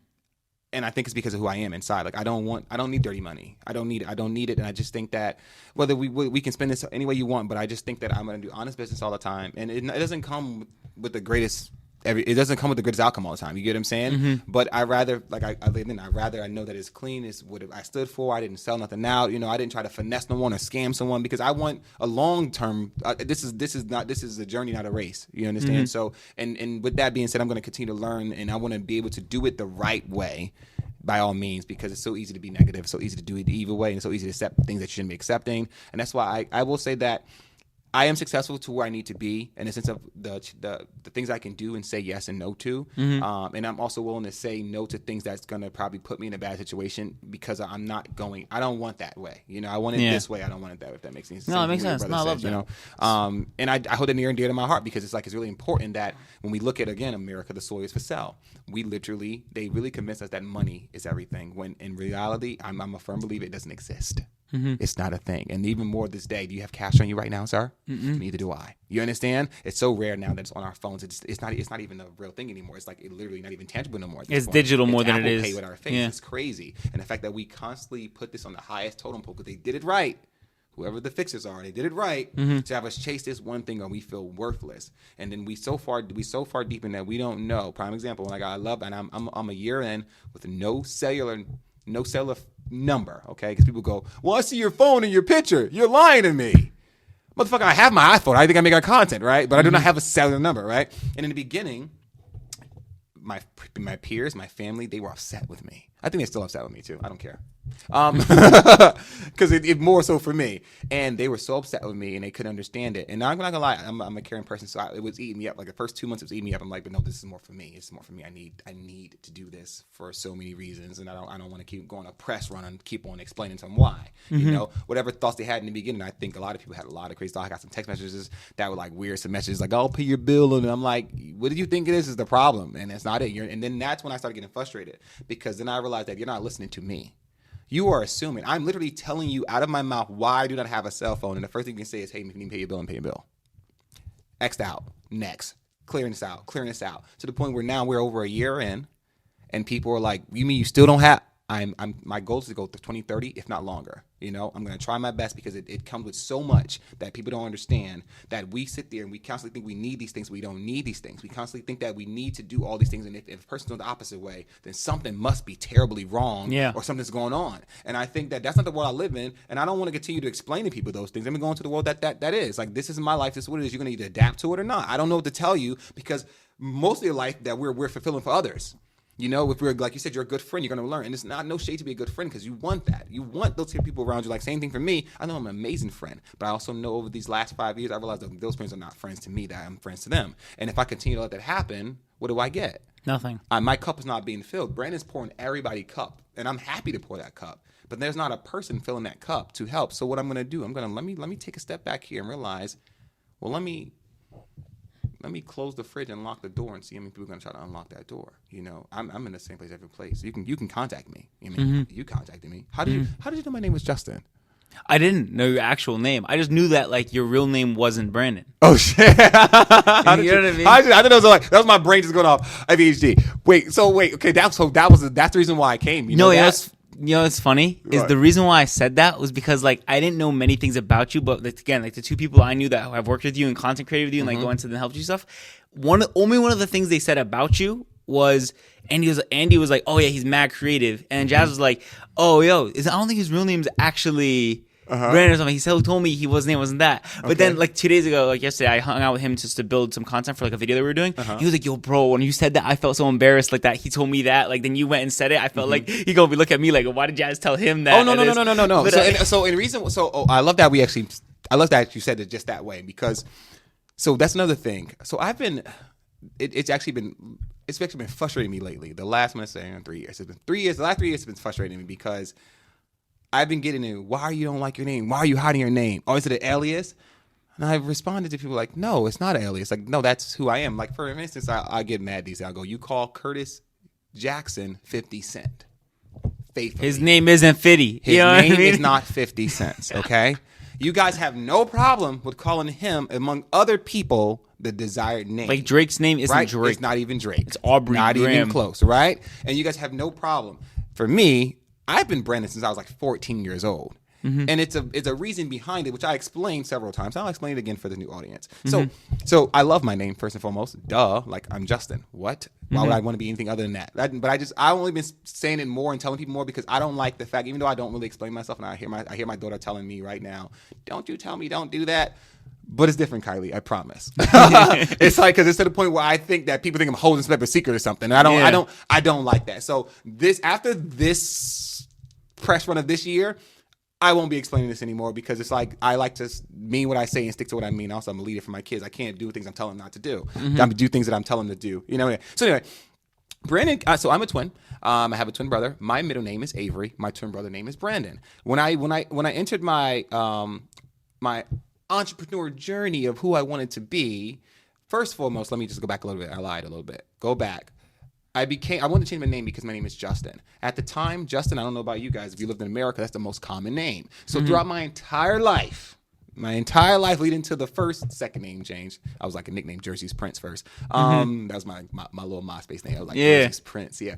I think it's because of who I am inside. Like I don't need dirty money. I don't need it. And I just think that whether we can spend this any way you want, but I just think that I'm going to do honest business all the time. And it doesn't come with the greatest. It doesn't come with the greatest outcome all the time. You get what I'm saying? But I rather, like I know that it's clean. It's what I stood for. I didn't sell nothing out. You know, I didn't try to finesse no one or scam someone because I want a long term. This is a journey, not a race. You understand? So, and with that being said, I'm going to continue to learn, and I want to be able to do it the right way. By all means, because it's so easy to be negative, it's so easy to do it the evil way, and it's so easy to accept things that you shouldn't be accepting. And that's why I will say that I am successful to where I need to be in the sense of the things I can do and say yes and no to. And I'm also willing to say no to things that's going to probably put me in a bad situation because I don't want that way. You know, I want it this way. I don't want it that way, if that makes sense. No, it makes sense. No, I love that. You know? And I hold it near and dear to my heart because it's really important that when we look at, again, America, the soil is for sale. They really convince us that money is everything when in reality, I'm a firm believer it doesn't exist. It's not a thing. And even more this day, do you have cash on you right now, sir? Neither do I. You understand? It's so rare now that it's on our phones. It's not even a real thing anymore. It's like literally not even tangible no more. It's digital more than Apple it is. Pay with our face. Yeah. It's crazy. And the fact that we constantly put this on the highest totem pole because they did it right. Whoever the fixers are, they did it right to have us chase this one thing or we feel worthless. And then we so far deep in that we don't know. Prime example, like I love, and I'm a year in with no cellular number, okay? Because people go, well, I see your phone in your picture. You're lying to me. Motherfucker, I have my iPhone. I think I make our content, right? But I do not have a cellular number, right? And in the beginning, my peers, my family, they were upset with me. I think they're still upset with me too. I don't care. Because it more so for me. And they were so upset with me and they couldn't understand it. And I'm not gonna lie, I'm a caring person, so it was eating me up. Like the first 2 months, it was eating me up. I'm like, but no, this is more for me. It's more for me. I need to do this for so many reasons, and I don't want to keep going a press run and keep on explaining to them why. You know, whatever thoughts they had in the beginning. I think a lot of people had a lot of crazy thoughts. I got some text messages that were like weird, some messages like, "I'll pay your bill," and I'm like, "What do you think it is the problem?" And that's not it. And then that's when I started getting frustrated because then I realized that you're not listening to me. You are assuming. I'm literally telling you out of my mouth why I do not have a cell phone. And the first thing you can say is, hey, you need to pay your bill and pay your bill. X'd out. Next. Clearing this out. To the point where now we're over a year in and people are like, you mean you still don't have? My goal is to go to 2030, if not longer. You know, I'm going to try my best because it comes with so much that people don't understand that we sit there and we constantly think we need these things. We don't need these things. We constantly think that we need to do all these things. And if a person's going the opposite way, then something must be terribly wrong or something's going on. And I think that that's not the world I live in. And I don't want to continue to explain to people those things. I'm going to the world that is. Like, this is my life. This is what it is. You're going to either adapt to it or not. I don't know what to tell you because most of your life that we're fulfilling for others. You know, if we're, like you said, you're a good friend, you're going to learn. And it's not no shade to be a good friend because you want that. You want those people around you. Like, same thing for me. I know I'm an amazing friend. But I also know over these last 5 years, I realized that those friends are not friends to me, that I'm friends to them. And if I continue to let that happen, what do I get? Nothing. My cup is not being filled. Brandon's pouring everybody's cup. And I'm happy to pour that cup. But there's not a person filling that cup to help. So what I'm going to do, let me take a step back here and realize, well, let me close the fridge and lock the door and see how many people are going to try to unlock that door. You know, I'm in the same place every place. You can contact me. I mean, you contacted me. How did you know my name was Justin? I didn't know your actual name. I just knew that like your real name wasn't Brandon. Oh shit! You know what I mean? I thought it was like that was my brain just going off ADHD. Wait, okay, that's the reason why I came. You know that? You know what's funny is What? the reason why I said that was because like I didn't know many things about you, but like, again, like the two people I knew that have worked with you and content created with you and like going to and helped you stuff. Only one of the things they said about you was Andy was like, oh yeah, he's mad creative, and Jazz was like, oh yo, I don't think his real name's actually Brandon or something. He told me his name wasn't that. But then like 2 days ago, like yesterday, I hung out with him just to build some content for like a video that we were doing. He was like, yo, bro, when you said that, I felt so embarrassed like that. He told me that. Like then you went and said it. I felt like he gonna be looking at me like, why did Jazz tell him that? Oh no. But, I love that I love that you said it just that way because that's another thing. So it's actually been frustrating me lately. The last 3 years. It's been 3 years. The last 3 years has been frustrating me because I've been getting in, why you don't like your name? Why are you hiding your name? Oh, is it an alias? And I've responded to people like, no, it's not an alias. Like, no, that's who I am. Like, for instance, I get mad these days. I'll go, you call Curtis Jackson 50 Cent. Faithfully. his name isn't 50. His You know what name I mean? is not 50 cents, okay? You guys have no problem with calling him, among other people, the desired name. Like Drake's name isn't right? Drake. It's not even Drake. It's Aubrey Not Graham. even close, right? And you guys have no problem. For me, I've been Brandon since I was like 14 years old. And it's a reason behind it, which I explained several times. I'll explain it again for the new audience. So I love my name first and foremost. Duh, like I'm Justin. What? Why would I want to be anything other than that? But I've only been saying it more and telling people more because I don't like the fact, even though I don't really explain myself, and I hear my daughter telling me right now, "Don't you tell me, don't do that." But it's different, Kylie. I promise. It's like because it's to the point where I think that people think I'm holding some type of secret or something. And I don't like that. So after this press run of this year, I won't be explaining this anymore because it's like I like to mean what I say and stick to what I mean. Also, I'm a leader for my kids. I can't do things I'm telling them not to do. I'm to do things that I'm telling them to do. You know. So anyway, Brandon. So I'm a twin. I have a twin brother. My middle name is Avery. My twin brother name is Brandon. When I entered my my entrepreneur journey of who I wanted to be, first and foremost, let me just go back a little bit. I lied a little bit. Go back. I wanted to change my name because my name is Justin. At the time, Justin, I don't know about you guys. If you lived in America, that's the most common name. So throughout my entire life leading to the second name change, I was like a nickname, Jersey's Prince first. That was my little MySpace name. I was like, Jersey's Prince, yeah.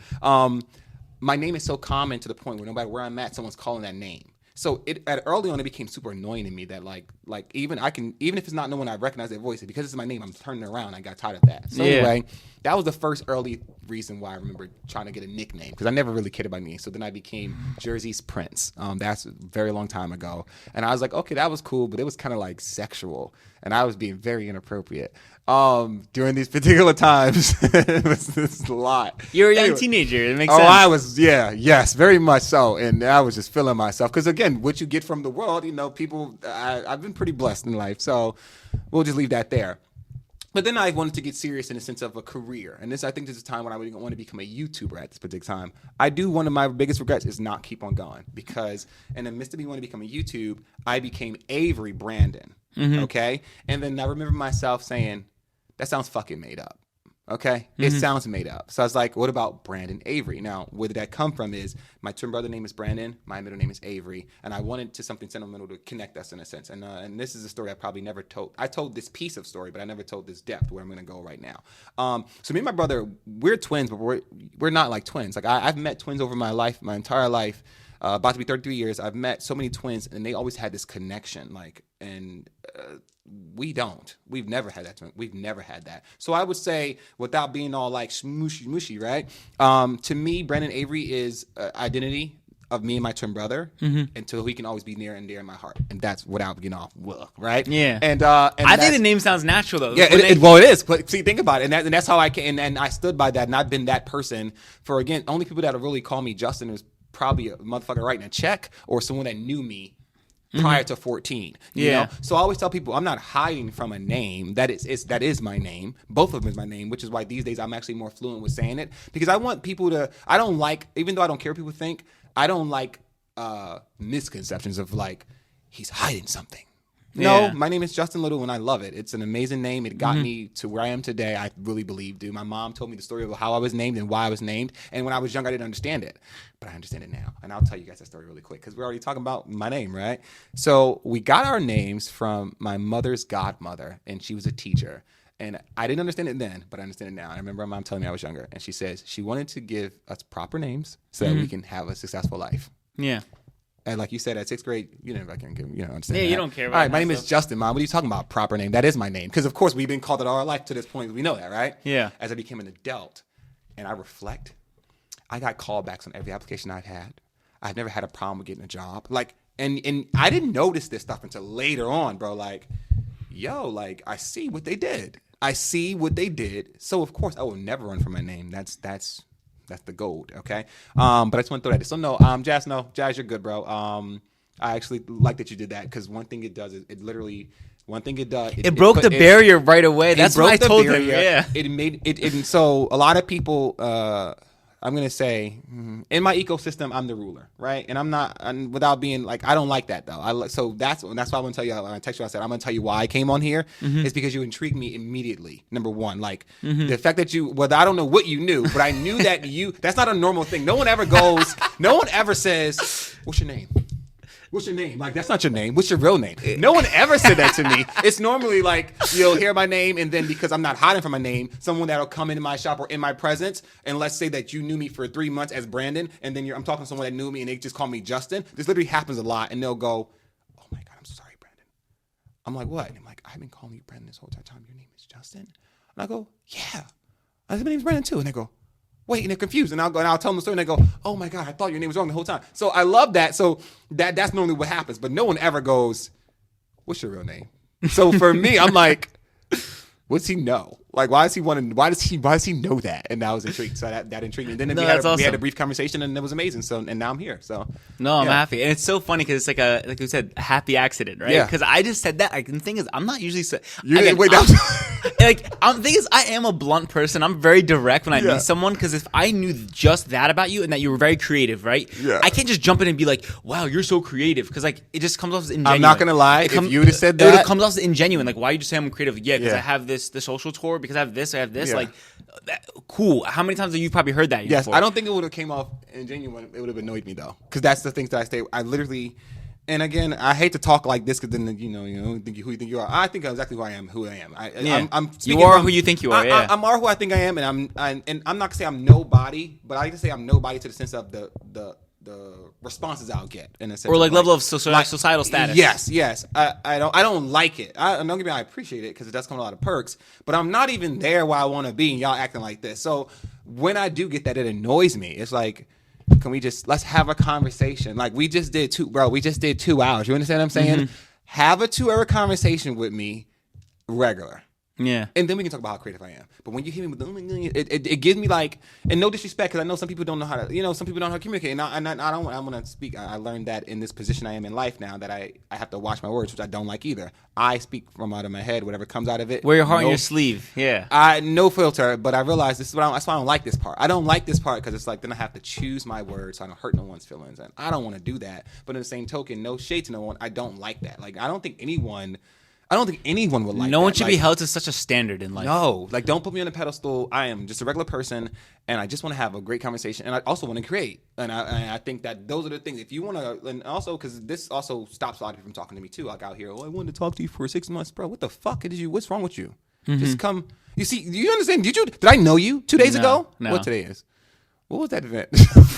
My name is so common to the point where no matter where I'm at, someone's calling that name. So early on, it became super annoying to me that like even if it's not no one I recognize their voice, because it's my name, I'm turning around. I got tired of that. So anyway, that was the first early reason why I remember trying to get a nickname because I never really cared about names. So then I became Jersey's Prince. That's a very long time ago, and I was like, okay, that was cool, but it was kind of like sexual, and I was being very inappropriate during these particular times. It was a lot. You're a young teenager. It makes sense. I was, yes, very much so. And I was just feeling myself. Because again, what you get from the world, people, I've been pretty blessed in life. So we'll just leave that there. But then I wanted to get serious in the sense of a career. And I think this is a time when I would want to become a YouTuber at this particular time. One of my biggest regrets is not keep on going. Because in the midst of me wanting to become a YouTube, I became Avery Brandon. Okay? And then I remember myself saying, that sounds fucking made up. Okay? It sounds made up. So I was like, what about Brandon Avery? Now, where did that come from is my twin brother name is Brandon, my middle name is Avery, and I wanted to something sentimental to connect us in a sense. And this is a story I probably never told. I told this piece of story, but I never told this depth where I'm going to go right now. So me and my brother, we're twins, but we're not like twins. Like I've met twins over my life, my entire life. About to be 33 years. I've met so many twins, and they always had this connection. We don't. We've never had that. We've never had that. So I would say, without being all like smooshy, right? To me, Brandon Avery is identity of me and my twin brother, until he can always be near and dear in my heart, and that's without getting off, right? Yeah. And I think the name sounds natural though. Yeah, it is. But see, think about it, and that's how I can, and I stood by that, and I've been that person for only people that have really called me Justin was probably a motherfucker writing a check or someone that knew me prior to 14. You know? So I always tell people I'm not hiding from a name. That is my name. Both of them is my name, which is why these days I'm actually more fluent with saying it, because I want people to, I don't like, even though I don't care what people think, I don't like misconceptions of like, he's hiding something. No, Yeah. my name is Justin Little, and I love it. It's an amazing name. It got me to where I am today. I really believe, dude. My mom told me the story of how I was named and why I was named. And when I was young, I didn't understand it. But I understand it now. And I'll tell you guys that story really quick because we're already talking about my name, right? So we got our names from my mother's godmother, and she was a teacher. And I didn't understand it then, but I understand it now. I remember my mom telling me I was younger. And she says she wanted to give us proper names so that we can have a successful life. Yeah. And like you said, at 6th grade, you didn't fucking give, understand. Yeah, that. you don't care about All right, my that name is stuff. Justin, Mom. What are you talking about? Proper name. That is my name. Because, of course, we've been called it all our life to this point. We know that, right? Yeah. As I became an adult and I reflect, I got callbacks on every application I've had. I've never had a problem with getting a job. Like, and I didn't notice this stuff until later on, bro. Like, yo, like, I see what they did. I see what they did. So, of course, I will never run for my name. That's the gold, okay? But I just want to throw that in. So, no, Jazz, you're good, bro. I actually like that you did that because one thing it does is it literally, one thing it does. It broke the barrier right away. That's what I told him. Yeah. It made it, and so a lot of people, I'm gonna say, in my ecosystem, I'm the ruler, right? And I'm not, without being like, I don't like that though. So that's why I'm gonna tell you. When I text you, I said I'm gonna tell you why I came on here. It's because you intrigued me immediately. Number one, like the fact that I don't know what you knew, but I knew that that's not a normal thing. No one ever says, "What's your name?" What's your name? Like, that's not your name. What's your real name? No one ever said that to me. It's normally like, you'll hear my name, and then because I'm not hiding from my name, someone that'll come into my shop or in my presence, and let's say that you knew me for 3 months as Brandon, and then I'm talking to someone that knew me, and they just call me Justin. This literally happens a lot, and they'll go, "Oh my God, I'm so sorry, Brandon." I'm like, "What?" And I'm like, "I've been calling you Brandon this whole time. Your name is Justin?" And I go, "Yeah." I said, "My name's Brandon too." And they go, "Wait," and they're confused, and I'll tell them the story, and they go, "Oh my God, I thought your name was wrong the whole time." So I love that. So that's normally what happens, but no one ever goes, "What's your real name?" So for me, I'm like, what's he know? Like, why does he know that? And I was intrigued. So that intrigued me. And then we had a brief conversation, and it was amazing. So, and now I'm here. So no, I'm happy, and it's so funny because it's like you said, a happy accident, right? Yeah. Because I just said that. Like, the thing is, I'm not usually the thing is, I am a blunt person. I'm very direct when I meet someone because if I knew just that about you and that you were very creative, right? Yeah. I can't just jump in and be like, "Wow, you're so creative," because like it just comes off as ingenuine. I'm not gonna lie. If you would have said that, it comes off as ingenuine. Like, why you just say I'm creative? Yeah, because I have the social tour. Because I have this. Yeah. Like, cool. How many times have you probably heard that? Yes, before? I don't think it would have came off ingenuine. It would have annoyed me though, because that's the things that I literally. And again, I hate to talk like this because then you think who you think you are. I think exactly who I am. Who I am. You are who you think you are. I'm who I think I am, and I'm not gonna say I'm nobody, but I can say I'm nobody to the sense of the responses I'll get in a sense, or like of level of societal status. Yes. I don't like it. Don't get me wrong, I appreciate it because it does come with a lot of perks, but I'm not even there where I want to be, and y'all acting like this. So when I do get that, it annoys me. It's like, can we let's have a conversation? Like we just did 2 hours. You understand what I'm saying? Have a 2-hour conversation with me regular. Yeah. And then we can talk about how creative I am. But when you hit me with it gives me like, and no disrespect, because I know some people don't know how to, some people don't know how to communicate. And I don't want to speak. I learned that in this position I am in life now that I have to watch my words, which I don't like either. I speak from out of my head, whatever comes out of it. Wear your heart on your sleeve. Yeah. No filter, but I realize that's why I don't like this part. I don't like this part because it's like then I have to choose my words so I don't hurt no one's feelings. And I don't want to do that. But in the same token, no shade to no one. I don't like that. Like, I don't think anyone would like that. No one should be held to such a standard in life. No, like don't put me on a pedestal. I am just a regular person, and I just want to have a great conversation, and I also want to create. And I think that those are the things. If you want to, and also because this also stops a lot of people from talking to me too. Like out here, I wanted to talk to you for 6 months, bro. What the fuck did you? What's wrong with you? Just come. You see? Do you understand? Did I know you 2 days ago? No. What today is? What was that event?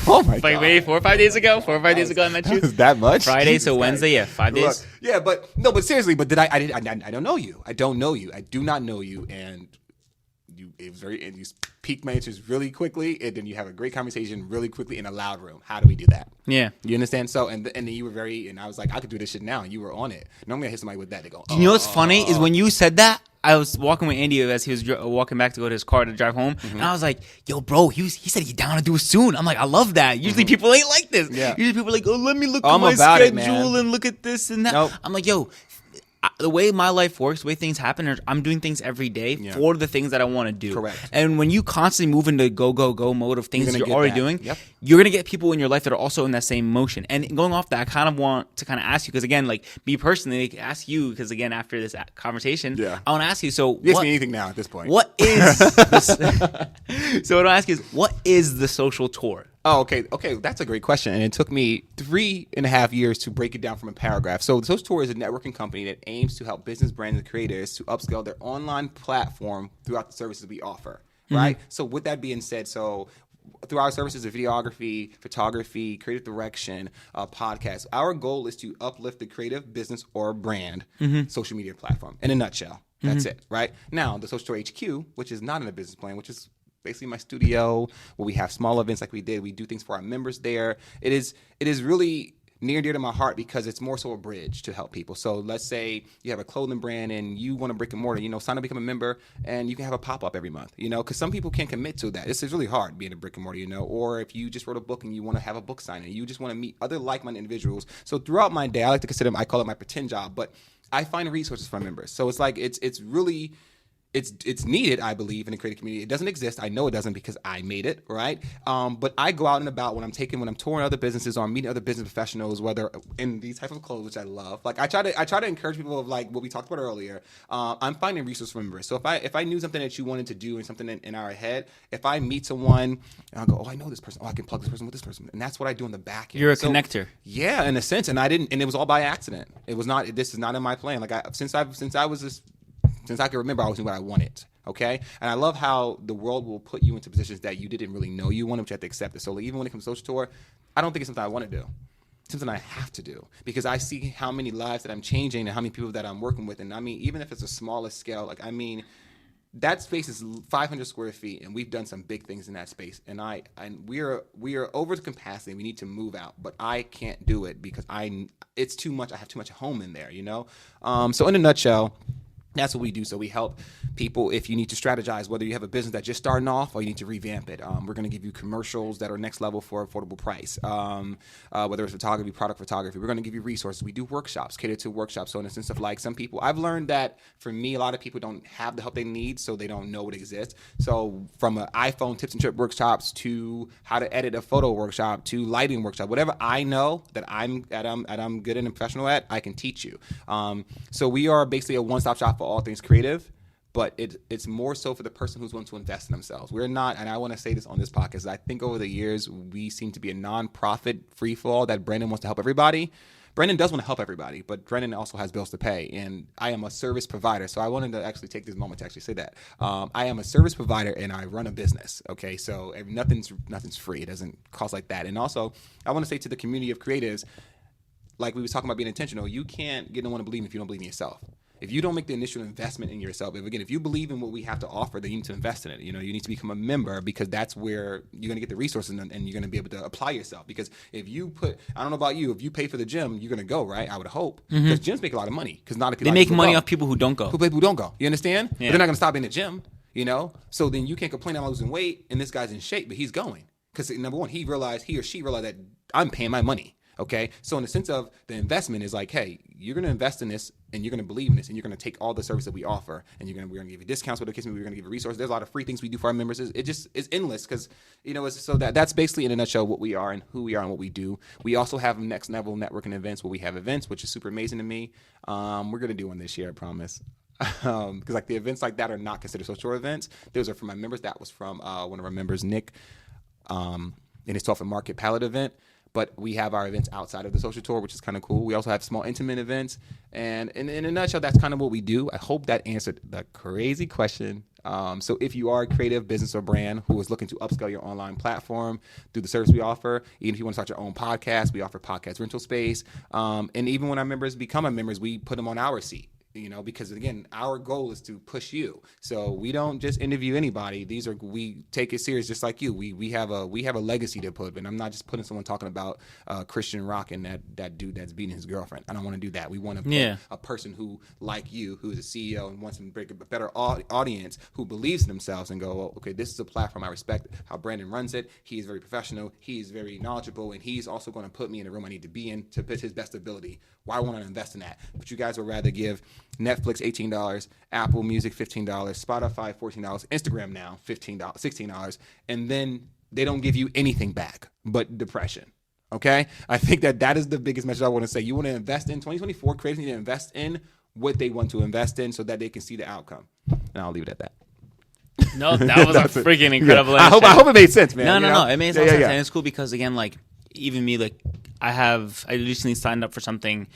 Oh my God. Wait, 4 or 5 days ago? 4 or 5 days ago I met you? Was that much? Friday, Jesus so Wednesday, Christ. 5 days. Look, but seriously, but I don't know you. I don't know you. I do not know you, and you piqued my interest really quickly, and then you have a great conversation really quickly in a loud room. How do we do that? Yeah. You understand? So, and then you were and I was like, I could do this shit now, and you were on it. Normally I hit somebody with that, they go, You know what's funny is when you said that, I was walking with Andy as he was walking back to go to his car to drive home, and I was like, "Yo, bro, he said he's down to do it soon." I'm like, I love that. Usually people ain't like this. Yeah. Usually people are like, "Oh, let me look at I'm my about it, schedule man. and look at this and that." Nope. I'm like, "Yo, the way my life works, the way things happen, I'm doing things every day for the things that I want to do. Correct. And when you constantly move into go mode of things you're already doing, you're going to get people in your life that are also in that same motion. And going off that, I kind of want to kind of ask you, because again, like me personally, ask you, because again, after this conversation, I want to ask you, so you ask me anything now at this point. What is so what I ask you is, what is the social tour? Oh, okay. That's a great question. And it took me 3.5 years to break it down from a paragraph. So the Social Tour is a networking company that aims to help business brands and creators to upscale their online platform throughout the services we offer, right? So with that being said, so through our services of videography, photography, creative direction, podcasts, our goal is to uplift the creative business or brand social media platform in a nutshell. That's it, right? Now, the Social Tour HQ, which is not in a business plan, which is basically my studio where we have small events like we did. We do things for our members there. It is really near and dear to my heart because it's more so a bridge to help people. So let's say you have a clothing brand and you want a brick and mortar, sign up to become a member and you can have a pop-up every month, because some people can't commit to that. It's really hard being a brick and mortar, or if you just wrote a book and you want to have a book signing, you just want to meet other like-minded individuals. So throughout my day, I like to consider, I call it my pretend job, but I find resources for members. So it's like, it's really... It's needed, I believe, in the creative community. It doesn't exist. I know it doesn't because I made it, right? But I go out and about when I'm touring other businesses or I'm meeting other business professionals, whether in these type of clothes, which I love. Like I try to encourage people of like what we talked about earlier. I'm finding resources for members. So if I knew something that you wanted to do and something in our head, if I meet someone and I go, oh, I know this person. Oh, I can plug this person with this person, and that's what I do in the back end. You're a connector. Yeah, in a sense, and it was all by accident. It was not. This is not in my plan. Like since I can remember, I always knew what I wanted. Okay, and I love how the world will put you into positions that you didn't really know you wanted, but you have to accept it. So like, even when it comes to social tour, I don't think it's something I want to do. It's something I have to do because I see how many lives that I'm changing and how many people that I'm working with. And I mean, even if it's a smallest scale, that space is 500 square feet, and we've done some big things in that space. And we are over the capacity. We need to move out, but I can't do it because it's too much. I have too much home in there, So in a nutshell, that's what we do. So we help people if you need to strategize, whether you have a business that's just starting off or you need to revamp it. We're going to give you commercials that are next level for affordable price. Whether it's photography, product photography, we're going to give you resources. We do workshops, cater to workshops. So in the sense of like some people, I've learned that for me, a lot of people don't have the help they need, so they don't know it exists. So from an iPhone tips and trip workshops to how to edit a photo workshop to lighting workshop, whatever I know that I'm good and professional at, I can teach you. So we are basically a one-stop shop for all things creative, but it's more so for the person who's willing to invest in themselves. We're not, and I want to say this on this podcast, I think over the years, we seem to be a non-profit free-for-all that Brandon wants to help everybody. Brandon does want to help everybody, but Brandon also has bills to pay, and I am a service provider. So I wanted to actually take this moment to actually say that. I am a service provider, and I run a business, okay? So nothing's free. It doesn't cost like that. And also, I want to say to the community of creatives, like we was talking about being intentional, you can't get no one to believe if you don't believe in yourself. If you don't make the initial investment in yourself, if you believe in what we have to offer, then you need to invest in it. You need to become a member because that's where you're going to get the resources and you're going to be able to apply yourself. Because if you I don't know about you, if you pay for the gym, you're going to go, right? I would hope. Because gyms make a lot of money. Because not a They make money off people who don't go. People don't go. You understand? Yeah. But they're not going to stop in the gym, So then you can't complain I'm losing weight and this guy's in shape, but he's going. Because number one, he or she realized that I'm paying my money. Okay, so in the sense of the investment is like, hey, you're going to invest in this and you're going to believe in this and you're going to take all the service that we offer and we're going to give you discounts with the case. We're going to give you resources. There's a lot of free things we do for our members. It just is endless because, so that's basically in a nutshell what we are and who we are and what we do. We also have next level networking events where we have events, which is super amazing to me. We're going to do one this year, I promise. Because like the events like that are not considered social events. Those are from my members. That was from one of our members, Nick, in his 12th Market Palette event. But we have our events outside of the social tour, which is kind of cool. We also have small intimate events. And in a nutshell, that's kind of what we do. I hope that answered the crazy question. So if you are a creative business or brand who is looking to upscale your online platform through the service we offer, even if you want to start your own podcast, we offer podcast rental space. And even when our members become our members, we put them on our seat. because again, our goal is to push you. So we don't just interview anybody. We take it serious, just like you. We have a legacy to put, and I'm not just putting someone talking about Christian rock and that dude that's beating his girlfriend. I don't want to do that. We want to put a person who, like you, who is a CEO and wants to bring a better audience, who believes in themselves and go, well, okay, this is a platform I respect how Brandon runs it. He is very professional. He is very knowledgeable, and he's also going to put me in the room I need to be in to pitch his best ability. Why would I invest in that? But you guys would rather give Netflix $18, Apple Music $15, Spotify $14, Instagram now $15, $16, and then they don't give you anything back but depression. Okay? I think that is the biggest message I want to say. You want to invest in 2024, creators need to invest in what they want to invest in so that they can see the outcome. And I'll leave it at that. No, that was a freaking incredible answer. I hope it made sense, man. No. It made sense. And it's cool because, again, like, even me, like, I recently signed up for something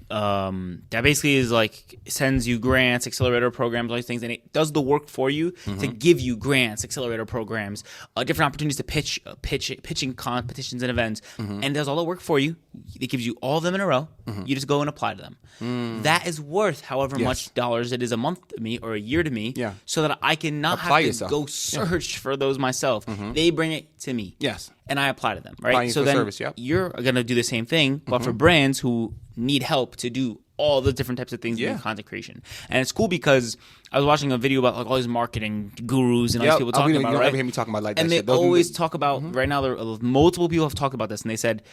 that basically is like sends you grants, accelerator programs, all these things, and it does the work for you to give you grants, accelerator programs, different opportunities to pitching competitions and events, and does all the work for you. It gives you all of them in a row. You just go and apply to them. That is worth however much dollars it is a month to me or a year to me, so that I can not have to go search for those myself. They bring it to me. Yes. And I apply to them, right? So then you're going to do the same thing, but for brands who need help to do all the different types of things in content creation. And it's cool because I was watching a video about like all these marketing gurus and all these people talking about it, right? You hear me talking about like that and shit. They always talk about, right now, multiple people have talked about this, and they said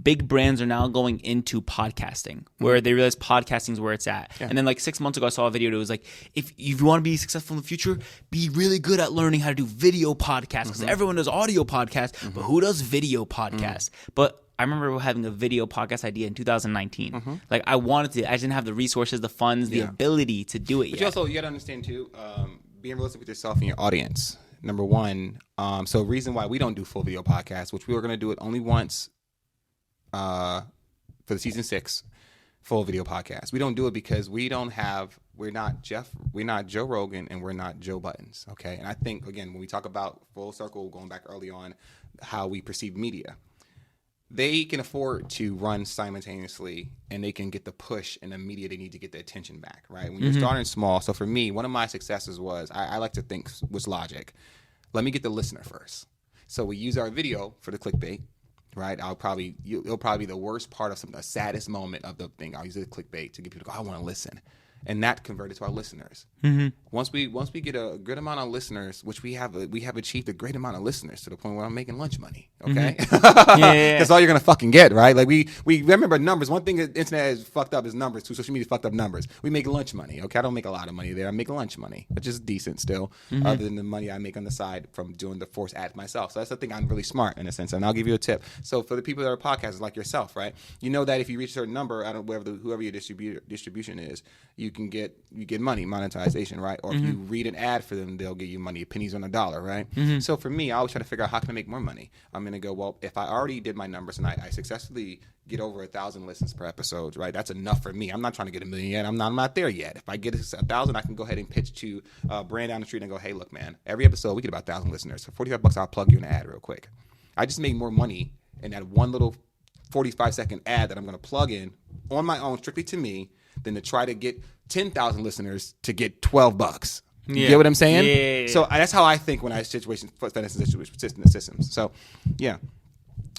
big brands are now going into podcasting, where they realize podcasting is where it's at. And then like 6 months ago, I saw a video that was like, if you want to be successful in the future, be really good at learning how to do video podcasts, because everyone does audio podcasts, but who does video podcasts? But I remember having a video podcast idea in 2019. Like I wanted to, I didn't have the resources, the funds, the ability to do it yet. But you got to understand too, being realistic with yourself and your audience. Number one, so reason why we don't do full video podcasts, which we were going to do it only once for the season 6 full video podcast. We don't do it because we're not Joe Rogan, and we're not Joe Buttons. Okay. And I think, again, when we talk about full circle, going back early on, how we perceive media, they can afford to run simultaneously, and they can get the push and the media they need to get the attention back, right? When you're starting small. So for me, one of my successes was, I like to think was logic. Let me get the listener first. So we use our video for the clickbait, right? It'll probably be the worst part of the saddest moment of the thing. I'll use the clickbait to get people to go, I want to listen. And that converted to our listeners. Once we get a good amount of listeners, which we have achieved a great amount of listeners to the point where I'm making lunch money. Okay, that's all you're gonna fucking get, right? Like we remember numbers. One thing that the internet is fucked up is numbers. Too. Social media is fucked up numbers. We make lunch money. Okay, I don't make a lot of money there. I make lunch money, which is decent still, other than the money I make on the side from doing the force ads myself. So that's the thing. I'm really smart in a sense, and I'll give you a tip. So for the people that are podcasters like yourself, right? You know that if you reach a certain number, whoever your distribution is, you get money, monetization, right? Or if you read an ad for them, they'll give you money, pennies on a dollar, right? So for me, I always try to figure out how can I make more money. I'm gonna go, well, if I already did my numbers and I successfully get over 1,000 listens per episode, right? That's enough for me. I'm not trying to get 1 million yet. I'm not there yet. If I get 1,000, I can go ahead and pitch to a brand down the street and go, hey, look, man, every episode we get about 1,000 listeners. For $45, I'll plug you in an ad real quick. I just made more money in that one little 45-second ad that I'm gonna plug in on my own, strictly to me, than to try to get 10,000 listeners to get $12. You get what I'm saying? Yeah. So that's how I think when I systems. So, yeah.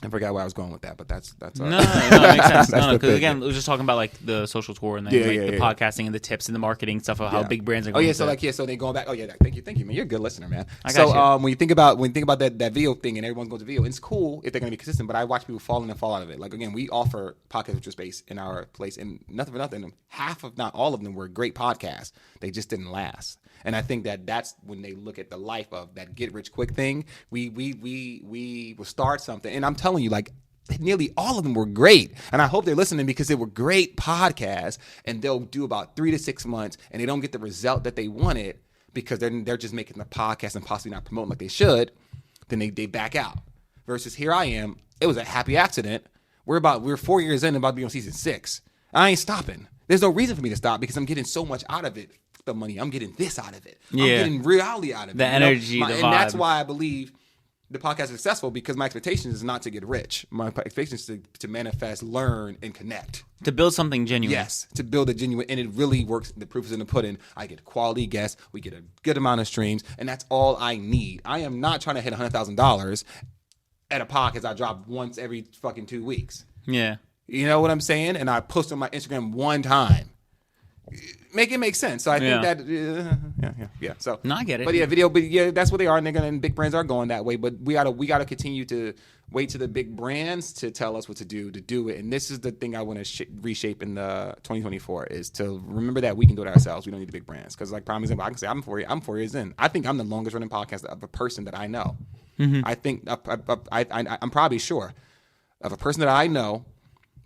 I forgot where I was going with that, but that's no, it makes sense. Because again, we were just talking about like the social tour and then the podcasting and the tips and the marketing stuff of how big brands are going. So they going back. Oh yeah, thank you, man. You're a good listener, man. When you think about that video thing and everyone's going to video, it's cool if they're going to be consistent. But I watch people fall in and fall out of it. Like again, we offer podcast with your space in our place, and nothing for nothing. Half of, not all of them, were great podcasts. They just didn't last. And I think that's when they look at the life of that get rich quick thing. We will start something, and I'm telling you, like nearly all of them were great. And I hope they're listening because they were great podcasts, and they'll do about 3 to 6 months, and they don't get the result that they wanted because they're just making the podcast and possibly not promoting like they should. Then they back out. Versus here I am. It was a happy accident. We're 4 years in, about to be on season 6. I ain't stopping. There's no reason for me to stop because I'm getting so much out of it. The money, I'm getting this out of it. I'm getting reality out of it. The energy, the vibe. And that's why I believe the podcast is successful because my expectation is not to get rich. My expectation is to manifest, learn, and connect. To build something genuine. Yes, to build a genuine, and it really works. The proof is in the pudding. I get quality guests. We get a good amount of streams, and that's all I need. I am not trying to hit $100,000 at a podcast I drop once every fucking 2 weeks. Yeah. You know what I'm saying? And I post on my Instagram one time. Make it make sense. So I think that yeah. So No, I get it. But yeah, that's what they are, and big brands are going that way. But we gotta continue to wait to the big brands to tell us what to do it. And this is the thing I want to reshape in the 2024 is to remember that we can do it ourselves. We don't need the big brands because, like, prime example, I can say I'm 4 years in. I think I'm the longest running podcast of a person that I know. I think I'm probably sure of a person that I know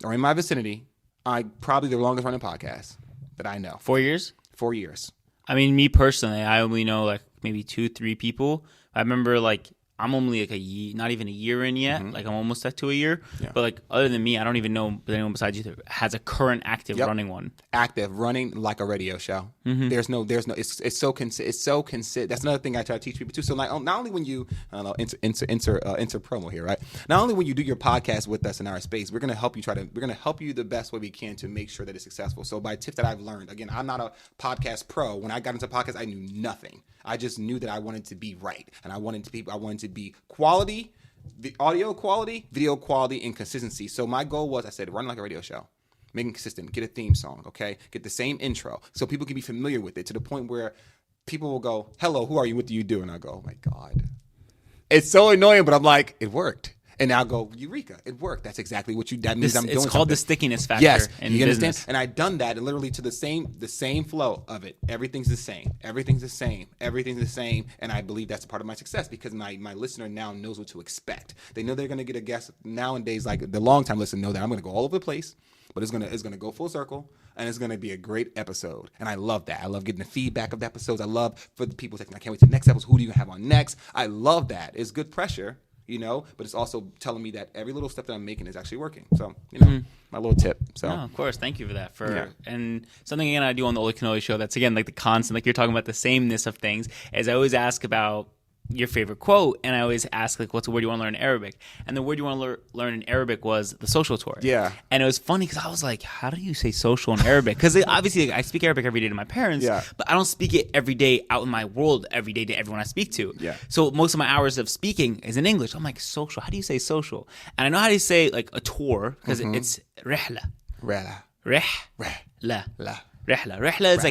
or in my vicinity. I probably the longest running podcast that I know. 4 years? 4 years. I mean, me personally, I only know like maybe 2-3 people. I remember like I'm only like a year, not even a year in yet. Like I'm almost at to a year. Yeah. But like other than me, I don't even know anyone besides you that has a current active running one. Active running like a radio show. There's no. It's so consistent. That's another thing I try to teach people too. So like not only when you enter promo here, right? Not only when you do your podcast with us in our space, we're gonna help you the best way we can to make sure that it's successful. So by tips that I've learned, again, I'm not a podcast pro. When I got into podcasts, I knew nothing. I just knew that I wanted to be right, and I wanted to be quality, the audio quality, video quality, and consistency. So my goal was, I said, run like a radio show, make it consistent, get a theme song, okay, get the same intro, so people can be familiar with it to the point where people will go, "Hello, who are you? What do you do?" And I go, "Oh my God, it's so annoying," but I'm like, it worked. And I'll go, Eureka, it worked. That's exactly what that means. I'm doing. It's called something. The stickiness factor. Yes, in you business. understand. And I've done that, and literally to the same flow of it. Everything's the same. Everything's the same. And I believe that's a part of my success because my listener now knows what to expect. They know they're going to get a guest. Nowadays, like the long time listener know that I'm going to go all over the place, but it's gonna go full circle, and it's gonna be a great episode. And I love that. I love getting the feedback of the episodes. I love for the people saying, "I can't wait to the next episode. Who do you have on next?" I love that. It's good pressure. But it's also telling me that every little step that I'm making is actually working. So, my little tip. So, no, of course, thank you for that. And something again I do on the Oly Kanoli Show that's again like the constant, like you're talking about the sameness of things, is I always ask about your favorite quote, and I always ask like, what's the word you want to learn in Arabic? And the word you want to learn in Arabic was the social tour. Yeah. And it was funny because I was like, how do you say social in Arabic? Because obviously like, I speak Arabic every day to my parents, but I don't speak it every day out in my world every day to everyone I speak to. Yeah. So most of my hours of speaking is in English. I'm like, social, how do you say social? And I know how to say like a tour because it's rihla. Rihla. Rihla. Rihla is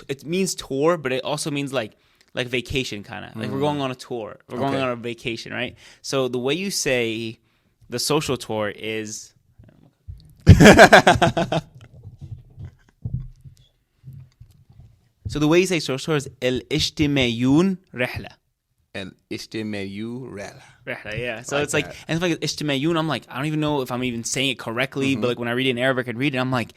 it means tour, but it also means like vacation kind of. Like we're going on a tour. We're going on a vacation, right? So the way you say the social tour is So the way you say social tour is el-ijtimaiyun rihla. El-ijtimaiyun rihla. Yeah. So it's like, and it's like ijtimaiyun, I'm like, I don't even know if I'm even saying it correctly, but like when I read it in Arabic and read it, I'm like,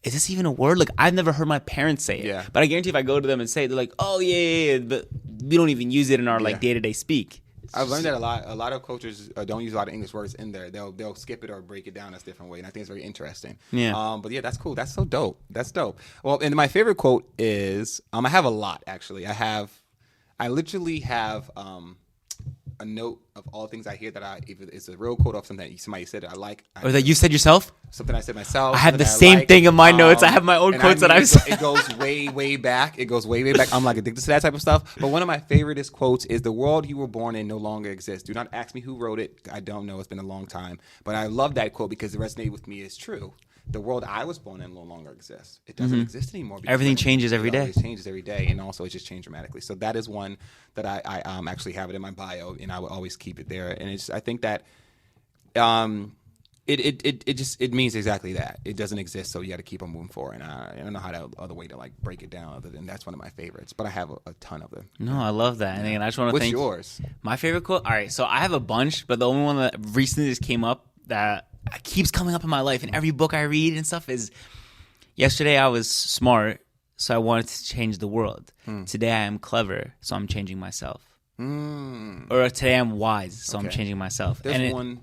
is this even a word? Like, I've never heard my parents say it. Yeah. But I guarantee if I go to them and say it, they're like, oh, yeah, but we don't even use it in our, like, day-to-day speak. I've learned that a lot. A lot of cultures don't use a lot of English words in there. They'll skip it or break it down a different way, and I think it's very interesting. Yeah. But yeah, that's cool. That's so dope. That's dope. Well, and my favorite quote is, I have a lot, actually. I literally have a note of all things I hear that if it's a real quote of something that somebody said that I like. Or that you said yourself? Something I said myself. I have the same thing in my notes. I have my own quotes that I've said. It goes way, way back. I'm like addicted to that type of stuff. But one of my favoriteest quotes is, "The world you were born in no longer exists. Do not ask me who wrote it. I don't know. It's been a long time." But I love that quote because it resonated with me. It's true. The world I was born in no longer exists. It doesn't exist anymore. Everything changes every day. It changes every day, and also it just changed dramatically. So that is one that I actually have it in my bio, and I will always keep it there. And I think that it means exactly that. It doesn't exist, so you got to keep on moving forward. And I don't know how to other way to like break it down other than that's one of my favorites. But I have a ton of them. No, I love that. And I just want to thank. What's yours? My favorite quote. All right, so I have a bunch, but the only one that recently just came up that keeps coming up in my life, and every book I read and stuff is, yesterday I was smart, so I wanted to change the world. Today I am clever, so I'm changing myself. Or today I'm wise, so I'm changing myself. There's one.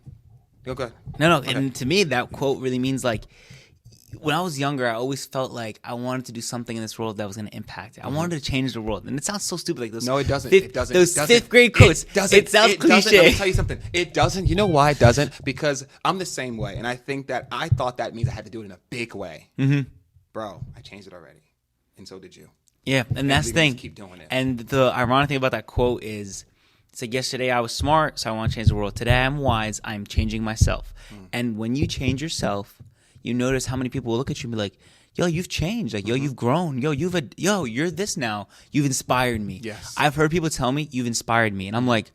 Okay. No. Okay. And to me, that quote really means like, when I was younger, I always felt like I wanted to do something in this world that was going to impact it. I wanted to change the world, and it sounds so stupid. Like those. No, it doesn't. Those fifth grade quotes. It sounds Let cliche. me tell you something. It doesn't. You know why it doesn't? Because I'm the same way, and I think that I thought that means I had to do it in a big way. Mm-hmm. Bro, I changed it already, and so did you. Yeah, and that's the thing. Keep doing it. And the ironic thing about that quote is, it's like, yesterday I was smart, so I want to change the world. Today I'm wise, I'm changing myself. And when you change yourself, you notice how many people will look at you and be like, yo, you've changed. Like, yo, you've grown. Yo, you're this now. You've inspired me. Yes. I've heard people tell me, you've inspired me. And I'm like,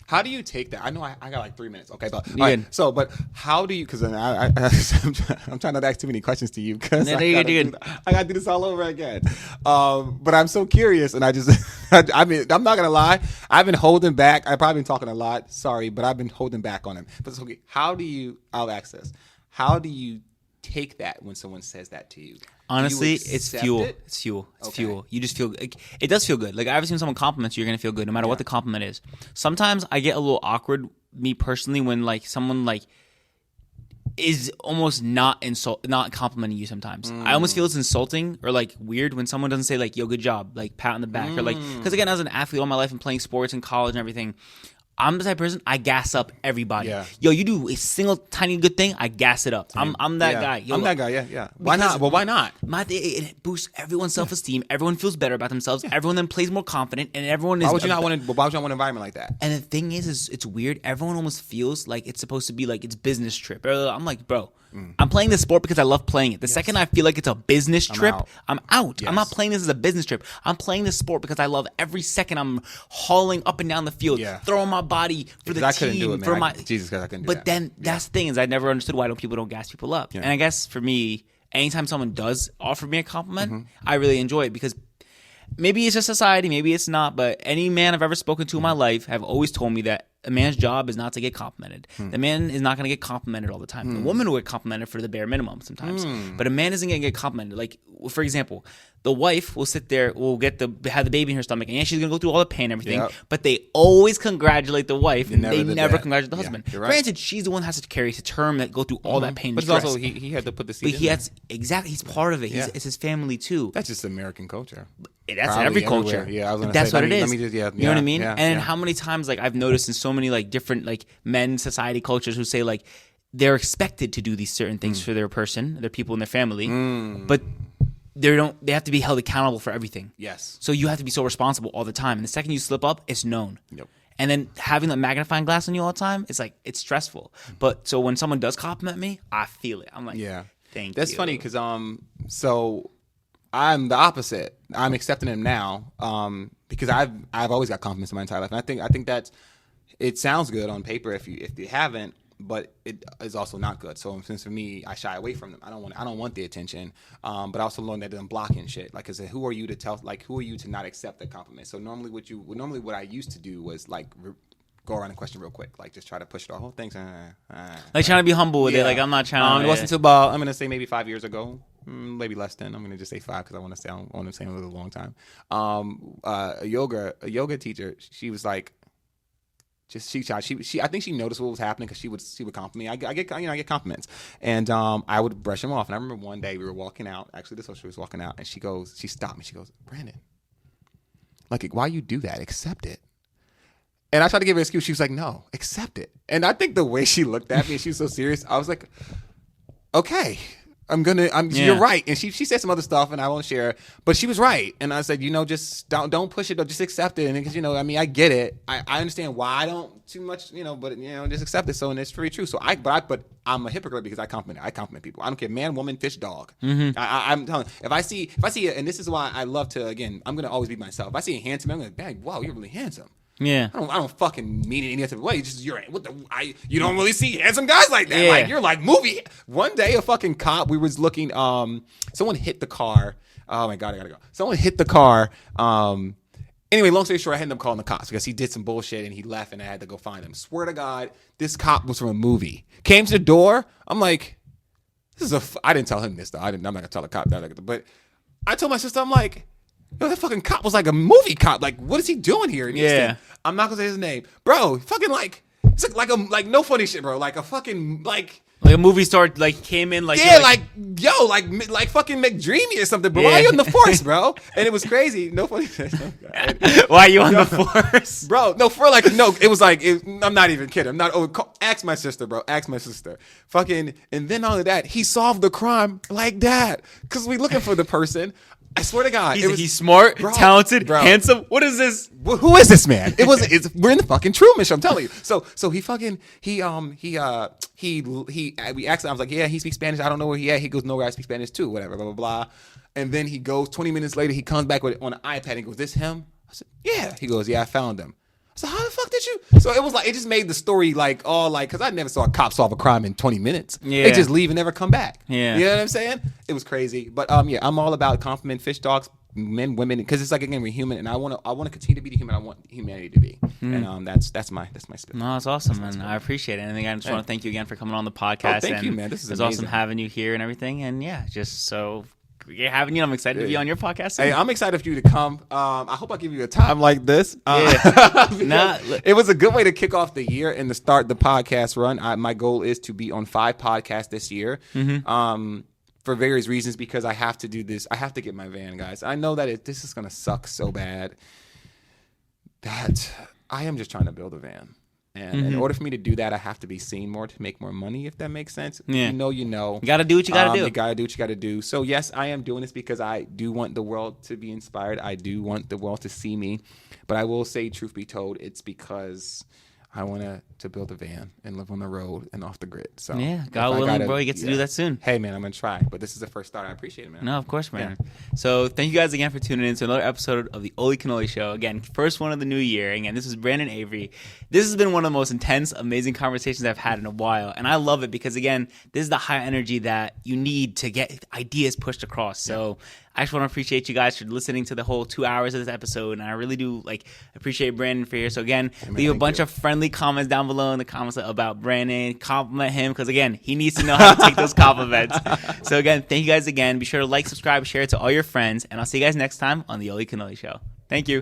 how do you take that? I know I got like 3 minutes. Okay, but You're good. So, but how do you? Because I'm trying not to ask too many questions to you because No, I you're got good. to do this all over again. But I'm so curious, and I just, I mean, I'm not gonna lie. I've been holding back. I've probably been talking a lot. Sorry, but I've been holding back on him. But it's okay. How do you? I'll ask this. How do you take that when someone says that to you? honestly, it's fuel. it? It's fuel. It's Okay. fuel. You just feel like, it does feel good. Like, I've seen someone compliment you, you're gonna feel good no matter what the compliment is. Sometimes I get a little awkward, me personally, when like someone like is almost not complimenting you sometimes. I almost feel it's insulting or like weird when someone doesn't say like, yo, good job, like pat on the back, or like, because again, as an athlete all my life and playing sports in college and everything, I'm the type of person, I gas up everybody. Yeah. Yo, you do a single tiny good thing, I gas it up. I'm that guy. Yo, I'm that guy. Yeah. Why not? Well, why not? it boosts everyone's self-esteem. Everyone feels better about themselves. Everyone then plays more confident, and everyone is. Why would you not want an environment like that? And the thing is it's weird. Everyone almost feels like it's supposed to be like it's business trip. I'm like, bro, I'm playing this sport because I love playing it. The second I feel like it's a business trip, out. I'm out. Yes. I'm not playing this as a business trip. I'm playing this sport because I love every second I'm hauling up and down the field, throwing my body for the team. I couldn't do it, man. For my, Jesus Christ, I couldn't do but that. then that's the thing is I never understood why people don't gas people up. And I guess for me, anytime someone does offer me a compliment, I really enjoy it because maybe it's just society, maybe it's not, but any man I've ever spoken to in my life have always told me that a man's job is not to get complimented. The man is not going to get complimented all the time. The woman will get complimented for the bare minimum sometimes, but a man isn't going to get complimented. Like, for example, the wife will sit there, will have the baby in her stomach, and she's going to go through all the pain and everything, but they always congratulate the wife, and they never congratulate the husband. You're right. Granted, she's the one that has to carry his term, that go through all that pain and But stress. also, he had to put the seed But in he there. has, exactly, he's part of it. It's his family too. That's just American culture. That's in Probably every culture. everywhere. Yeah, I was gonna That's say, what it is. let me just, you know what I mean? yeah, and yeah. how many times like I've noticed in so many like different like men society cultures who say like they're expected to do these certain things for their person, their people in their family, but they have to be held accountable for everything. Yes. So you have to be so responsible all the time. And the second you slip up, it's known. Yep. And then having the magnifying glass on you all the time, it's like it's stressful. But so when someone does compliment me, I feel it. I'm like, thank you. That's funny because so I'm the opposite. I'm accepting him now because I've always got compliments in my entire life, and I think that's it sounds good on paper if you haven't, but it is also not good. So since for me, I shy away from them. I don't want the attention, but I also learned that I'm blocking shit. Like, cause who are you to not accept the compliment? So normally what I used to do was like. Go around and question real quick, like just try to push it all. Thanks. Like trying to be humble with it. Like I'm not trying to. It wasn't until about I'm gonna say maybe 5 years ago, maybe less than. I'm gonna just say 5 because I want to stay on the same a little long time. A yoga teacher, she was like, she I think she noticed what was happening because she would compliment me. I get compliments, and I would brush them off. And I remember one day we were walking out. Actually, this social was walking out, and she stopped me. She goes, Brandon, like why you do that? Accept it. And I tried to give her an excuse. She was like, no, accept it. And I think the way she looked at me, she was so serious. I was like, okay, you're right. And she said some other stuff and I won't share, but she was right. And I said, just don't push it, just accept it. And because, I get it. I understand why I don't too much, but just accept it. So, and it's very true. So but I'm a hypocrite because I compliment people. I don't care, man, woman, fish, dog. I'm telling you, if I see, and this is why I love to, again, I'm going to always be myself. If I see a handsome man, I'm like, dang, wow, you're really handsome. Yeah, I don't fucking mean it any other way. It's just you don't really see handsome guys like that. Yeah. Like you're like movie. One day a fucking cop, we was looking. Someone hit the car. Oh my god, I gotta go. Someone hit the car. Anyway, long story short, I ended up calling the cops because he did some bullshit and he left and I had to go find him. Swear to God, this cop was from a movie. Came to the door. I'm like, I didn't tell him this though. I'm not gonna tell the cop that. But I told my sister, I'm like. Yo, that fucking cop was like a movie cop. Like, what is he doing here? Yeah. I'm not gonna say his name, bro. Fucking like, it's like no funny shit, bro. Like a fucking like Like a movie star, like came in, like Yeah, like fucking McDreamy or something, bro. Why are you in the force, bro? And it was crazy. No funny. why are you on the force, bro? No, for like no. It was like I'm not even kidding. I'm not. Ask my sister, bro. Ask my sister. Fucking, and then all of that, he solved the crime like that because we looking for the person. I swear to God, he's smart, talented, handsome. What is this? Who is this man? We're in the fucking Truman Show. I'm telling you. So we asked him. I was like, yeah, he speaks Spanish. I don't know where he at. He goes, no, I speak Spanish too. Whatever, blah blah blah. And then he goes 20 minutes later. He comes back on an iPad and goes, this him? I said, yeah. He goes, yeah, I found him. So how the fuck did you? So it was like it just made the story like all like because I never saw a cop solve a crime in 20 minutes. Yeah, they just leave and never come back. Yeah, you know what I'm saying? It was crazy, but yeah, I'm all about compliment fish dogs, men, women, because it's like again we're human, and I want to continue to be the human I want humanity to be, and that's my spirit. No, it's awesome, man. I appreciate it. And again, I just want to thank you again for coming on the podcast. Thank you, man. This is it's amazing. awesome having you here and everything, and yeah, just so. Having you, I'm excited to be on your podcast. Hey, I'm excited for you to come. I hope I give you a time like this. It was a good way to kick off the year and to start the podcast run. My goal is to be on 5 podcasts this year. For various reasons, because I have to do this. I have to get my van, guys. I know that this is gonna suck so bad that I am just trying to build a van. And in order for me to do that, I have to be seen more to make more money, if that makes sense. Yeah. You know. You got to do what you got to do. You got to do what you got to do. So, yes, I am doing this because I do want the world to be inspired. I do want the world to see me. But I will say, truth be told, it's because I want to build a van and live on the road and off the grid. So yeah, God willing, bro, you get to do that soon. Hey, man, I'm going to try. But this is the first start. I appreciate it, man. No, of course, man. Yeah. So thank you guys again for tuning in to another episode of the Oly Kanoli Show. Again, first one of the new year. Again, this is Brandon Avery. This has been one of the most intense, amazing conversations I've had in a while. And I love it because, again, this is the high energy that you need to get ideas pushed across. So I just want to appreciate you guys for listening to the whole 2 hours of this episode, and I really do appreciate Brandon for here. So again, leave a bunch of friendly comments down below in the comments about Brandon. Compliment him because again, he needs to know how to take those compliments. So again, thank you guys again. Be sure to like, subscribe, share it to all your friends, and I'll see you guys next time on the Oly Kanoli Show. Thank you.